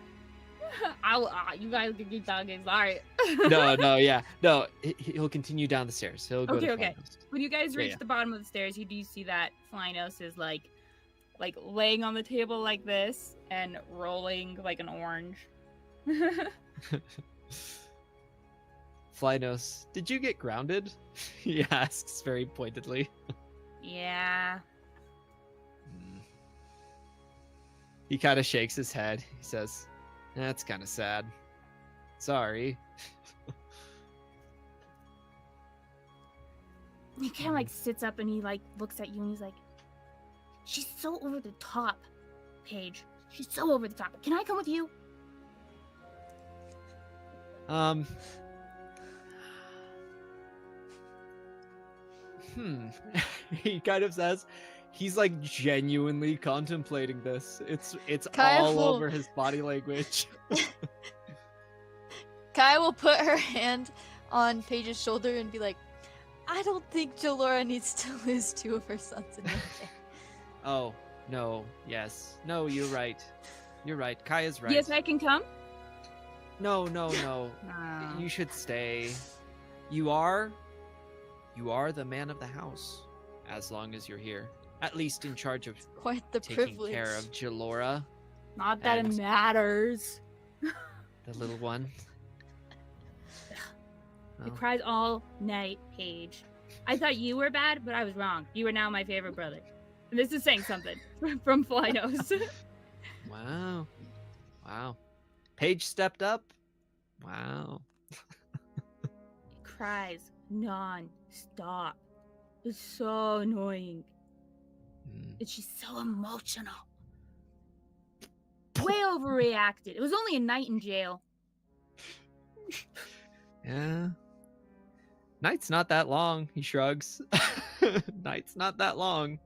You guys can keep talking. Sorry. No, yeah. No, he'll continue down the stairs. He'll go to Okay. Flynos. When you guys reach Yeah. the bottom of the stairs, you do see that Flynos is like laying on the table like this and rolling like an orange. Flynos, did you get grounded? He asks very pointedly. Yeah. He kind of shakes his head. He says, "That's kind of sad. Sorry." He kind of sits up and he looks at you and he's like, "She's so over the top, Paige. She's so over the top. Can I come with you?" He kind of says, he's genuinely contemplating this. It's Kyle all will- over his body language. Kai will put her hand on Paige's shoulder and be like, I don't think Jalora needs to lose 2 of her sons in one day. Oh, no, yes. No, you're right. You're right. Kaya's right. Yes, I can come. No. Ah. You should stay. You are the man of the house, as long as you're here. At least in charge of Quite the taking privilege. care of Jalora, Not that it And- matters. the little one. It Oh. cries all night, Paige. I thought you were bad, but I was wrong. You are now my favorite brother. And this is saying something from Flynos. Wow. Paige stepped up. Wow. It cries non-stop. It's so annoying. And she's so emotional. Way overreacted. It was only a night in jail. Yeah. Night's not that long, he shrugs. Night's not that long.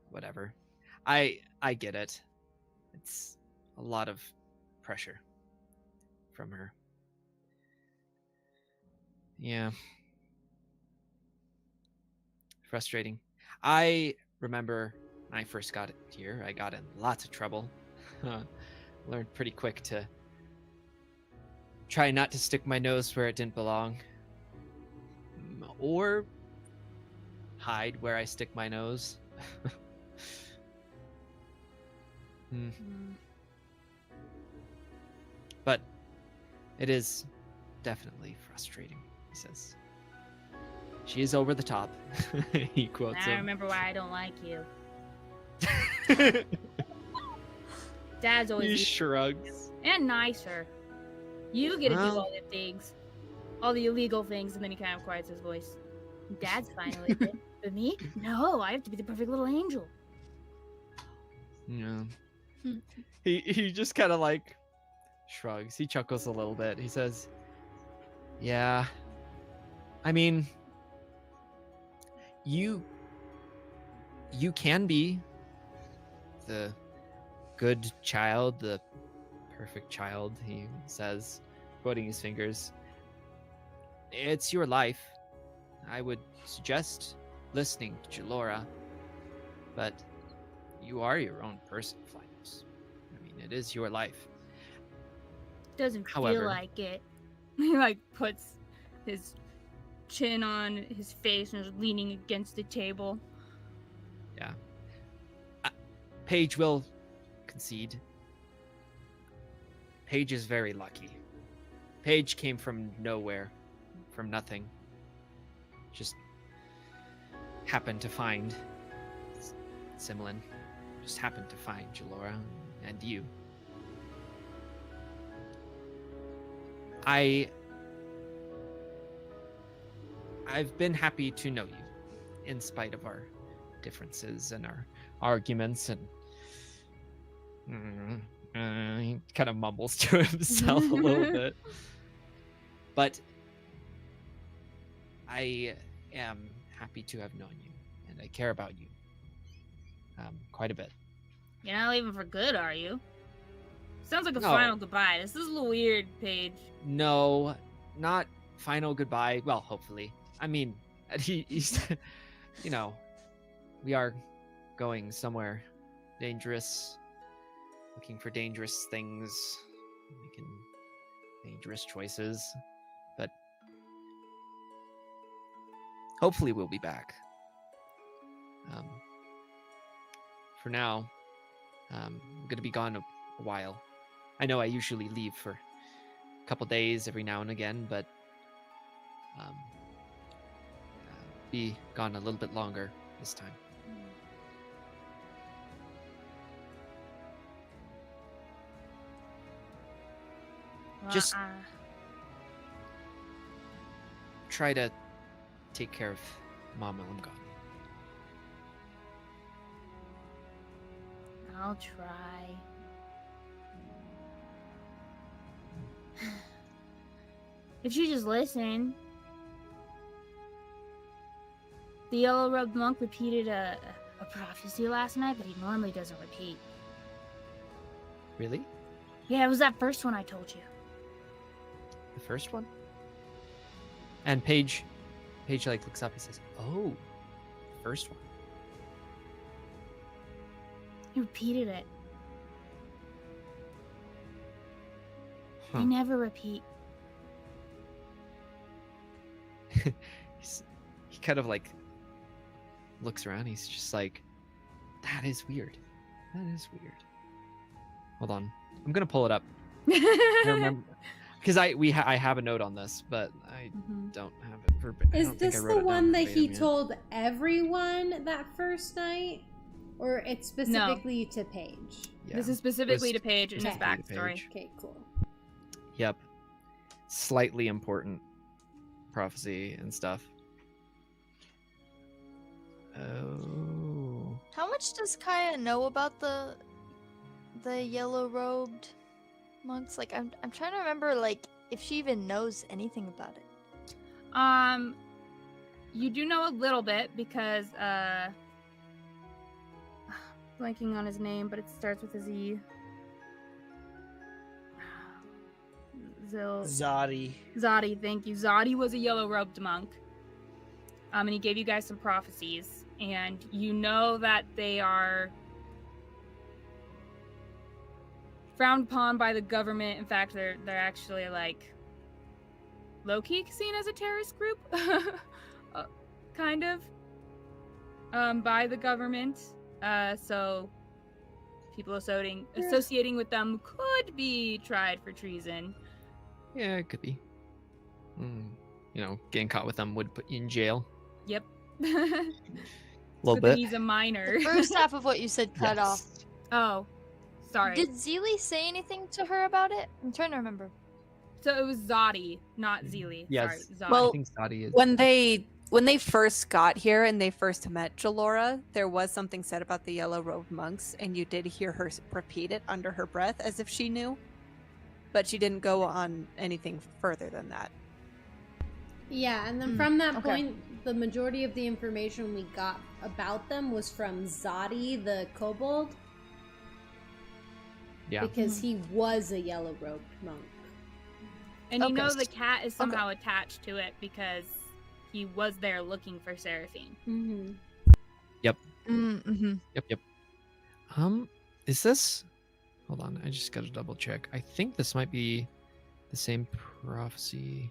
Whatever. I get it. It's a lot of pressure from her. Yeah. Frustrating. I remember when I first got here, I got in lots of trouble. Learned pretty quick to try not to stick my nose where it didn't belong. Or hide where I stick my nose. But it is definitely frustrating, he says. She is over the top. He quotes I him. remember why I don't like you. Dad's always He easy shrugs. and nicer. You get to do Well- all the things, all the illegal things, and then he kind of quiets his voice. Dad's fine with it, but me? No, I have to be the perfect little angel. Yeah. He just kind of shrugs. He chuckles a little bit. He says, "Yeah. I mean, you can be the good child, the perfect child," he says, quoting his fingers. "It's your life. I would suggest listening to Jalora, but you are your own person, Flynos. I mean, it is your life." Doesn't However- feel like it. He puts his chin on his face and is leaning against the table. Yeah. Paige will concede. Paige is very lucky. Paige came from nowhere, from nothing. Just happened to find Simlin. Just happened to find Jalora and you. I've been happy to know you, in spite of our differences and our arguments, and he kind of mumbles to himself a little bit. But I am happy to have known you, and I care about you quite a bit. You're not leaving for good, are you? Sounds like a No. final goodbye. This is a little weird, Paige. No, not final goodbye. Well, hopefully. I mean, he's, you know, we are going somewhere dangerous, looking for dangerous things, making dangerous choices, but hopefully we'll be back. For now, I'm gonna be gone a while. I know I usually leave for a couple days every now and again, but be gone a little bit longer this time. Well, Just try to take care of Mom while I'm gone. I'll try. If you just listen. The yellow-robed monk repeated a prophecy last night, but he normally doesn't repeat. Really? Yeah, it was that first one I told you. The first one? And Paige like looks up and says, "Oh, the first one." He repeated it. Huh. They never repeat. He kind of like looks around. He's just like, "That is weird. That is weird." Hold on, I'm gonna pull it up. I remember because I have a note on this, but I don't have it verbatim. Is this the one that he told everyone that first night? Or it's specifically to Paige? Yeah. This is specifically to Paige in his Okay. backstory. Paige. Okay, cool. Yep. Slightly important prophecy and stuff. Oh. How much does Kaya know about the yellow-robed monks? Like, I'm trying to remember, like, if she even knows anything about it. You do know a little bit because blanking on his name, but it starts with a Z. Zadi. Zadi, thank you. Zadi was a yellow-robed monk. And he gave you guys some prophecies, and you know that they are frowned upon by the government. In fact, they're actually like low-key seen as a terrorist group, kind of, by the government. So people associating with them could be tried for treason. Yeah, it could be. You know, getting caught with them would put you in jail. Yep. A little But bit. he's a minor. The first half of what you said cut off. Yes. Oh, sorry. Did Zilli say anything to her about it? I'm trying to remember. So it was Zadi, not Zilli. Yes. Sorry, Zadi. Well, I think Zadi is. When they first got here and they first met Jalora, there was something said about the yellow-robed monks, and you did hear her repeat it under her breath as if she knew. But she didn't go on anything further than that. Yeah, and then from that okay. point, the majority of the information we got about them was from Zadi, the kobold, Yeah. because he was a yellow-robed monk. And you Okay. know the cat is somehow attached to it because he was there looking for Seraphine. Mm-hmm. Mm-hmm. Yep. Is this? Hold on, I just gotta double check. I think this might be the same prophecy.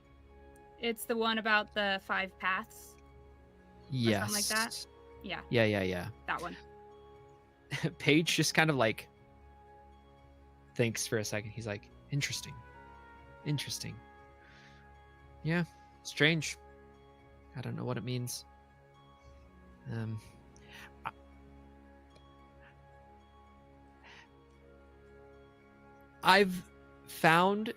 It's the one about the 5 paths. Yes. something like that? Yeah, Yeah. that one. Paige just kind of like thinks for a second. He's like, interesting. Yeah, strange. I don't know what it means. I've found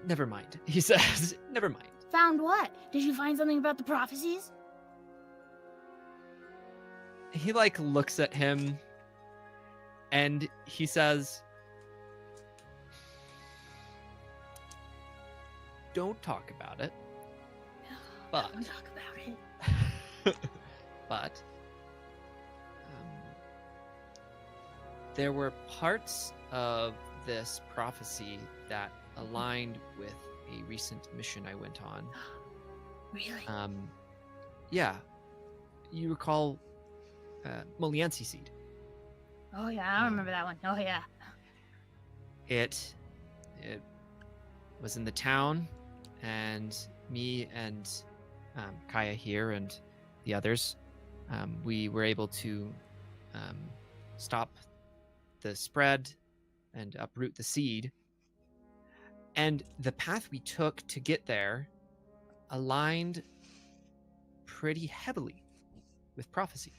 never mind. He says, never mind. Found what? Did you find something about the prophecies? He like looks at him and he says, don't talk about it. But Don't talk about it. but there were parts of this prophecy that aligned with a recent mission I went on. Really? Yeah. You recall Moliensi seed? Oh yeah, I remember that one. Oh yeah. It was in the town, and me and Kaya here and the others, we were able to stop the spread and uproot the seed. And the path we took to get there aligned pretty heavily with prophecy.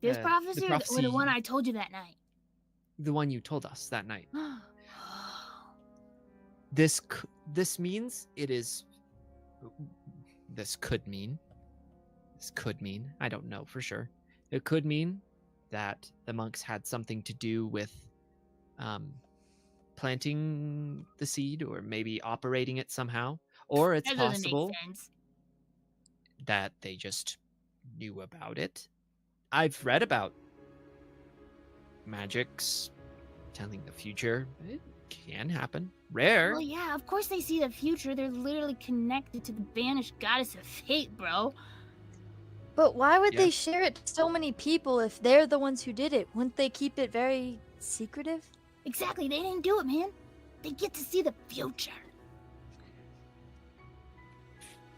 This The prophecy, or the one I told you that night? The one you told us that night. This means it is. This could mean. I don't know for sure. It could mean that the monks had something to do with planting the seed, or maybe operating it somehow. Or it's That doesn't make possible sense. that they just knew about it. I've read about magics telling the future. It can happen. Rare. Well, yeah, of course they see the future. They're literally connected to the banished goddess of fate, bro. But why would Yeah. they share it to so many people if they're the ones who did it? Wouldn't they keep it very secretive? Exactly, they didn't do it, man. They get to see the future.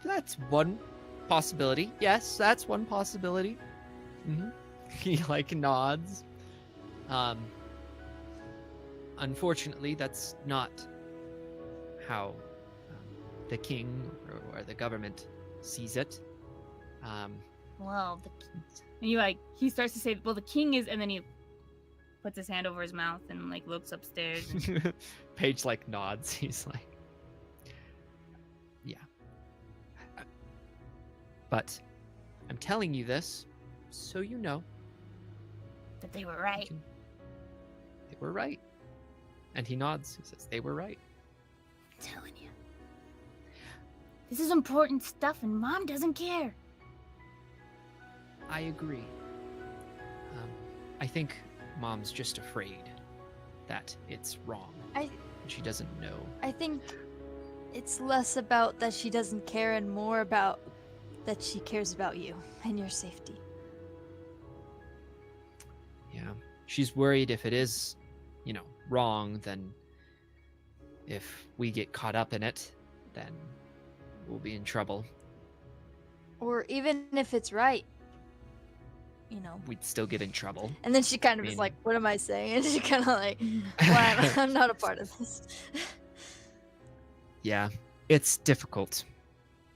That's one possibility. Yes, that's one possibility. He like nods. Unfortunately, that's not how the king or the government sees it. Well, and he starts to say, well, the king is, and then he puts his hand over his mouth and like looks upstairs. And... Paige like nods. He's like, yeah. But I'm telling you this so you know that they were right. They were right. And he nods. He says, they were right. I'm telling you. This is important stuff and Mom doesn't care. I agree. I think Mom's just afraid that it's wrong. She doesn't know. I think it's less about that she doesn't care and more about that she cares about you and your safety. Yeah. She's worried if it is, wrong, then if we get caught up in it, then we'll be in trouble. Or even if it's right, We'd still get in trouble. And then she kind of is like, what am I saying? And she kind of like, well, I'm not a part of this. Yeah, it's difficult.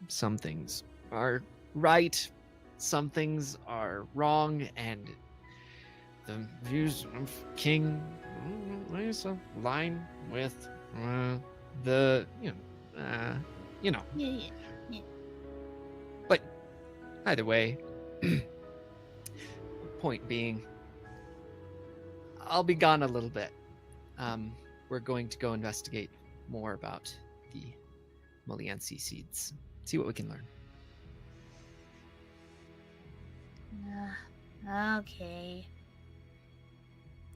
Some things are right, some things are wrong, and the views of King is a line with the, Yeah. But either way, point being, I'll be gone a little bit. We're going to go investigate more about the Moliensi seeds. See what we can learn. Okay.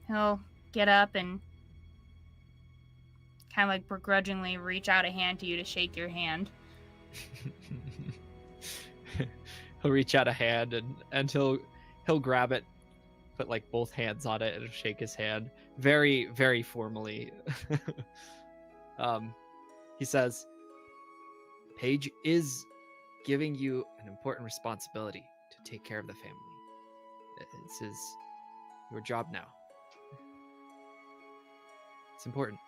He'll get up and kind of like begrudgingly reach out a hand to you to shake your hand. He'll reach out a hand and he'll grab it, put like both hands on it and shake his hand very, very formally. He says, Paige is giving you an important responsibility to take care of the family. This is your job now. It's important.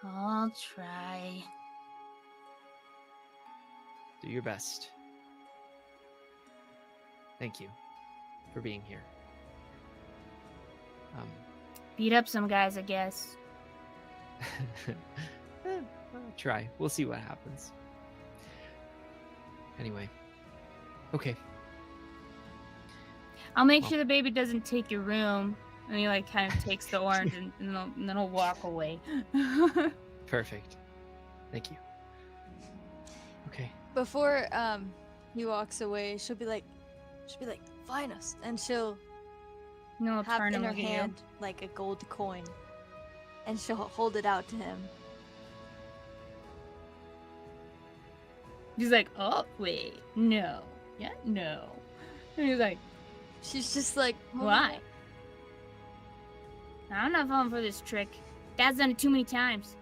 I'll try. Do your best. Thank you for being here. Beat up some guys, I guess. I'll try. We'll see what happens. Anyway. Okay. I'll make sure the baby doesn't take your room. And he like kind of takes the orange and then he'll walk away. Perfect. Thank you. Okay. Before he walks away, she'll be like, She'll be like, "Find us," and she'll No, have turn in and her look at you. hand like a gold coin, and she'll hold it out to him. He's like, oh, wait, no. Yeah, no. And he's like, She's just like, why? I'm not falling for this trick. Dad's done it too many times.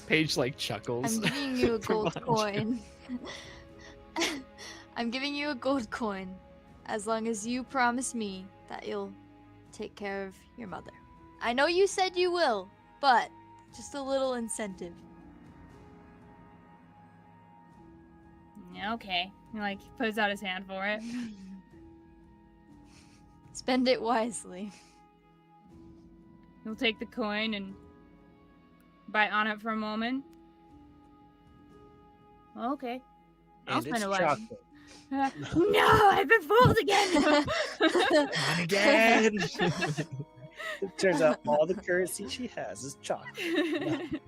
Paige like chuckles. I'm giving you a from gold behind you. coin. I'm giving you a gold coin, as long as you promise me that you'll take care of your mother. I know you said you will, but just a little incentive. Yeah, okay. He like puts out his hand for it. Spend it wisely. He'll take the coin and bite on it for a moment. Okay. I'll And spend it's it wisely. chocolate. No, I've been fooled again. Not again. It turns out all the currency she has is chocolate.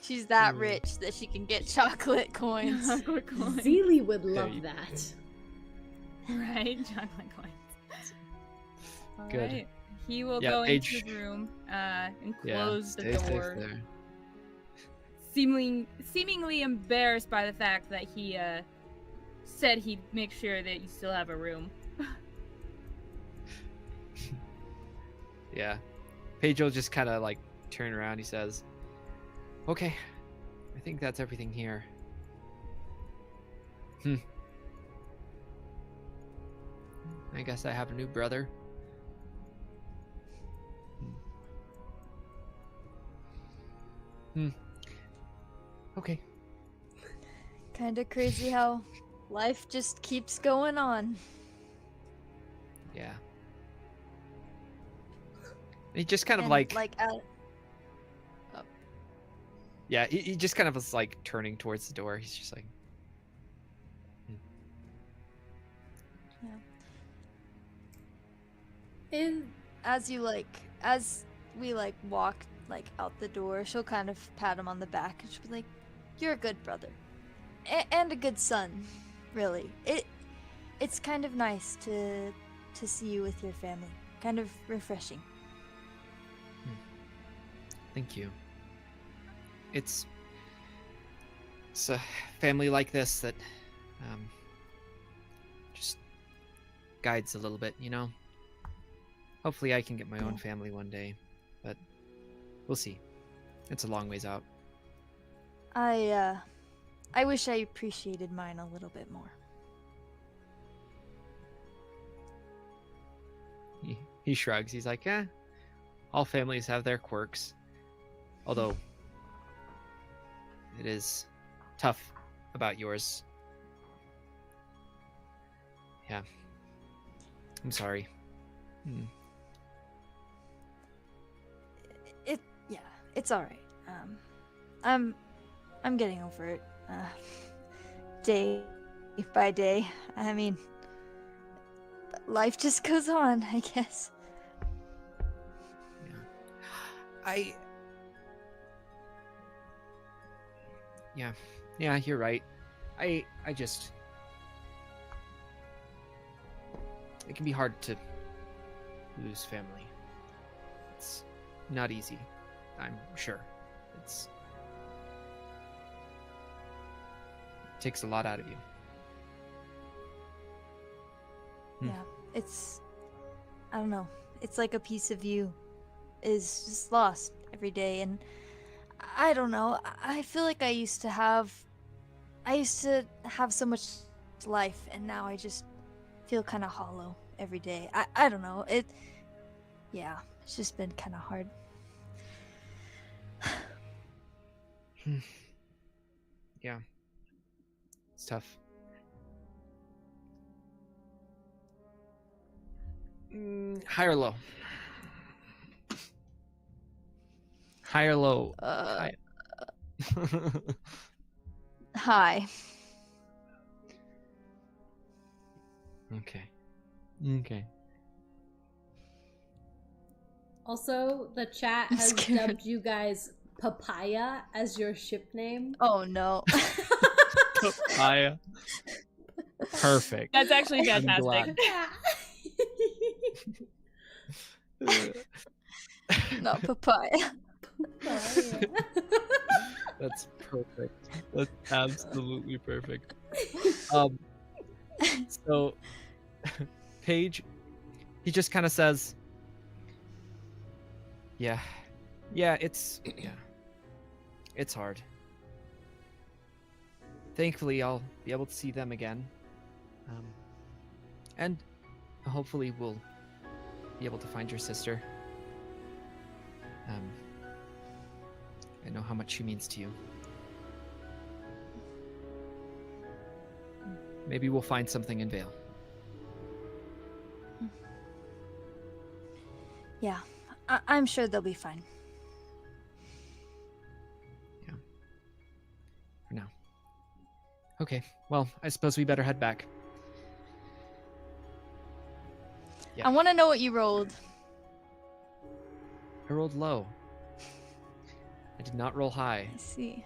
She's that rich that she can get chocolate coins. Chocolate coins. Zilli would love you- that. Right, chocolate coins. Good. Alright. He will Yeah, go Paige- into his room and Yeah, close the stay safe door. there. Seemingly embarrassed by the fact that he said he'd make sure that you still have a room. Yeah. Paige will just kind of like turn around. He says, "Okay, I think that's everything here." I guess I have a new brother. Okay. Kinda crazy how life just keeps going on. Yeah. He just kind of And, like yeah, he just kind of was like turning towards the door. He's just like, as we walk out the door, she'll kind of pat him on the back and she'll be like, "You're a good brother, and a good son, really. It's kind of nice to see you with your family. Kind of refreshing." "Thank you. It's a family like this that just guides a little bit, you know? Hopefully I can get my own family one day, but we'll see. It's a long ways out." I wish I appreciated mine a little bit more. He shrugs. He's like, all families have their quirks. Although it is tough about yours. Yeah. I'm sorry. It's all right. I'm getting over it. Day by day. I mean, life just goes on, I guess. Yeah, you're right. I just, it can be hard to lose family. It's not easy, I'm sure. It takes a lot out of you. Yeah, I don't know. It's like a piece of you is just lost every day, and I don't know. I feel like I used to have so much life, and now I just feel kind of hollow every day. I don't know. It's just been kind of hard. Yeah. It's tough. High or low? High or low? High. Hi. Okay. Also, the chat I'm has scared. dubbed you guys Papaya as your ship name. Oh no. Papaya. Perfect. That's actually I'm fantastic. glad. Not papaya. That's perfect. That's absolutely perfect. So Paige, he just kind of says, yeah, it's hard. Thankfully, I'll be able to see them again, and hopefully we'll be able to find your sister. I know how much she means to you. Maybe we'll find something in Vale. Yeah, I'm sure they'll be fine. Yeah. For now. Okay, well, I suppose we better head back. Yeah. I want to know what you rolled. I rolled low. I did not roll high. I see.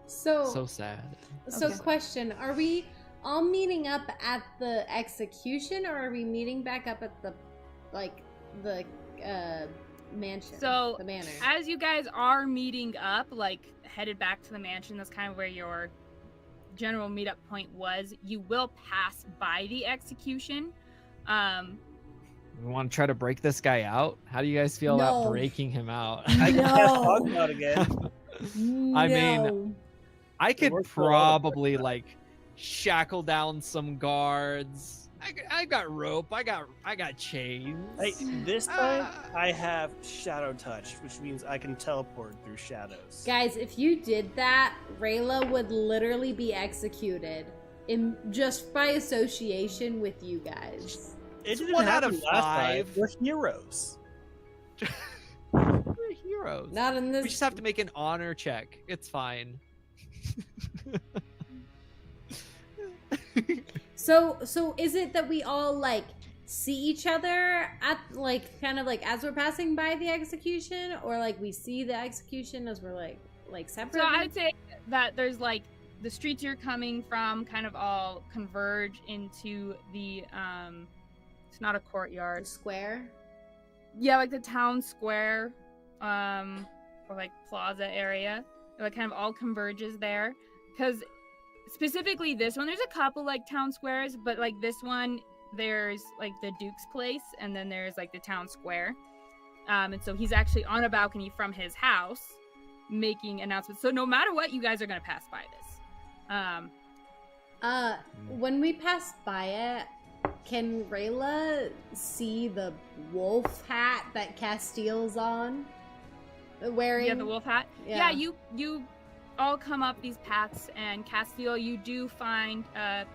So sad. So Okay. question, are we all meeting up at the execution, or are we meeting back up at the mansion? So, the manor. as you guys are meeting up, like headed back to the mansion, that's kind of where your general meetup point was. You will pass by the execution. We want to try to break this guy out? How do you guys feel No. about breaking him out? I can cast No. Hog out again. I mean, I could works for a lot of probably like shackle down some guards. I got rope. I got chains. Hey, this time I have Shadow Touch, which means I can teleport through shadows. Guys, if you did that, Rayla would literally be executed just by association with you guys. It didn't one out happen of last time. 5. We're heroes. We're heroes. Not in this. We just have to make an honor check. It's fine. So is it that we all like see each other at like kind of like as we're passing by the execution, or like we see the execution as we're like separate? So I'd say that there's like the streets you're coming from kind of all converge into the it's not a courtyard. square. Yeah, like the town square, or like plaza area. It like kind of all converges there. Because specifically this one, there's a couple like town squares, but like this one, there's like the Duke's place, and then there's like the town square. And so he's actually on a balcony from his house making announcements. So no matter what, you guys are gonna pass by this. When we pass by it, can Rayla see the wolf hat that Castil's on? Wearing? Yeah, the wolf hat. Yeah. Yeah, you all come up these paths, and Castil, you do find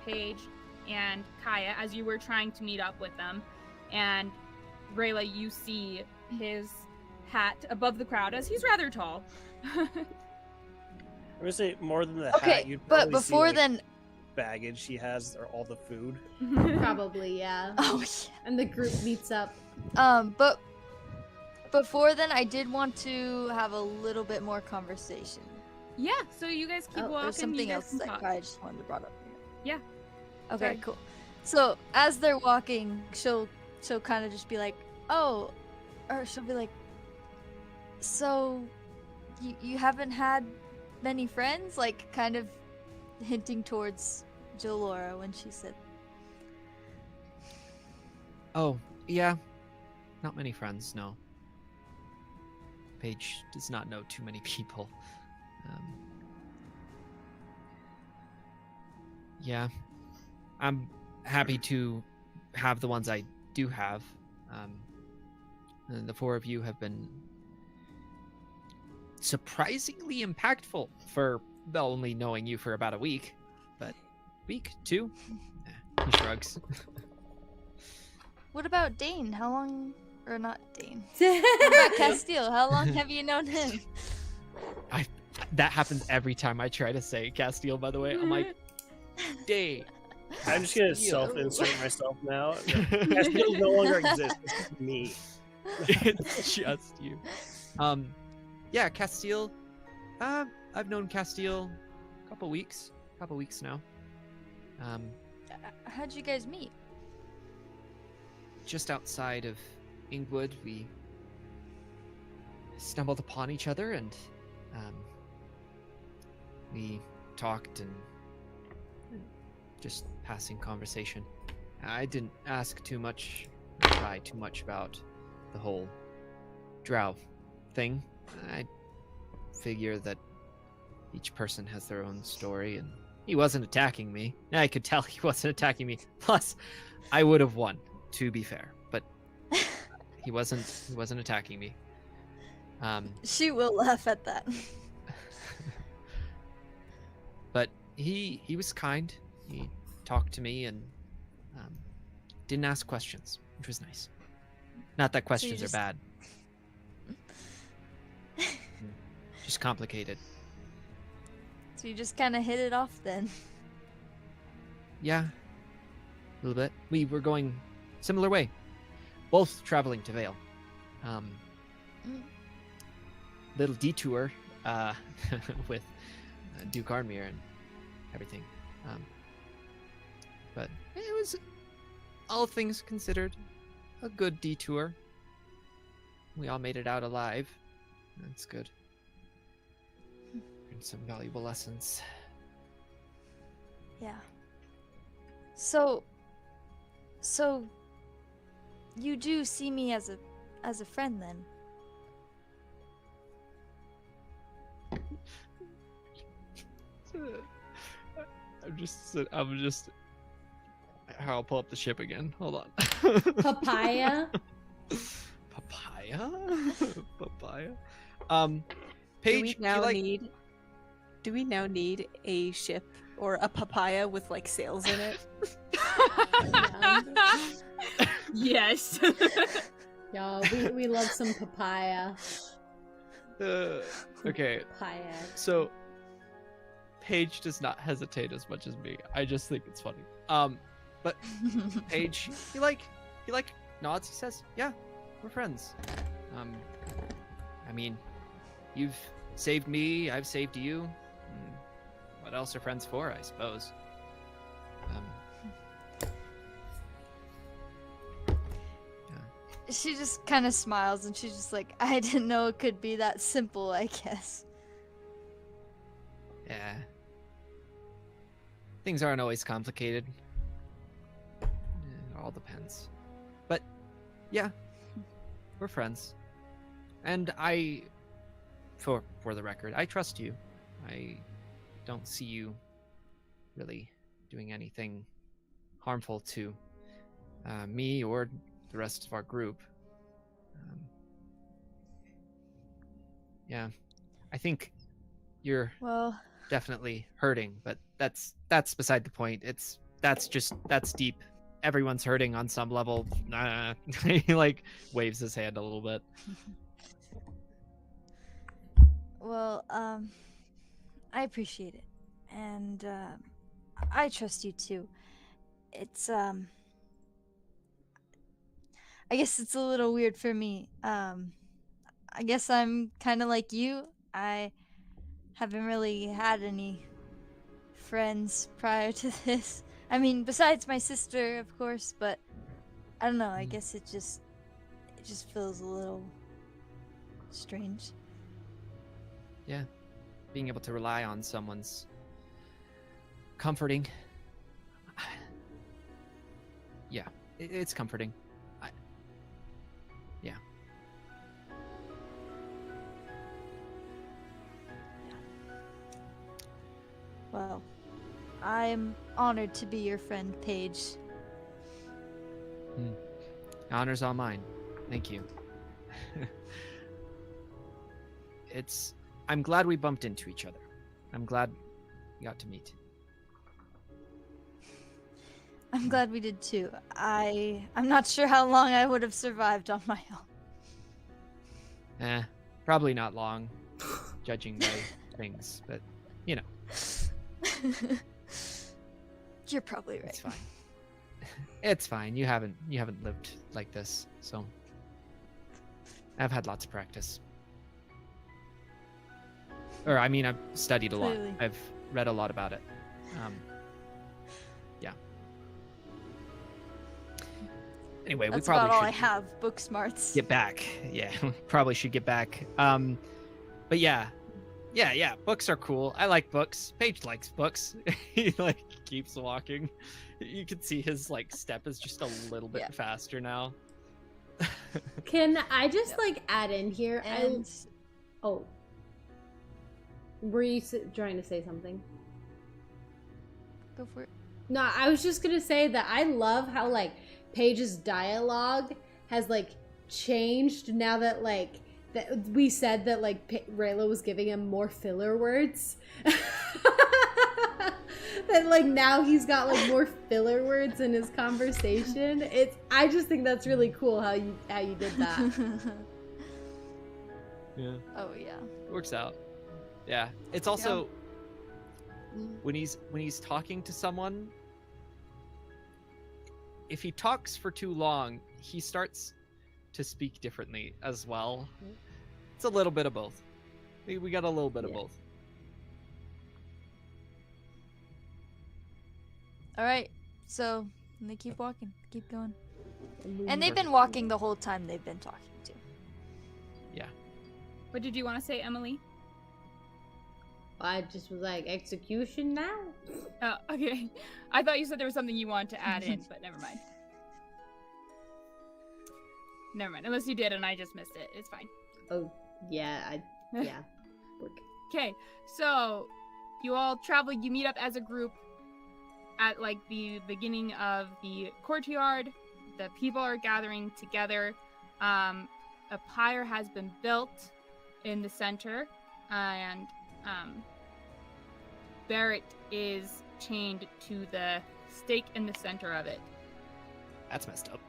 Paige and Kaya as you were trying to meet up with them. And Rayla, you see his hat above the crowd as he's rather tall. I'm gonna say more than the hat. Okay, You'd but probably see, before like, then, baggage he has or all the food. Probably, yeah. oh And the group meets up. but before then, I did want to have a little bit more conversation. Yeah, so you guys keep walking. There's something you guys else can that talk. I just wanted to brought up here. Yeah. Okay, Sorry. cool. So as they're walking, she'll kind of just be like, "Oh," or she'll be like, "So, you haven't had many friends?" Like kind of hinting towards Jolora when she said, Oh, yeah. Not many friends, no. Paige does not know too many people. Yeah. I'm happy to have the ones I do have. And the 4 of you have been surprisingly impactful for only knowing you for about a week. But week, 2? He shrugs. "What about Dane? How long?" Or not Dane. What about Castil? How long have you known him? That happens every time I try to say Castil, by the way. I'm like, Dave. I'm just gonna Castil. self-insert myself now. Castil no longer exists. This is me. It's just you. Yeah, Castil I've known Castil a couple weeks now. How'd you guys meet? Just outside of Inglewood, we stumbled upon each other, and we talked and just passing conversation. I didn't ask too much, pry too much about the whole drow thing. I figure that each person has their own story, and he wasn't attacking me. I could tell he wasn't attacking me. Plus, I would have won, to be fair, but he wasn't attacking me. She will laugh at that. But he was kind. He talked to me and didn't ask questions, which was nice. Not that questions are bad. Just complicated. So you just kind of hit it off then. Yeah, a little bit. We were going similar way, both traveling to Vale. Little detour with Duke Arnmere and everything. But it was, all things considered, a good detour. We all made it out alive. That's good. And some valuable lessons. Yeah. So you do see me as a friend then? I'm just. I'll pull up the ship again. Hold on. Papaya. Papaya. Papaya. Do Paige, we now need a ship or a papaya with like sails in it? Yes. Y'all, we love some papaya. Okay. Papaya. So Paige does not hesitate as much as me. I just think it's funny. But Paige, he nods. He says, "Yeah, we're friends." I mean, you've saved me. I've saved you. What else are friends for? I suppose. She just kind of smiles and she's just like, I didn't know it could be that simple, I guess. Yeah. Things aren't always complicated. It all depends. But, yeah. We're friends. And for the record, I trust you. I don't see you really doing anything harmful to me or the rest of our group. Yeah. I think you're definitely hurting, but that's beside the point. That's deep. Everyone's hurting on some level. He like waves his hand a little bit. Well, I appreciate it. And I trust you too. It's I guess it's a little weird for me. I guess I'm kind of like you. I haven't really had any friends prior to this. I mean, besides my sister, of course, but I don't know. I guess it just feels a little strange. Yeah. Being able to rely on someone's comforting. Yeah, it's comforting. Yeah. Well, I'm honored to be your friend, Paige. Honor's all mine. Thank you. I'm glad we bumped into each other. I'm glad we got to meet. I'm glad we did too. I'm not sure how long I would have survived on my own. Probably not long, judging by things, but you know. You're probably right. It's fine. It's fine. You haven't lived like this, so I've had lots of practice. or I mean, I've studied a lot. Clearly. I've read a lot about it. Yeah. Anyway, That's we probably about all should I have. Book smarts. get back. Yeah, probably should get back. But yeah. Books are cool. I like books. Paige likes books. He like keeps walking. You can see his like step is just a little bit Yeah. faster now. Can I just like add in here? And Oh. Were you trying to say something? go for it. No, I was just gonna say that I love how like Paige's dialogue has like changed now that like that we said that like Rayla was giving him more filler words. That like now he's got like more filler words in his conversation. I just think that's really cool how you did that. Yeah. Oh yeah. Works out. Yeah. It's also when he's talking to someone, if he talks for too long, he starts to speak differently as well. It's a little bit of both. We got a little bit of both. All right. So they keep walking. Keep going. And they've been walking the whole time they've been talking too. Yeah. What did you want to say, Emily? I just was like, execution now? Oh, okay. I thought you said there was something you wanted to add in, but never mind. Never mind. Unless you did and I just missed it. It's fine. Oh, yeah, yeah. Okay, so you all travel, you meet up as a group at like the beginning of the courtyard. The people are gathering together. A pyre has been built in the center, and Barrett is chained to the stake in the center of it. That's messed up.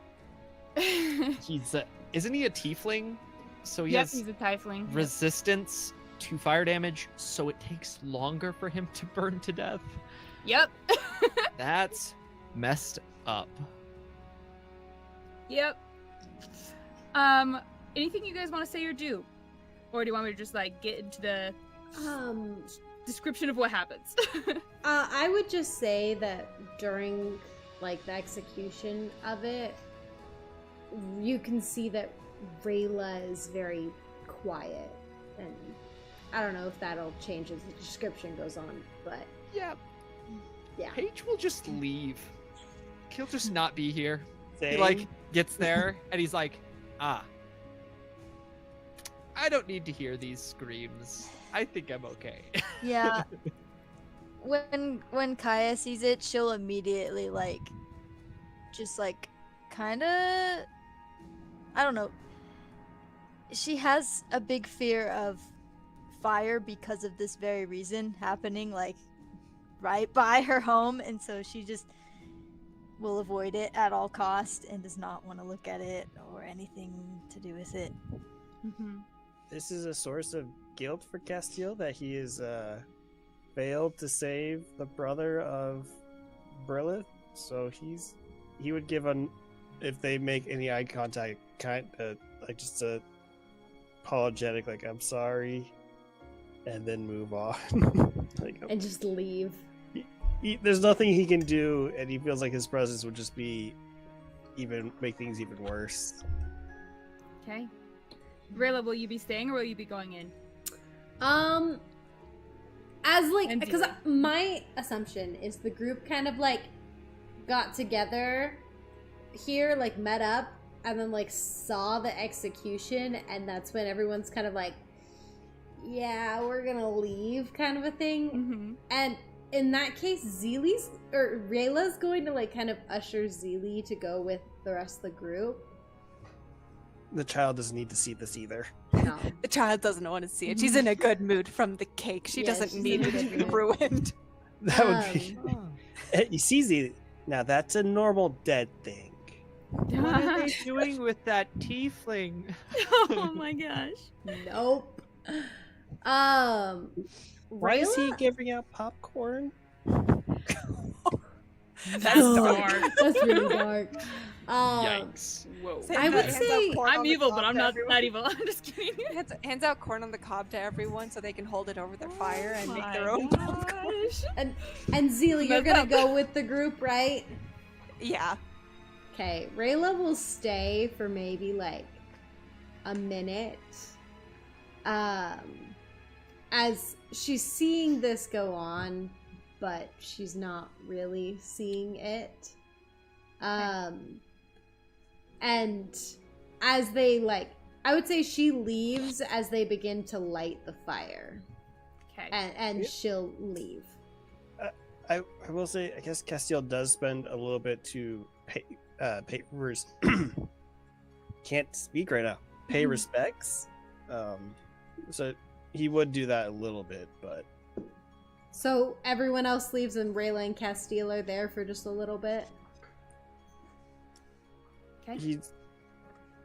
He's isn't he a tiefling? So he Yes, has he's a tiefling. resistance to fire damage, so it takes longer for him to burn to death. Yep. That's messed up. Yep. Anything you guys want to say or do? Or do you want me to just like get into the description of what happens? I would just say that during like the execution of it, you can see that Rayla is very quiet, and I don't know if that'll change as the description goes on, but Yeah. yeah. Paige will just leave. He'll just not be here. He Same. like gets there and he's like, I don't need to hear these screams. I think I'm okay. Yeah. When Kaya sees it, she'll immediately like just like kind of, I don't know. She has a big fear of fire because of this very reason happening like right by her home, and so she just will avoid it at all cost and does not want to look at it or anything to do with it. Mm-hmm. This is a source of guilt for Castil that he has failed to save the brother of Brilith. So he would give if they make any eye contact, kind of like just a apologetic, like I'm sorry, and then move on. Like, And just leave. there's nothing he can do, and he feels like his presence would just be make things even worse. Okay. Rayla, will you be staying or will you be going in? As like, And because Zilli. my assumption is the group kind of like got together here, like met up, and then like saw the execution, and that's when everyone's kind of like, yeah, we're gonna leave, kind of a thing. Mm-hmm. And in that case, Rayla's going to like kind of usher Zilli to go with the rest of the group. The child doesn't need to see this either. No. The child doesn't want to see it. She's in a good mood from the cake. She Yeah, doesn't she's need in a it to good be mood. ruined. That would be. Oh. You see, Z, now that's a normal dead thing. What are they doing with that tiefling? Oh my gosh. Nope. Why is he Rayla? giving out popcorn? That's dark. That's really dark. Yikes. Whoa. I would Hands out say- corn on I'm the evil, cob but I'm to not everyone. that evil. I'm just kidding. Hands out corn on the cob to everyone so they can hold it over their fire and make their My own popcorn. gosh. And Zilli, you're Messed gonna up. go with the group, right? Yeah. Okay, Rayla will stay for maybe like a minute. As she's seeing this go on, but she's not really seeing it. And as they I would say she leaves as they begin to light the fire. Okay. And she'll leave. I will say, I guess Castil does spend a little bit to pay can't speak right now. Pay respects. So he would do that a little bit, but So everyone else leaves and Rayla and Castil are there for just a little bit. Okay.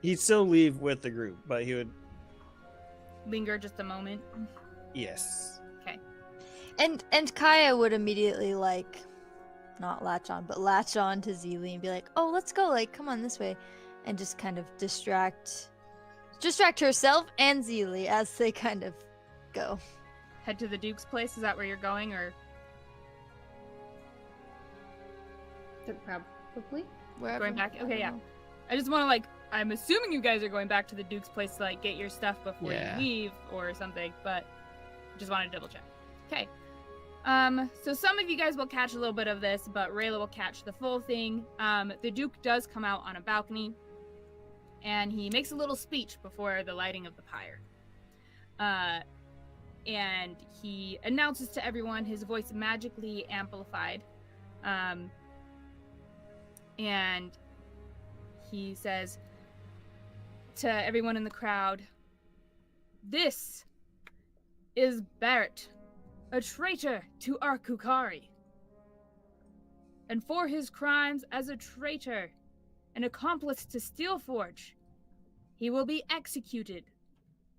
he'd still leave with the group, but he would Linger just a moment. yes. And Kaya would immediately not latch on, but latch on to Zilli and be like, "Oh, let's go! Come on this way," and just kind of distract herself and Zilli as they kind of go. Head to the Duke's place. Is that where you're going, or Probably. Wherever. going back? I Okay, don't yeah. know. I just want to I'm assuming you guys are going back to the Duke's place to get your stuff before Yeah. you leave or something, but just want to double check. Okay. So some of you guys will catch a little bit of this, but Rayla will catch the full thing. The Duke does come out on a balcony, and he makes a little speech before the lighting of the pyre. And he announces to everyone, his voice magically amplified. And he says to everyone in the crowd, "This is Barrett, a traitor to Arkukari. And for his crimes as a traitor, an accomplice to Steelforge, he will be executed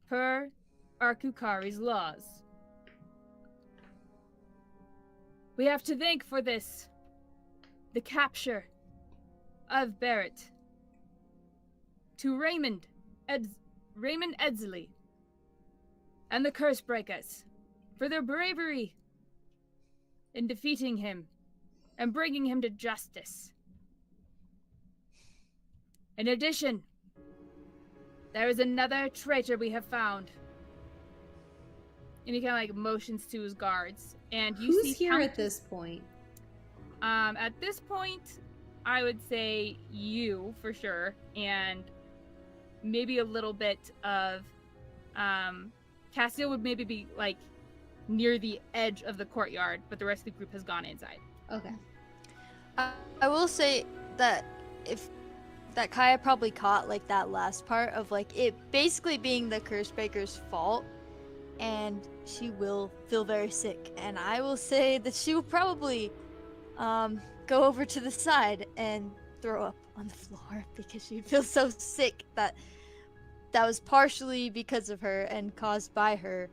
per Arkukari's laws. We have to thank for this the capture of Barrett to Raymond Edsley and the Cursebreakers for their bravery in defeating him and bringing him to justice. In addition, there is another traitor we have found." And he kind of motions to his guards, and you Who's see here at this point? At this point, I would say you for sure, and maybe a little bit of Castil would maybe be near the edge of the courtyard, but the rest of the group has gone inside. Okay. I will say that that Kaya probably caught that last part of it basically being the Cursebreaker's fault, and she will feel very sick, and I will say that she will probably go over to the side and throw up on the floor because she feels so sick that was partially because of her and caused by her.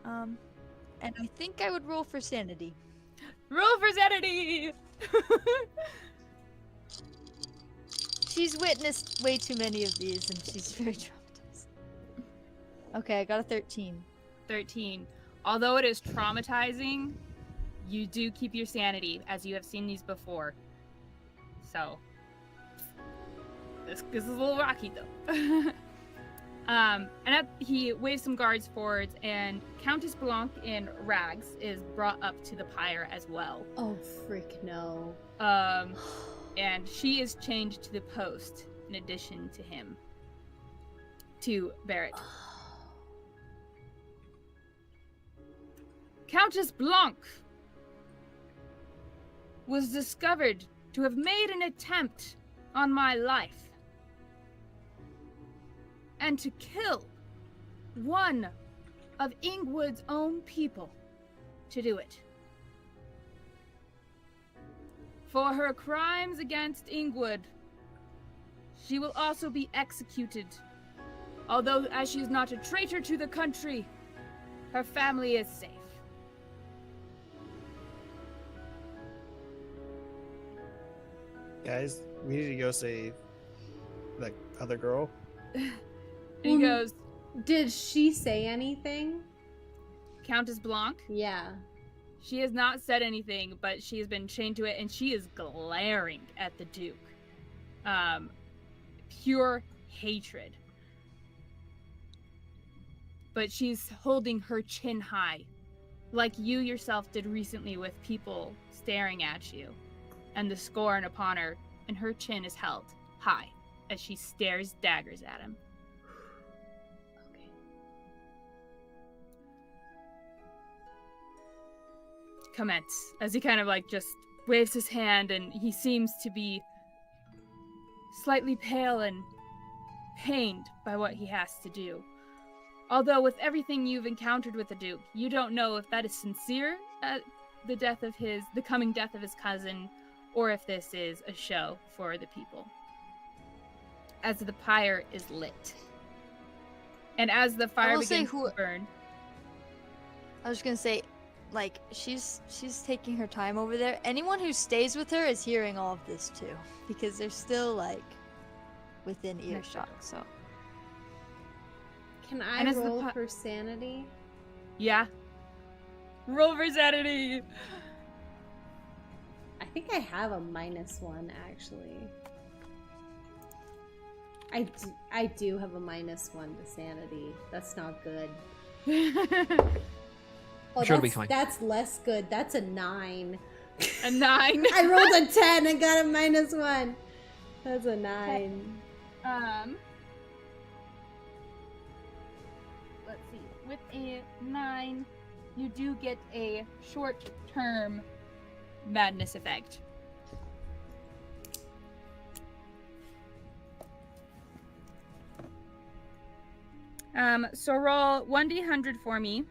And I think I would roll for sanity. Roll for sanity! She's witnessed way too many of these, and she's very traumatized. Okay, I got a 13. 13. Although it is traumatizing, you do keep your sanity, as you have seen these before. So, this is a little rocky, though. He waves some guards forward, and Countess Blanc in rags is brought up to the pyre as well. Oh, frick no. And she is chained to the post in addition to him. To Barrett. Countess Blanc was discovered to have made an attempt on my life and to kill one of Ingwood's own people to do it. For her crimes against Ingwood, she will also be executed. Although, as she is not a traitor to the country, her family is safe. Guys, we need to go save that other girl. And he goes, Did she say anything? Countess Blanc? Yeah. She has not said anything, but she has been chained to it, and she is glaring at the Duke. Pure hatred. But she's holding her chin high, like you yourself did recently with people staring at you, and the scorn upon her, and her chin is held high as she stares daggers at him. Okay. Commence as he kind of like just waves his hand, and he seems to be slightly pale and pained by what he has to do. Although with everything you've encountered with the Duke, you don't know if that is sincere at the coming death of his cousin, or if this is a show for the people. As the pyre is lit. And as the fire begins to burn. I was gonna say, like, she's taking her time over there. Anyone who stays with her is hearing all of this too, because they're still like within earshot. So Can I roll for sanity? Yeah. Roll for sanity. I think I have a -1 actually. I do have a -1 to sanity. That's not good. Oh, Sure, it'll be fine. That's less good. That's a 9. A 9. I rolled a 10 and got a -1. That's a 9. Let's see. With a 9, you do get a short-term madness effect. So roll 1d100 for me,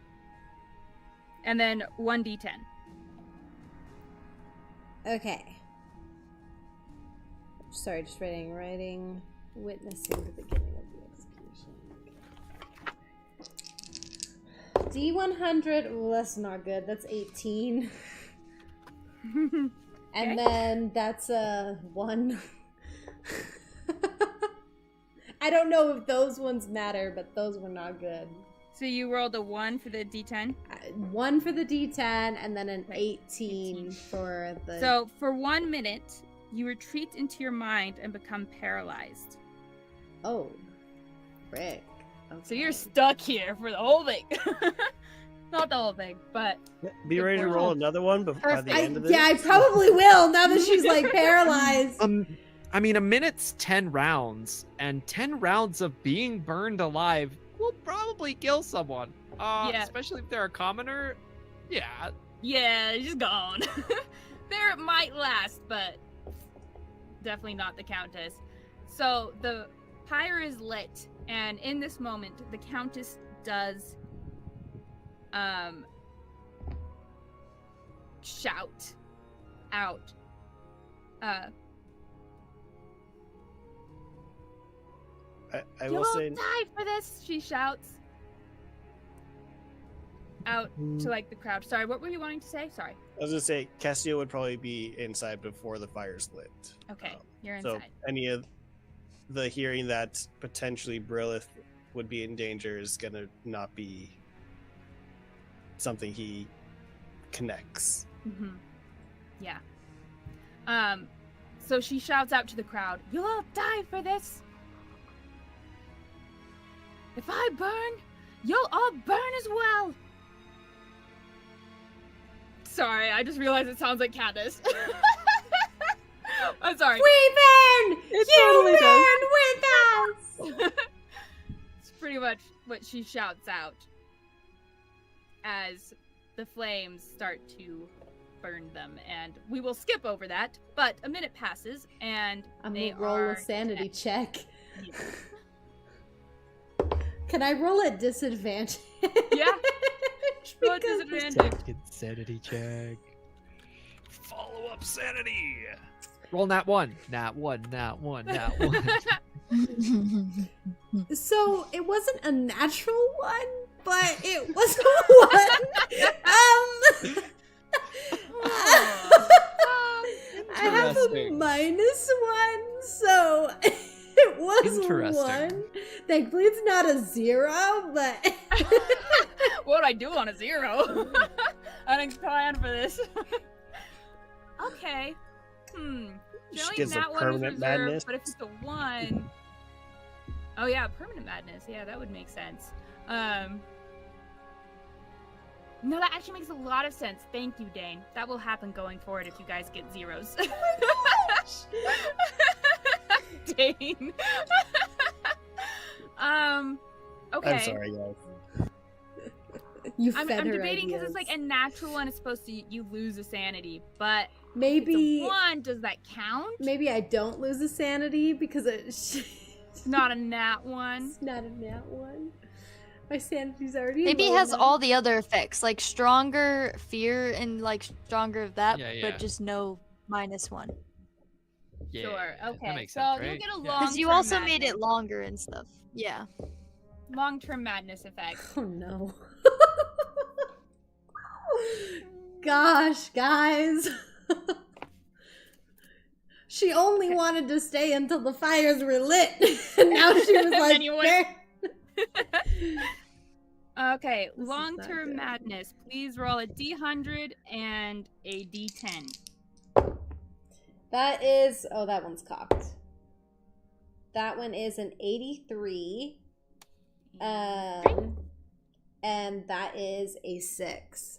and then 1d10. Okay. Sorry, just writing. Witnessing the beginning of the execution. D100. Well, that's not good. That's 18. And then that's a 1. I don't know if those ones matter, but those were not good. So you rolled a 1 for the d10? 1 for the d10, and then an 18 for the... So, for 1 minute, you retreat into your mind and become paralyzed. Oh. Frick. Okay. So you're stuck here for the whole thing. Not the whole thing, but... Be ready to roll another one by the end of this. Yeah, I probably will, now that she's, like, paralyzed. I mean, a minute's 10 rounds, and 10 rounds of being burned alive will probably kill someone. Yeah. Especially if they're a commoner. Yeah. Yeah, she's gone. There it might last, but definitely not the Countess. So the pyre is lit, and in this moment, the Countess does shout out. I will say, You'll die for this, she shouts out to like the crowd. Sorry, what were you wanting to say? Sorry. I was gonna say Castil would probably be inside before the fire's lit. Okay, you're So inside. any of the hearing that potentially Brilith would be in danger is gonna not be something he connects. Mm-hmm. Yeah. So she shouts out to the crowd, "You'll all die for this! If I burn, you'll all burn as well!" Sorry, I just realized it sounds like Candace. I'm sorry. We burn! It You totally burn with us! It's pretty much what she shouts out as the flames start to burn them. And we will skip over that, but a minute passes, and I'm they gonna roll are a sanity dead. check. Can I roll at disadvantage? Yeah. Roll at Because- disadvantage. Sanity check. Follow up sanity. Roll nat 1. Nat 1. Nat 1. Nat 1. So it wasn't a natural one, but it was one. I have a Interesting. -1 Thankfully, it's not a 0, but What would I do on a 0? I didn't plan for this. Okay. She Generally, gets a that one is permanent reserved, madness. but if it's a 1... Oh yeah, permanent madness. Yeah, that would make sense. No, that actually makes a lot of sense. Thank you, Dane. That will happen going forward if you guys get 0s. Dane. Okay. I'm sorry, guys. you I'm fed her debating because it's ideas. like a natural one is supposed to you lose a sanity, but Maybe it's a 1, does that count? maybe I don't lose a sanity because it's Not a nat 1. not a nat 1. My sanity's already Maybe it low has enough. all the other effects, like stronger fear and like stronger of that, Yeah, yeah. but just no -1. Yeah, Sure. that Okay. makes So sense, you'll right? get a Yeah. long. Because you also made it longer and stuff. Yeah. Long-term madness effect. Oh no. Gosh, guys. She only wanted to stay until the fires were lit. And now she was like, Anyway. Okay, This is not long-term good. madness. Please roll a D100 and a D10. that is, oh, that one's cocked. That one is an 83. And that is a 6.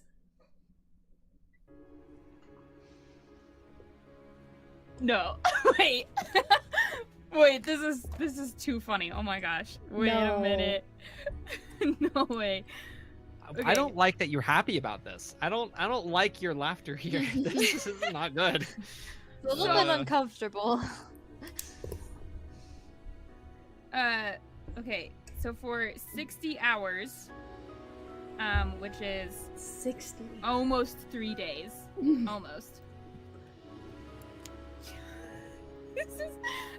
No. Wait. Wait, this is too funny. Oh my gosh. Wait No. a minute. No way. I don't like that you're happy about this. I don't like your laughter here. This is not good. It's a little bit uncomfortable. Okay. So for 60 hours, which is 60. almost 3 days. Almost.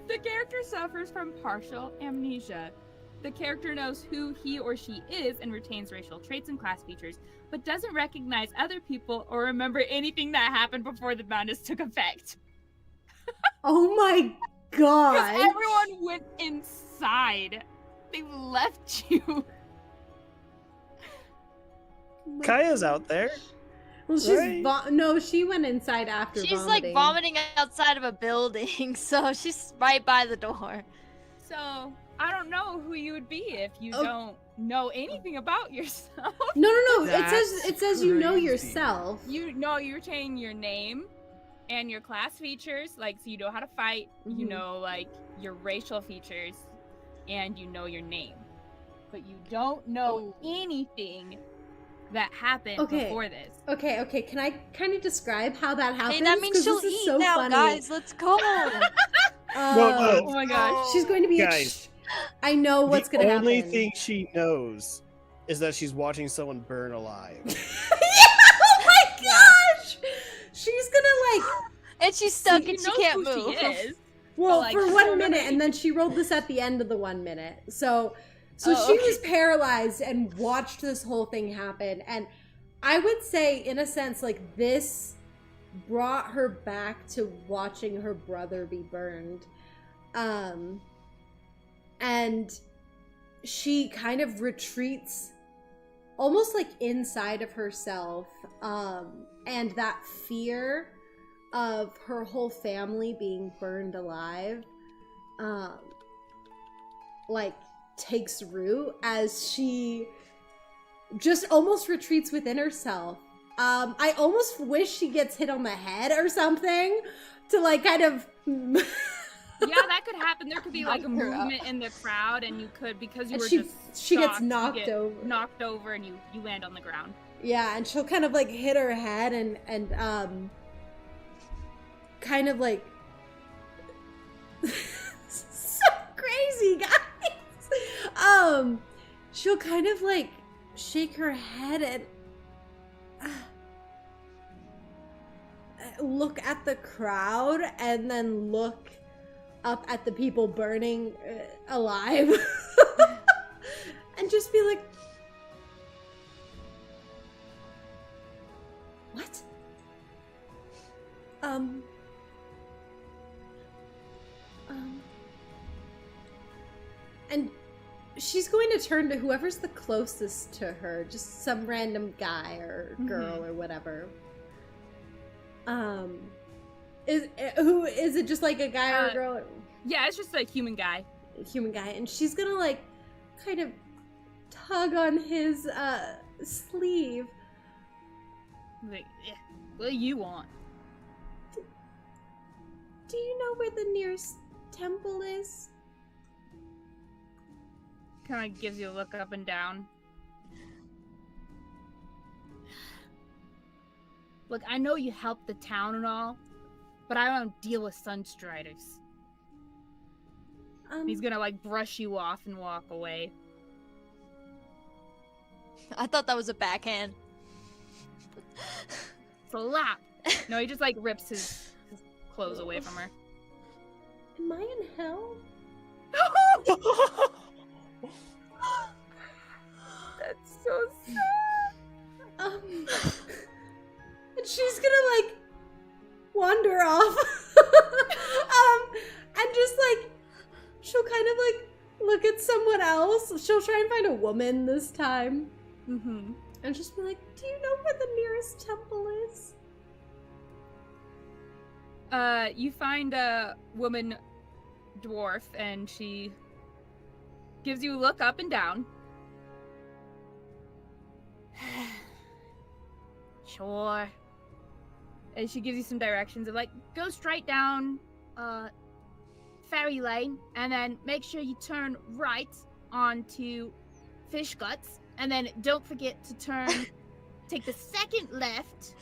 The character suffers from partial amnesia. The character knows who he or she is and retains racial traits and class features, but doesn't recognize other people or remember anything that happened before the madness took effect. Oh my Because god. everyone went inside. They left you. Kaya's out there. Well, she's Right. no, she went inside after She's vomiting. like vomiting outside of a building, so she's right by the door. So, I don't know who you would be if you Oh. don't know anything about yourself. No. It That's says you know crazy. yourself. You know you retain your name and your class features, like so you know how to fight, you Mhm. know like your racial features, and you know your name. But you don't know anything that happened Okay. before this. Okay. Can I kind of describe how that happens? Hey, that means 'Cause she'll this is eat so now, funny. guys. Let's go. No. Oh my gosh. She's going to be. Guys, I know what's the going to happen. only thing she knows is that she's watching someone burn alive. Oh my gosh! She's gonna And she's stuck You and she know can't who move. She is. well, like, for she 1 don't minute, remember and then she rolled this at the end of the 1 minute. So Oh, she okay. was paralyzed and watched this whole thing happen. And I would say, in a sense, like this brought her back to watching her brother be burned. And she kind of retreats almost like inside of herself. And that fear of her whole family being burned alive, like takes root as she just almost retreats within herself. I almost wish she gets hit on the head or something to like kind of Yeah, that could happen. There could be like a Knock her out. movement in the crowd, and you could, because you And were she- just she gets shocked, you knocked get over. knocked over, and you land on the ground. Yeah, and she'll kind of like hit her head and kind of like so crazy, guys. She'll kind of like shake her head and look at the crowd and then look up at the people burning alive and just be like, what? And she's going to turn to whoever's the closest to her, just some random guy or girl or whatever. Is it just like a guy or a girl? Yeah, it's just a human guy. Human guy, and she's gonna like kind of tug on his sleeve. Like, yeah, what do you want? Do you know where the nearest temple is? Kind of gives you a look up and down. Look, I know you helped the town and all, but I don't deal with Sunstriders. He's gonna like brush you off and walk away. I thought that was a backhand. Slap! No, he just like rips his clothes away from her. Am I in hell? That's so sad. And she's gonna like wander off. And just like she'll kind of like look at someone else. She'll try and find a woman this time. Mm-hmm. And just be like, do you know where the nearest temple is? You find a woman dwarf, and she gives you a look up and down. Sure. And she gives you some directions of like, go straight down Ferry Lane, and then make sure you turn right onto Fish Guts, and then don't forget to take the second left.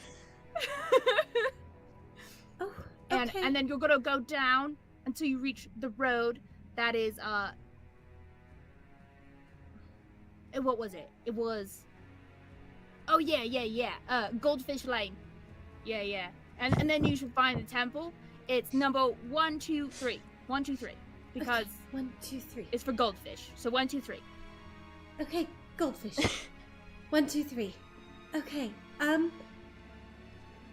Oh, okay. And then you're gonna go down until you reach the road that is what was it? It was Goldfish Lane. Yeah. And then you should find the temple. It's number 123. 123. Because 1, 2, 3. it's for goldfish. So 1, 2, 3. Okay, goldfish. 1, 2, 3. Okay.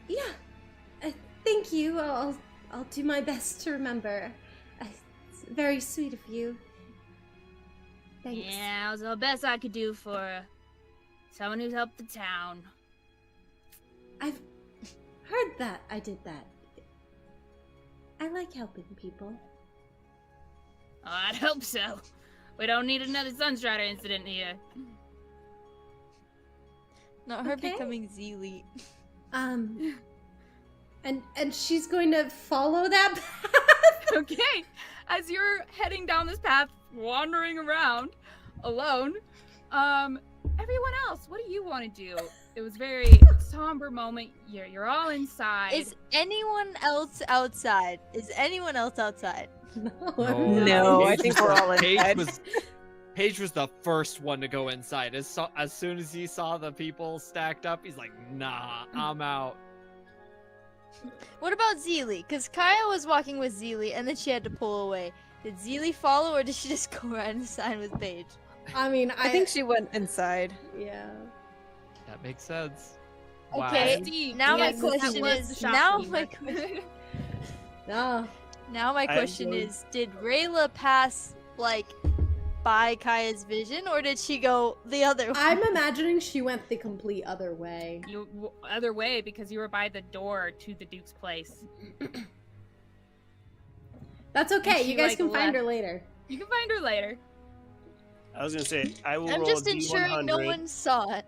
Yeah. Thank you. I'll do my best to remember. It's very sweet of you. Thanks. Yeah, it was the best I could do for someone who's helped the town. I've heard that I did that. I like helping people. Oh, I'd hope so. We don't need another Sunstrider incident here. Not her Okay. becoming Zilli. And she's going to follow that path. Okay. As you're heading down this path, wandering around alone, everyone else, what do you want to do? It was very somber moment. You're all inside. Is anyone else outside? No, I think we're all inside. Paige was the first one to go inside. As soon as he saw the people stacked up, he's like, nah, I'm out. What about Zilli? Because Kaya was walking with Zilli and then she had to pull away. Did Zilli follow or did she just go right inside with Paige? I mean, I think she went inside. Yeah. That makes sense. Okay, Steve, now my yes, that question was is, the now shopkeeper. my question, No. now my I'm question going- is, did Rayla pass, like, by Kaya's vision or did she go the other way? I'm imagining she went the complete other way. Other way, because you were by the door to the Duke's place. That's okay. And she, You guys like, can find left. her later. You can find her later. I was gonna say I will I'm roll just a ensuring D100, no one saw it.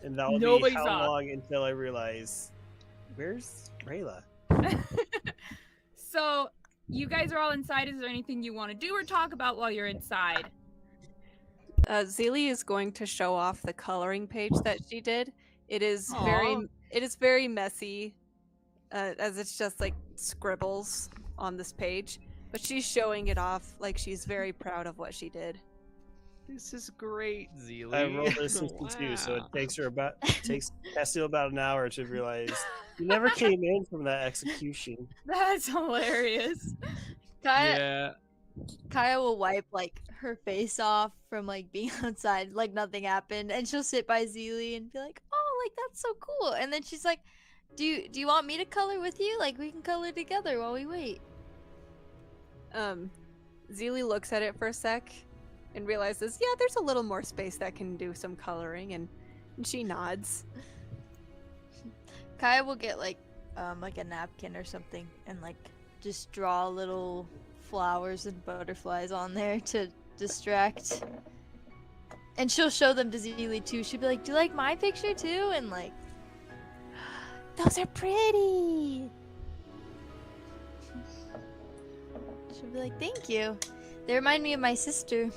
and that will Nobody be how saw it. long until I realize where's Rayla. So, you guys are all inside. Is there anything you want to do or talk about while you're inside? Zilli is going to show off the coloring page that she did. It is Aw. very messy, as it's just like scribbles on this page. But she's showing it off like she's very proud of what she did. This is great, Zilli. I rolled a 62, so it Wow. takes Castil about an hour to realize you never came in from that execution. That's hilarious. Kaya Yeah. will wipe like her face off from like being outside, like nothing happened, and she'll sit by Zilli and be like, "Oh, like that's so cool." And then she's like, "Do you want me to color with you? Like we can color together while we wait." Zilli looks at it for a sec, and realizes, yeah, there's a little more space that can do some coloring, and she nods. Kaya will get like a napkin or something and like just draw little flowers and butterflies on there to distract. And she'll show them to Zilli too. She'll be like, "Do you like my picture too?" And like, Those are pretty. she'll be like, "Thank you. They remind me of my sister."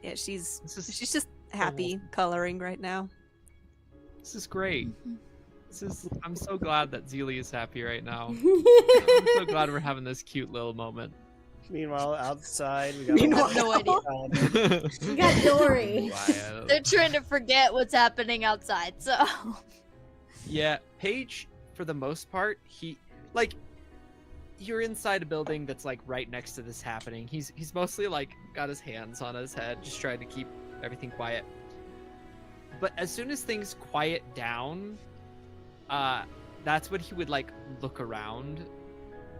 Yeah, she's This is just happy coloring right now. this is great. I'm so glad that Zilli is happy right now. I'm so glad we're having this cute little moment. Meanwhile, outside, we got I have no idea. We got Dory. They're trying to forget what's happening outside, so. Yeah, Paige, for the most part, you're inside a building that's like right next to this happening. He's mostly like got his hands on his head, just trying to keep everything quiet. But as soon as things quiet down, that's when he would like look around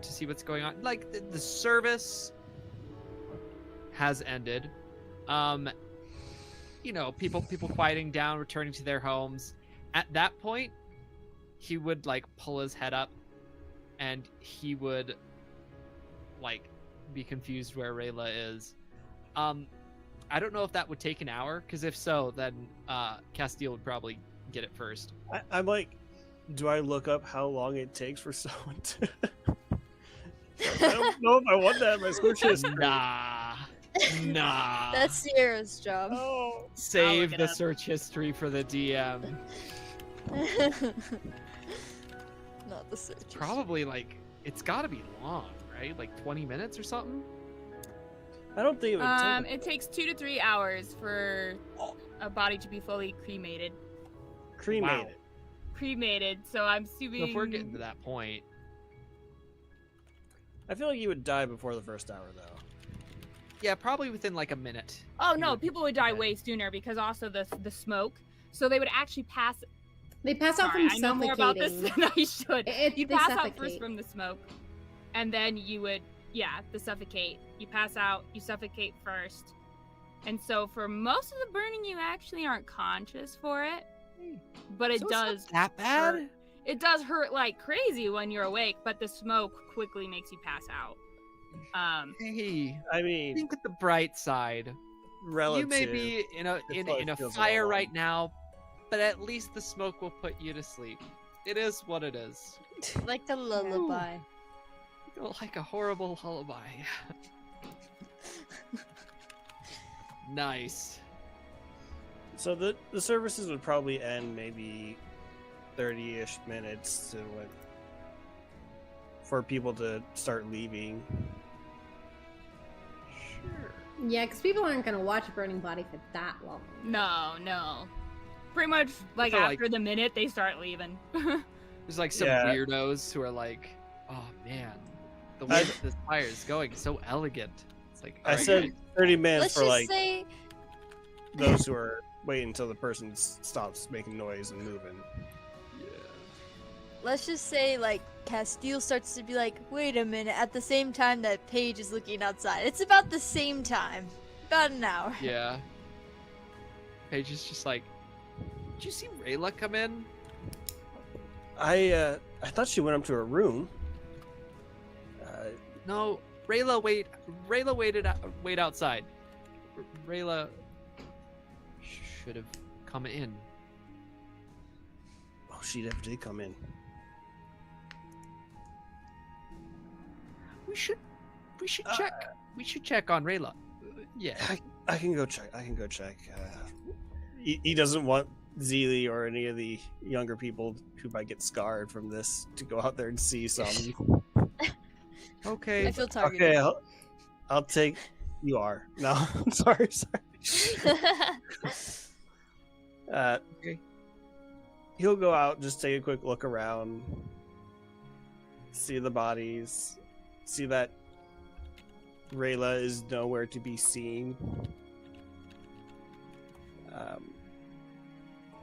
to see what's going on. Like the service has ended. People quieting down, returning to their homes. At that point, he would like pull his head up and he would like be confused where Rayla is. I don't know if that would take an hour, because if so, then Castil would probably get it first. I'm like, do I look up how long it takes for someone to... I don't know if I want that in my search history. Nah. That's Sierra's job. Oh. Save look it the up. search history for the DM. Not the search. Probably like, it's gotta be long, right? Like 20 minutes or something? I don't think it would take... It takes 2 to 3 hours for a body to be fully cremated. Cremated. Wow. Cremated, so I'm assuming. So if we're getting to that point, I feel like you would die before the first hour, though. yeah, probably within like a minute. Oh no, people would die way sooner because also the smoke. So they would actually pass. They pass out Sorry, from I know more about this suffocating. than I should. You'd They pass out suffocate. first from the smoke, and then you would, the suffocate. You pass out, you suffocate first, and so for most of the burning, you actually aren't conscious for it, but it So it's not does that bad? hurt. It does hurt like crazy when you're awake, but the smoke quickly makes you pass out. Hey, I mean, think of the bright side. relative. You may be in a probably in a feels a fire lot right now, but at least the smoke will put you to sleep. It is what it is. Like a lullaby. Like a horrible lullaby. Nice. So the services would probably end maybe 30-ish minutes for people to start leaving. Sure. Yeah, because people aren't going to watch a burning body for that long. No. Pretty much like So, after the minute they start leaving. There's like some Yeah. weirdos who are like, "Oh man, the way that this fire is going is so elegant." It's like, I alright, said guys. 30 minutes Let's for just like say those who are waiting until the person stops making noise and moving. let's just say like Castil starts to be like, wait a minute, at the same time that Paige is looking outside. It's about the same time. About an hour. Yeah. Paige is just like, "Did you see Rayla come in?" I thought she went up to her room. No, Rayla wait outside. Rayla should have come in. Oh, she definitely did come in. We should check. We should check on Rayla. Yeah. I can go check. He doesn't want Zilli or any of the younger people who might get scarred from this to go out there and see some. Okay. I feel targeted. Okay, I'll take. You are. No, I'm sorry. Okay. He'll go out, just take a quick look around, see the bodies, see that Rayla is nowhere to be seen.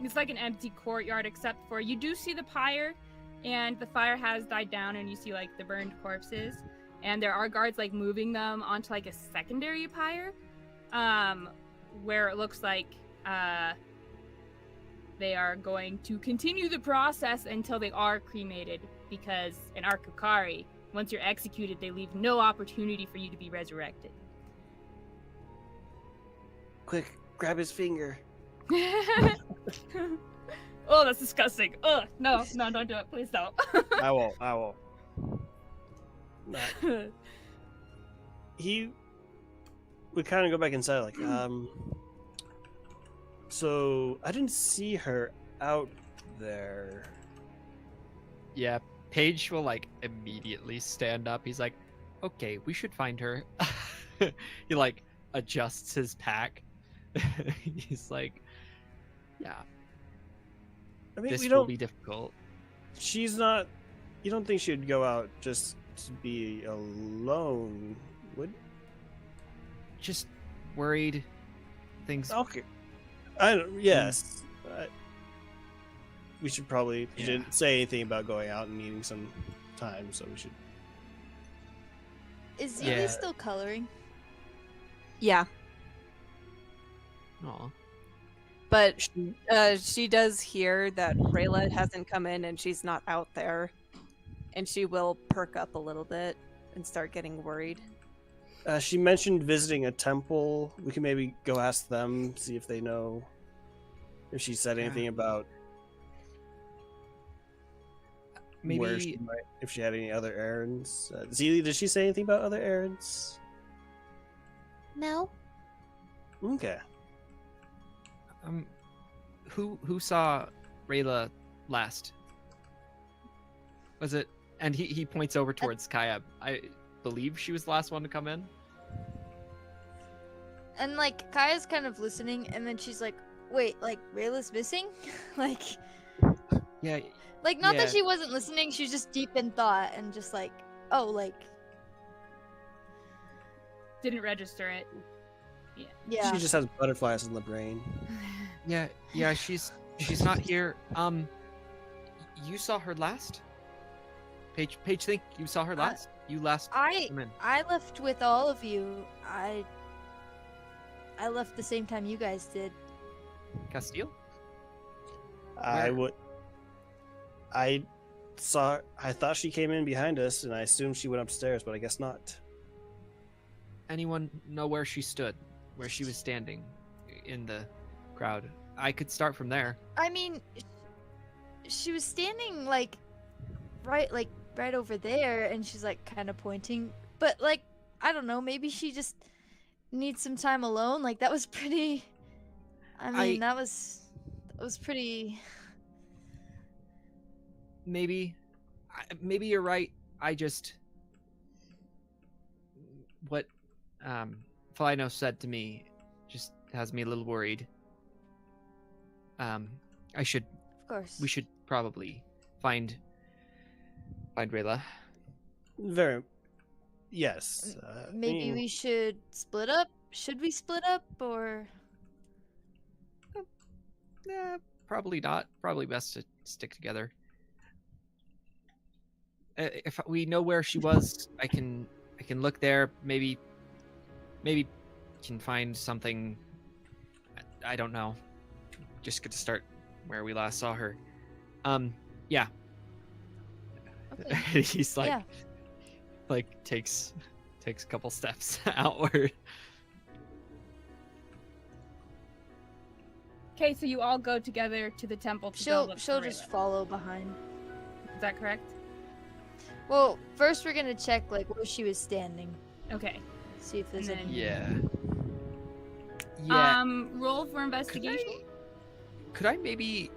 It's like an empty courtyard, except for you do see the pyre and the fire has died down, and you see like the burned corpses, and there are guards like moving them onto like a secondary pyre, where it looks like they are going to continue the process until they are cremated, because in Arkukari, once you're executed, they leave no opportunity for you to be resurrected. Quick, grab his finger. Oh, that's disgusting. Ugh, no, don't do it. Please don't. I won't. He would kind of go back inside, like, so I didn't see her out there. Yeah, Paige will like immediately stand up. He's like, okay, we should find her. He like adjusts his pack. He's like, yeah, I mean, this we will don't. be difficult. She's not. You don't think she'd go out just to be alone, would? Just worried. Things. Okay. I don't. Yes. We should probably. You didn't say anything about going out and needing some time, so we should. Is Zilli Yeah. still coloring? Yeah, Aw. but she does hear that Rayla hasn't come in and she's not out there, and she will perk up a little bit and start getting worried. She mentioned visiting a temple. We can maybe go ask them, see if they know. If she said anything about where she Maybe might, if she had any other errands. Zilli, did she say anything about other errands? No. Okay. who saw Rayla last? Was it? And he points over towards Kaya. I believe she was the last one to come in. And like Kaya's kind of listening, and then she's like, "Wait, like Rayla's missing?" like, Yeah. like not that Yeah. she wasn't listening. She's just deep in thought and just like, "Oh, like, Didn't register it. yeah." She just has butterflies in the brain. Yeah. She's not here. You saw her last? Paige, think you saw her last? You last come in. I left with all of you. I left the same time you guys did. Castil? I Where? I thought she came in behind us, and I assumed she went upstairs, but I guess not. Anyone know where she stood? Where she was standing in the crowd? I could start from there. I mean, she was standing like right over there, and she's like kind of pointing. But like, I don't know. Maybe she just needs some time alone. Like that was pretty. I mean, that was pretty. Maybe you're right. I just what Felino said to me just has me a little worried. Of course. We should probably find Rayla. Yes. Maybe we should split up. Should we split up or? Probably not. Probably best to stick together. If we know where she was, I can look there. Maybe can find something. I don't know. Just get to start where we last saw her. Yeah. Okay. He's like, Yeah. takes a couple steps outward. Okay, so you all go together to the temple to go look She'll for just Rayla. follow behind. Is that correct? Well, first we're gonna check like where she was standing. Okay. See if there's And any. Yeah. Yeah. Roll for investigation. Could I maybe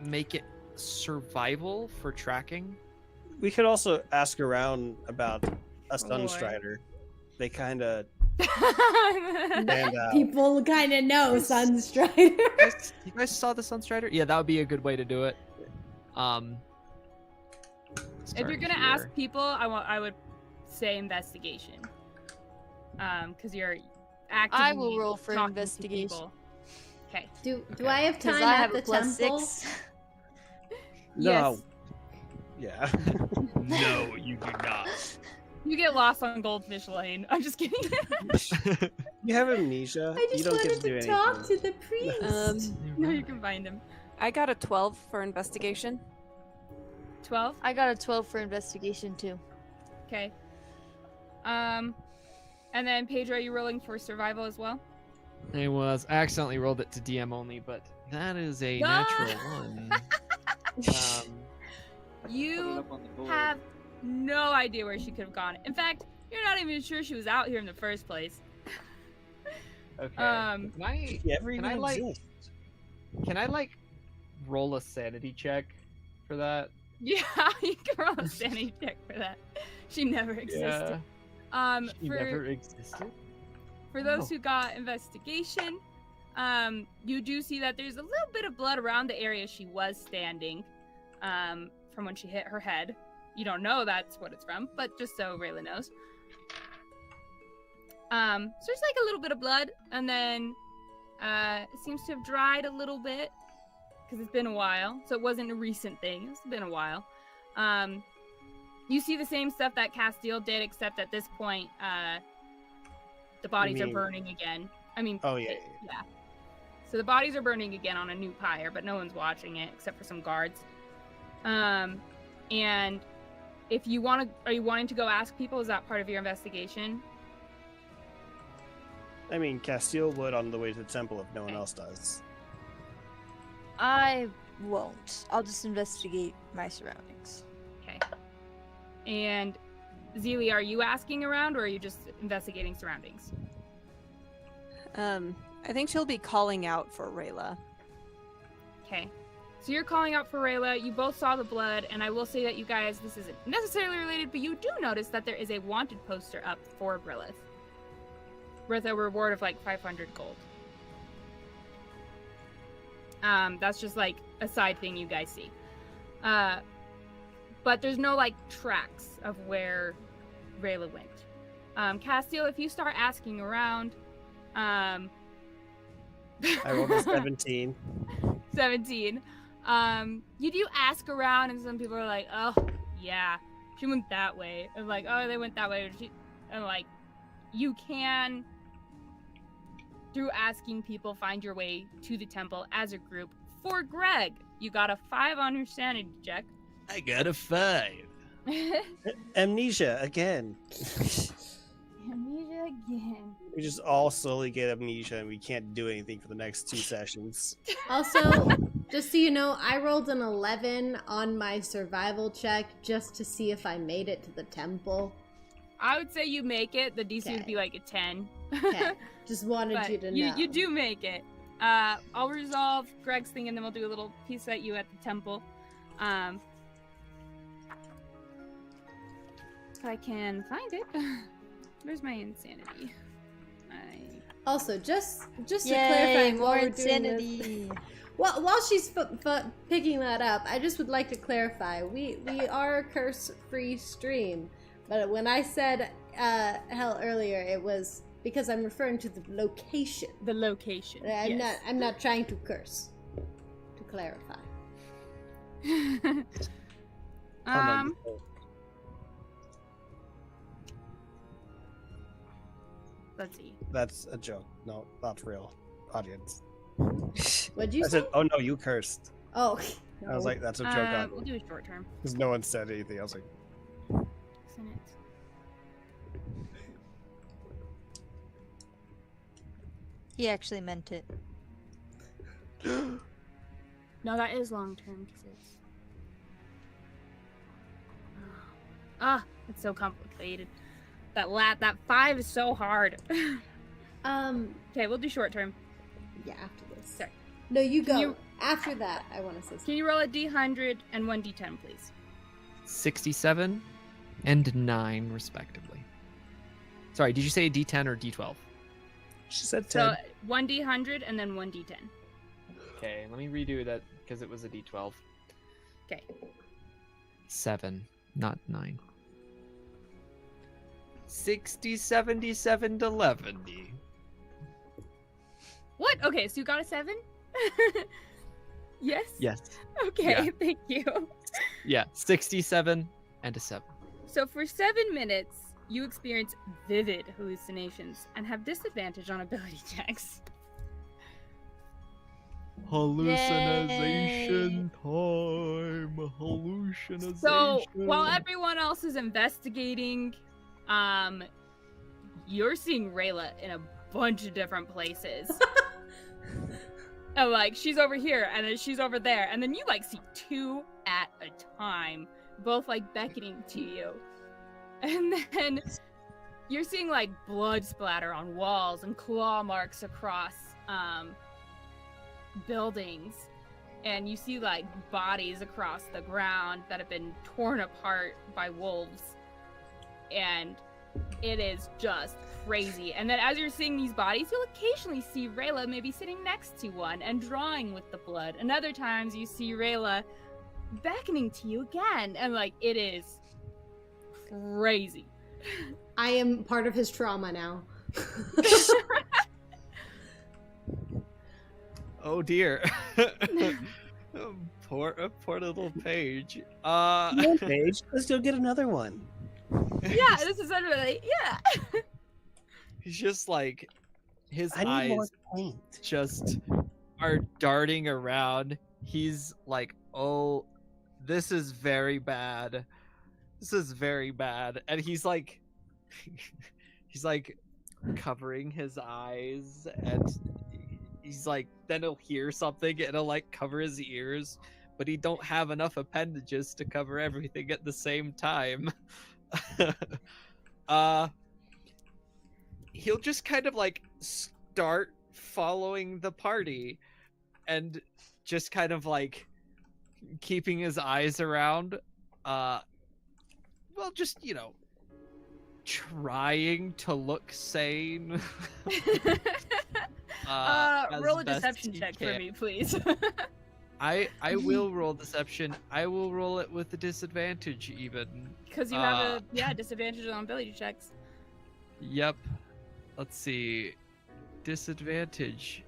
make it survival for tracking? We could also ask around about a Boy. Sunstrider. They kind of Okay. stand out. People kind of know Sunstrider. You guys saw the Sunstrider? Yeah, that would be a good way to do it. If you're gonna ask people, I would say investigation. Because you're actively I will roll for talking to investigation. people. Okay. Do Okay. I have Because time I at have the a plus temple? 6. No. Yes. Yeah. No, you do not. You get lost on Goldfish Lane. I'm just kidding. You have amnesia. I You just don't get wanted to do to talk anything. to the priest. No, you can find him. I got a 12 for investigation. 12. I got a 12 for investigation too. Okay. And then Pedro, are you rolling for survival as well? I accidentally rolled it to DM only, but that is a natural one. You have no idea where she could have gone. In fact, you're not even sure she was out here in the first place. Okay. Um, Can I Never Can even I, like- exist. roll a sanity check for that? Yeah, you can roll a sanity check for that. She never existed. She For never existed. for those Oh. who got investigation, you do see that there's a little bit of blood around the area she was standing, from when she hit her head. You don't know that's what it's from, but just so Rayla knows. So there's like a little bit of blood, and then it seems to have dried a little bit because it's been a while. So it wasn't a recent thing. It's been a while. You see the same stuff that Castil did, except at this point, the bodies are mean- burning again. I mean, Oh, yeah. yeah. So the bodies are burning again on a new pyre, but no one's watching it except for some guards. And if you are you wanting to go ask people? Is that part of your investigation? I mean, Castil would on the way to the temple if no one Okay. else does. I won't. I'll just investigate my surroundings. Okay. And Zilli, are you asking around or are you just investigating surroundings? I think she'll be calling out for Rayla. Okay. So you're calling out for Rayla. You both saw the blood, and I will say that you guys, this isn't necessarily related, but you do notice that there is a wanted poster up for Grillith with a reward of like 500 gold. That's just like a side thing you guys see. But there's no like tracks of where Rayla went. Castil, if you start asking around, I rolled a 17. 17. You do ask around, and some people are like, "Oh, yeah, she went that way," and like, "Oh, they went that way." And like, you can, through asking people, find your way to the temple as a group. For Greg, you got a 5 on your sanity check. I got a 5. Amnesia again. Amnesia again. We just all slowly get amnesia and we can't do anything for the next 2 sessions. Also, just so you know, I rolled an 11 on my survival check just to see if I made it to the temple. I would say you make it. The DC would Okay. be like a 10. Okay, just wanted But you to know. you do make it. I'll resolve Greg's thing, and then we'll do a little piece at you at the temple. If I can find it. Where's my insanity? Also, just to Yay, clarify more while we're doing this, insanity. while she's picking that up, I just would like to clarify: we are a curse-free stream, but when I said hell earlier, it was because I'm referring to the location. The location. I'm not trying to curse. To clarify. Oh, no, you don't. Let's see. That's a joke. No, not real. Audience. What'd you I say? said, oh no, you cursed. Oh, I was like, that's a joke on We'll do a short term. because no one said anything. I was like, Isn't it? He actually meant it. No, that is long term because it's. It's so complicated. That 5 is so hard. Okay, we'll do short term. yeah. After this. Sorry. No, you go. you- After that, I want to say something. Can you roll a D100 and 1 D10, please? 67 and 9, respectively. Sorry, did you say D10 or D12? she said 10. So 1 D100 and then 1 D10. Okay, let me redo that because it was a D12. Okay. 7, not 9. 60, 77 to 70. What? Okay, so you got a 7? Yes? Yes. Okay, Yeah. thank you. Yeah, 67 and a 7. So for 7 minutes, you experience vivid hallucinations and have disadvantage on ability checks. Hallucination time. Hallucination. So while everyone else is investigating, you're seeing Rayla in a bunch of different places. And like she's over here and then she's over there, and then you like see 2 at a time, both like beckoning to you. And then you're seeing like blood splatter on walls and claw marks across buildings, and you see like bodies across the ground that have been torn apart by wolves, and it is just crazy. And then as you're seeing these bodies, you'll occasionally see Rayla maybe sitting next to one and drawing with the blood, and other times you see Rayla beckoning to you again, and like it is crazy. I am part of his trauma now. Oh dear. poor little Paige. Paige, let's go get another one. Yeah, this is literally, yeah. He's just like, his I need more eyes paint. just are darting around. He's like, oh, this is very bad. This is very bad. And he's like covering his eyes, and he's like, then he'll hear something and he'll like cover his ears, but he don't have enough appendages to cover everything at the same time. He'll just kind of like start following the party and just kind of like keeping his eyes around, well, just, you know, trying to look sane. Roll a deception check for me, please. I will roll deception. I will roll it with a disadvantage even. Because you have a disadvantage on ability checks. Yep. Let's see. Disadvantage.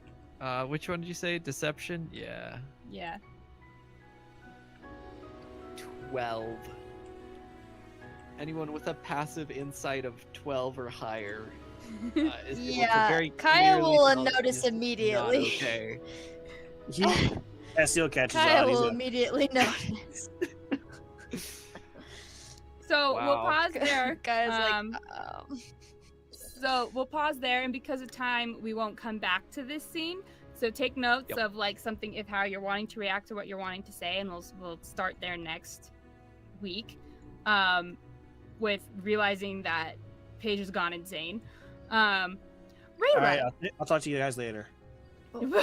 Which one did you say? Deception? Yeah. Yeah. 12. Anyone with a passive insight of 12 or higher is able to very Kaya clearly will tell that notice this is not immediately. Okay. Castil catches Kaya on. He's will like, immediately notice. So we'll Wow. pause there. Kaya's So we'll pause there, and because of time, we won't come back to this scene. So take notes Yep. of like something, if how you're wanting to react to what you're wanting to say, and we'll start there next week, with realizing that Paige has gone insane. Rayla. all right, I'll talk to you guys later. Kidding.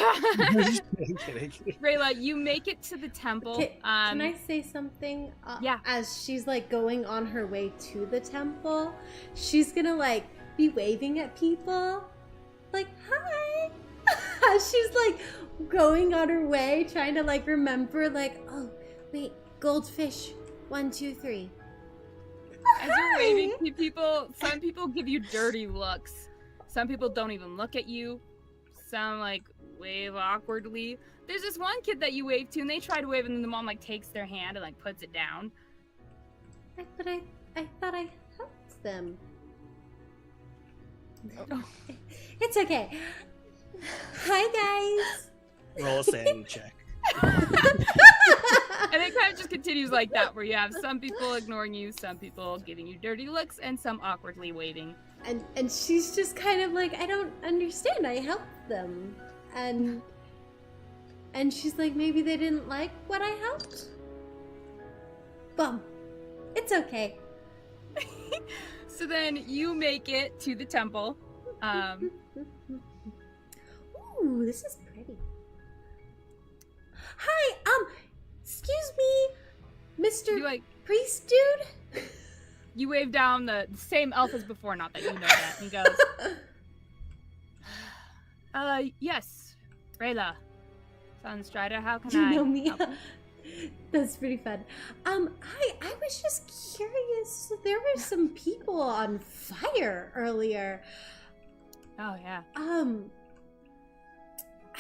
Rayla, you make it to the temple. Can I say something? Yeah. As she's like going on her way to the temple, she's gonna like be waving at people, like hi. She's like going on her way, trying to like remember, like, oh wait, goldfish, 1, 2, 3. As you're waving to people, some people give you dirty looks. Some people don't even look at you. Some like wave awkwardly. There's this one kid that you wave to, and they try to wave, and then the mom like takes their hand and like puts it down. But I thought I helped them. Oh. It's okay. Hi guys. Roll a sanity check. And it kind of just continues like that, where you have some people ignoring you, some people giving you dirty looks, and some awkwardly waving. And she's just kind of like, I don't understand. I helped them. And she's like, maybe they didn't like what I helped. Bum. It's okay. So then you make it to the temple. Ooh, this is pretty. Hi, excuse me, Mr. You like Priest dude? you wave down the same elf as before, not that you know that. He goes, yes, Rayla, Sunstrider, how can Do you I know me? help? That's pretty fun. Hi, I was just curious. There were some people on fire earlier. Oh yeah. I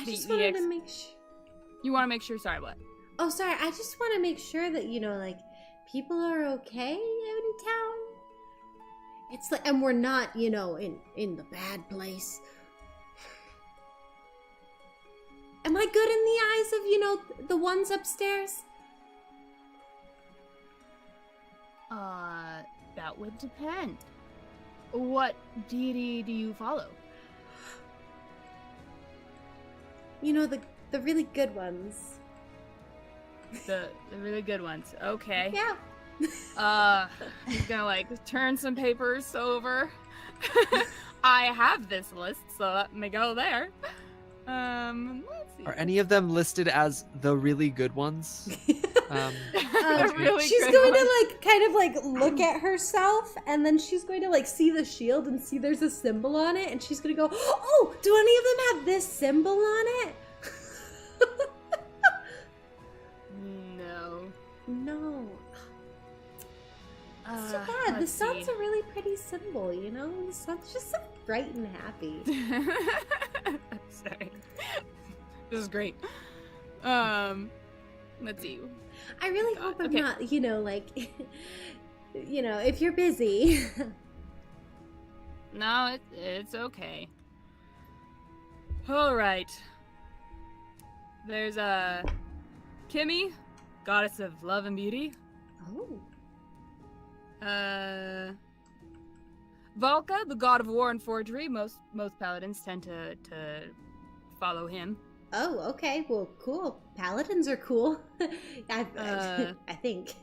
just The wanted to make sure. You want to make sure. Sorry, what? Oh, sorry. I just want to make sure that, you know, like, people are okay in town. It's like, and we're not, in the bad place. Am I good in the eyes of, the ones upstairs? That would depend. What deity do you follow? The really good ones. The really good ones. Okay. Yeah. He's gonna turn some papers over. I have this list, so let me go there. Let's see. Are any of them listed as the really good ones? Really she's good going ones. to kind of look at herself, and then she's going to see the shield and see there's a symbol on it, and she's going to go, oh, do any of them have this symbol on it? No. It's too bad. The let's sun's see. a really pretty symbol, The sun's just so bright and happy. Sorry. This is great. Let's see. I really hope I'm okay. not, if you're busy. No, it's okay. All right. There's Kimmy, goddess of love and beauty. Oh. Valka, the god of war and forgery. Most paladins tend to follow him. Oh, okay. Well, cool. Paladins are cool. I think.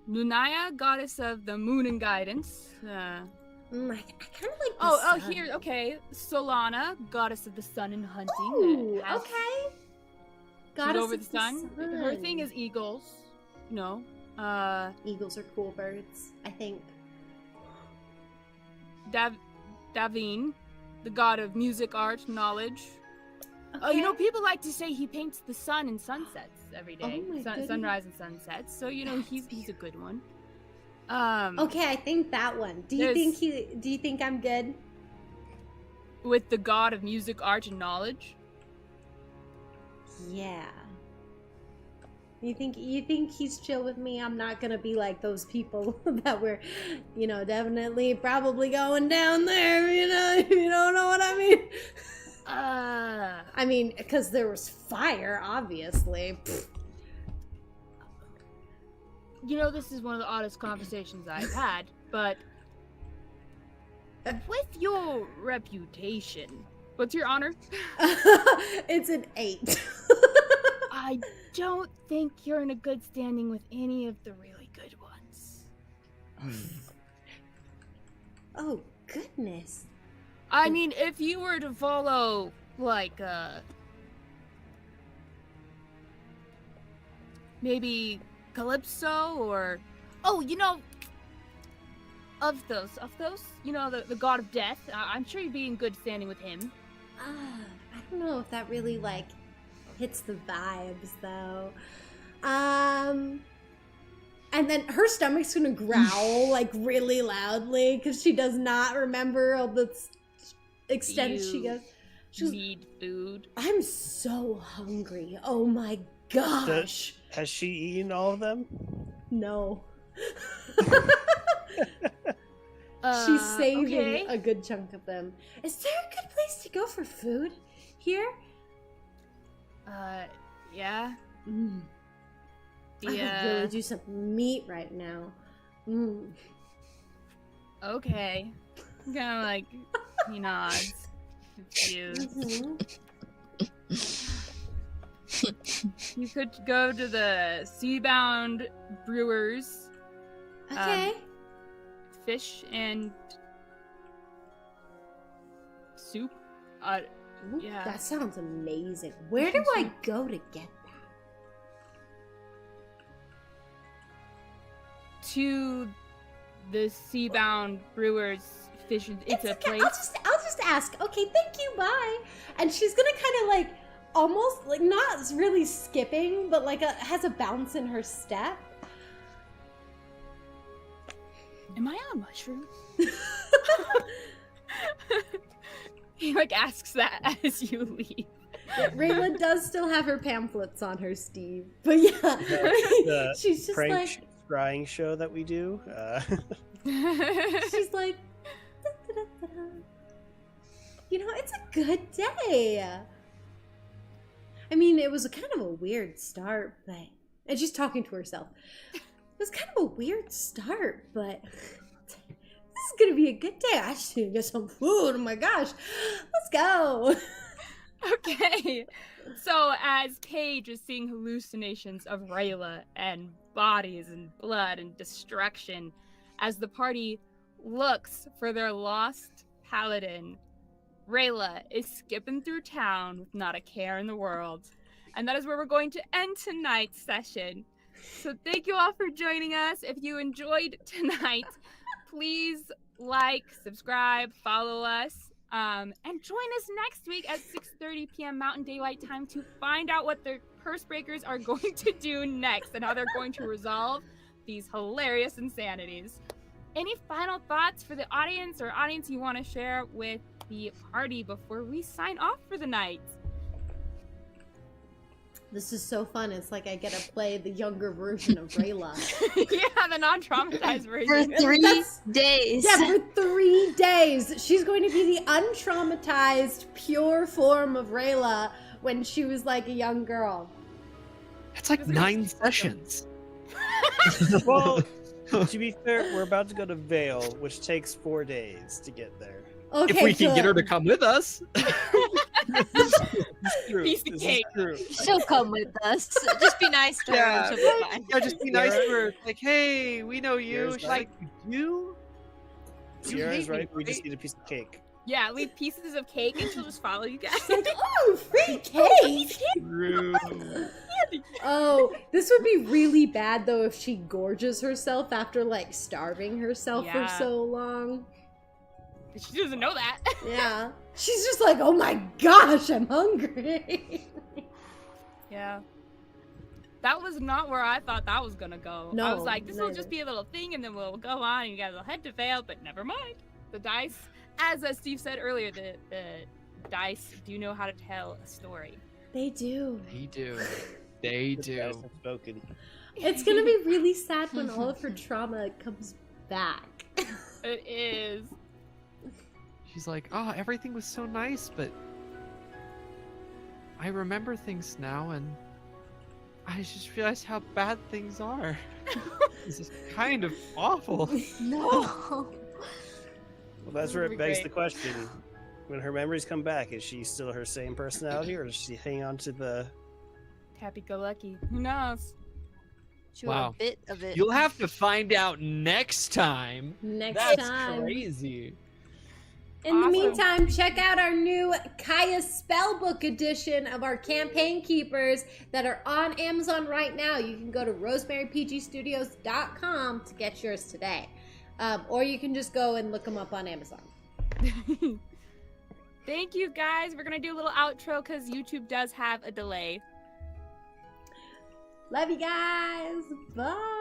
Lunaya, goddess of the moon and guidance. I kind of like the Oh, sun. here, okay. Solana, goddess of the sun and hunting. Ooh, Has- okay. She's Goddess over of the sun. Her thing is eagles. No. Eagles are cool birds, I think. Davin, the god of music, art, knowledge. Okay. People like to say he paints the sun and sunsets every day. Oh my goodness. Sunrise and sunsets. So he's a good one. Okay, I think that one. Do you think I'm good? With the god of music, art, and knowledge. Yeah. You think he's chill with me? I'm not gonna be like those people that were, definitely probably going down there, if you don't know what I mean. I mean, because there was fire, obviously. This is one of the oddest conversations I've had, but with your reputation, what's your honor? It's an 8. I don't think you're in a good standing with any of the really good ones. Oh, goodness. I mean, if you were to follow, maybe Calypso or... of those, the god of death, I'm sure you'd be in good standing with him. I don't know if that really, hits the vibes, though. And then her stomach's gonna growl, really loudly, because she does not remember all the extent she goes. She goes, Need food. I'm so hungry. Oh my gosh. Has she eaten all of them? No. She's saving okay. a good chunk of them. Is there a good place to go for food here? Yeah. I could really do some meat right now. Okay. Kind of he nods. Confused. You could go to the Seabound Brewers. Okay. Fish and soup. Ooh, yeah. That sounds amazing. Where do I go to get that? To the Seabound Brewers Fish. It's a okay. place. I'll just ask. Okay, thank you. Bye. And she's gonna kind of almost not really skipping, but has a bounce in her step. Am I on mushrooms? He asks that as you leave. Rayla does still have her pamphlets on her, Steve. But yeah, The she's just prank like, scrying show that we do. she's like, "Da-da-da-da-da." You know, it's a good day. I mean, it was kind of a weird start, but, and she's talking to herself. It was kind of a weird start, but this is gonna be a good day. I just need to get some food. Oh my gosh, let's go. Okay. So as Paige is seeing hallucinations of Rayla and bodies and blood and destruction, as the party looks for their lost paladin, Rayla is skipping through town with not a care in the world. And that is where we're going to end tonight's session. So thank you all for joining us. If you enjoyed tonight, please like, subscribe, follow us. And join us next week at 6:30 p.m. Mountain Daylight Time to find out what the Curse Breakers are going to do next and how they're going to resolve these hilarious insanities. Any final thoughts for the audience or audience you want to share with the party before we sign off for the night? This is so fun. It's like I get to play the younger version of Rayla. Yeah, the non-traumatized For version. 3 That's- days. Yeah, for 3 days. She's going to be the untraumatized, pure form of Rayla when she was like a young girl. That's like 9 sessions. Well, to be fair, we're about to go to Vale, which takes 4 days to get there. Okay, If we can get her to good. come with us. This is true. Piece of This is cake. true. She'll come with us. Just be nice to her Yeah. and she'll be fine. Yeah, just be nice to her. Like, hey, we know you. Sierra's She's right. like, you? You Sierra's hate me, right. We just right? need a piece of cake. Yeah, leave pieces of cake and she'll just follow you guys. Like, oh, free cake! True. Oh, this would be really bad though if she gorges herself after like starving herself Yeah. for so long. She doesn't know that. Yeah. She's just like, oh my gosh, I'm hungry. Yeah. That was not where I thought that was gonna go. I was No, like, this will neither. just be a little thing and then we'll go on and you guys will head to Vale, but never mind. The dice, as Steve said earlier, the dice do know how to tell a story. They do. They do. They The do. guys have spoken. It's gonna be really sad when all of her trauma comes back. It is. She's like, oh, everything was so nice, but I remember things now, and I just realized how bad things are. This is kind of awful. No. Well, that's where That'll it be begs great. the question: when her memories come back, is she still her same personality, or does she hang on to the? Happy-go-lucky. Who knows? To Wow. a bit of it. You'll have to find out next time. Next That's time. crazy. In the Awesome. meantime, check out our new Kaya Spellbook edition of our Campaign Keepers that are on Amazon right now. You can go to rosemarypgstudios.com to get yours today. Or you can just go and look them up on Amazon. Thank you guys. We're gonna do a little outro because YouTube does have a delay. Love you guys. Bye.